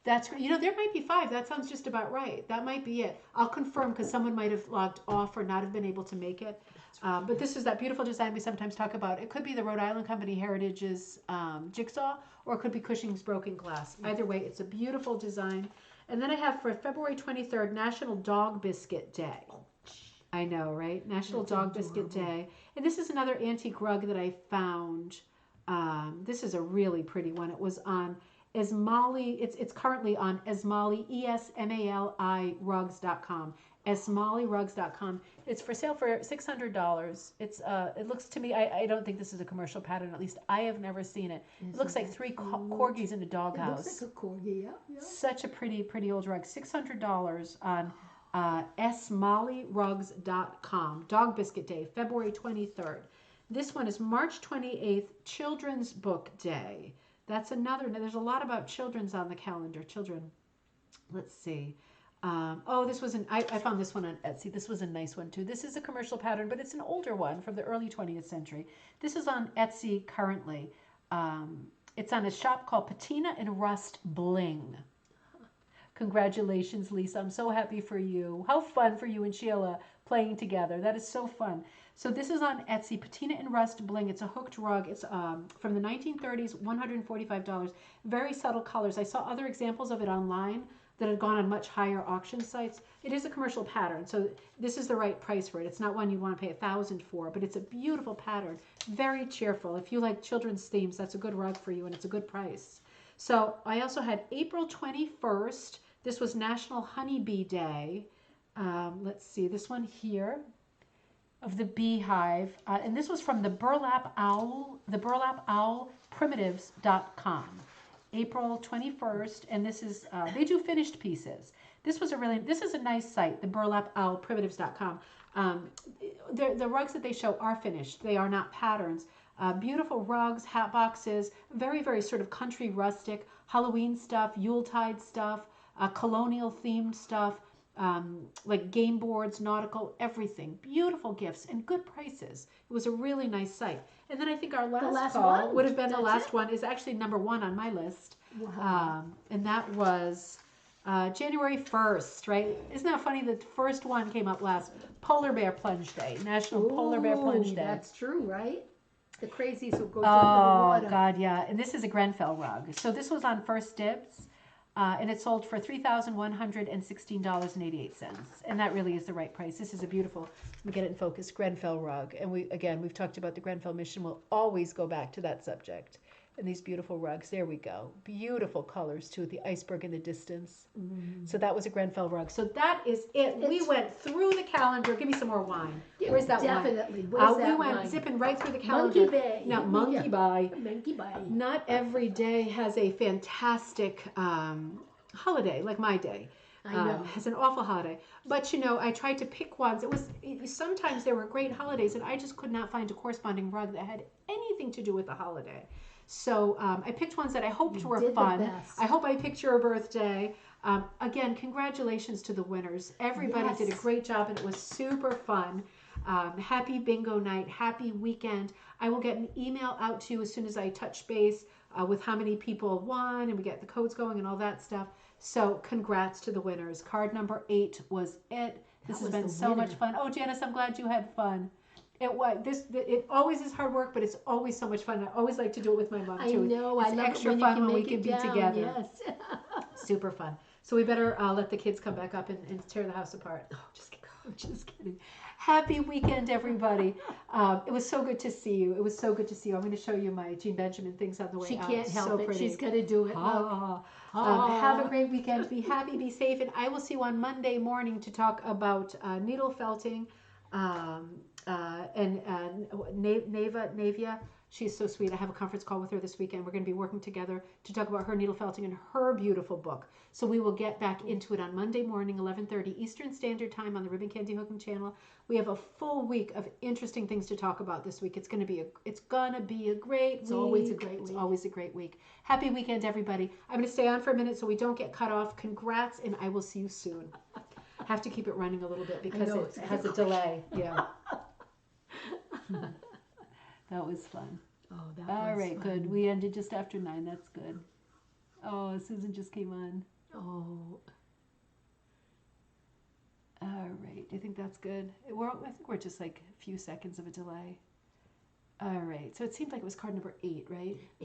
That's great. You know, there might be 5. That sounds just about right. That might be it. I'll confirm because someone might have logged off or not have been able to make it. But this is that beautiful design we sometimes talk about. It could be the Rhode Island Company Heritage's jigsaw, or it could be Cushing's broken glass. Either way, it's a beautiful design. And then I have for February 23rd, National Dog Biscuit Day. I know, right? National Dog Biscuit Day. And this is another antique rug that I found. This is a really pretty one. It was on Esmali. It's currently on Esmali, ESMALI rugs.com. EsmaliRugs.com. It's for sale for $600. It looks to me, I don't think this is a commercial pattern. At least I have never seen it. It looks like 3 corgis in a doghouse. It looks like a corgi, yeah. Such a pretty old rug. $600 on smollyrugs.com. Dog Biscuit Day, February 23rd. This one is March 28th, Children's Book Day. That's another. There's a lot about children's on the calendar. Children. Let's see. This was I found this one on Etsy. This was a nice one too. This is a commercial pattern, but it's an older one from the early 20th century. This is on Etsy currently. It's on a shop called Patina and Rust Bling. Congratulations, Lisa. I'm so happy for you. How fun for you and Sheila playing together. That is so fun. So this is on Etsy, Patina and Rust Bling. It's a hooked rug. It's from the 1930s, $145. Very subtle colors. I saw other examples of it online that had gone on much higher auction sites. It is a commercial pattern, so this is the right price for it. It's not one you want to pay $1,000 for, but it's a beautiful pattern. Very cheerful. If you like children's themes, that's a good rug for you, and it's a good price. So I also had April 21st. This was National Honeybee Day. Let's see, this one here of the beehive. And this was from the Burlap Owl Primitives.com. April 21st, and this is, they do finished pieces. This is a nice site, the Burlap Owl Primitives.com. The rugs that they show are finished. They are not patterns. Beautiful rugs, hat boxes, very, very sort of country rustic, Halloween stuff, Yuletide stuff, colonial themed stuff, like game boards, nautical, everything. Beautiful gifts and good prices. It was a really nice site. And then I think our last call would have been the last one, is actually number 1 on my list. Wow. And that was January 1st, right? Isn't that funny? The first one came up last. Polar Bear Plunge Day, National Polar Bear Plunge Day. That's true, right? The crazies will go jump in the water. Oh, God, yeah. And this is a Grenfell rug. So this was on First Dibs. And it sold for $3,116.88. And that really is the right price. This is a beautiful, let me get it in focus, Grenfell rug. And we've talked about the Grenfell mission. We'll always go back to that subject. And these beautiful rugs, there we go. Beautiful colors too, the iceberg in the distance. So that was a Grenfell rug. So that is it. We went through the calendar. Give me some more wine. Where's that wine? Definitely. We went zipping right through the calendar. Monkey Bay. No, Monkey Bay. Monkey Bay. Not every day has a fantastic holiday like my day. I know. Has an awful holiday. But I tried to pick ones. Sometimes there were great holidays and I just could not find a corresponding rug that had anything to do with the holiday. So I picked ones that I hoped were fun. I hope I picked your birthday. Again, congratulations to the winners. Everybody did a great job and it was super fun. Happy bingo night. Happy weekend. I will get an email out to you as soon as I touch base with how many people won and we get the codes going and all that stuff. So congrats to the winners. Card number 8 was it. This has been so much fun. Oh, Janice, I'm glad you had fun. It always is hard work, but it's always so much fun. I always like to do it with my mom too. I know. It's extra fun when we can be together. Yes. Super fun. So we better let the kids come back up and tear the house apart. Oh, just kidding. Just kidding. Happy weekend, everybody. It was so good to see you. It was so good to see you. I'm going to show you my Jean Benjamin things on the way out. She can't help it. Pretty. She's going to do it. Have a great weekend. Be happy, be safe, and I will see you on Monday morning to talk about needle felting. And Navia, she's so sweet. I have a conference call with her this weekend. We're going to be working together to talk about her needle felting and her beautiful book. So we will get back into it on Monday morning, 11:30 Eastern Standard Time on the Ribbon Candy Hookham channel. We have a full week of interesting things to talk about this week. It's going to be a great week. It's always a great week. It's always a great week. Happy weekend, everybody. I'm going to stay on for a minute so we don't get cut off. Congrats, and I will see you soon. Have to keep it running a little bit because it has a delay. Yeah. That was fun. Oh, that All was right, fun. good. We ended just after 9. That's good. Oh, Susan just came on. Oh. All right. Do you think that's good? I think we're just like a few seconds of a delay. All right. So it seemed like it was card number 8, right?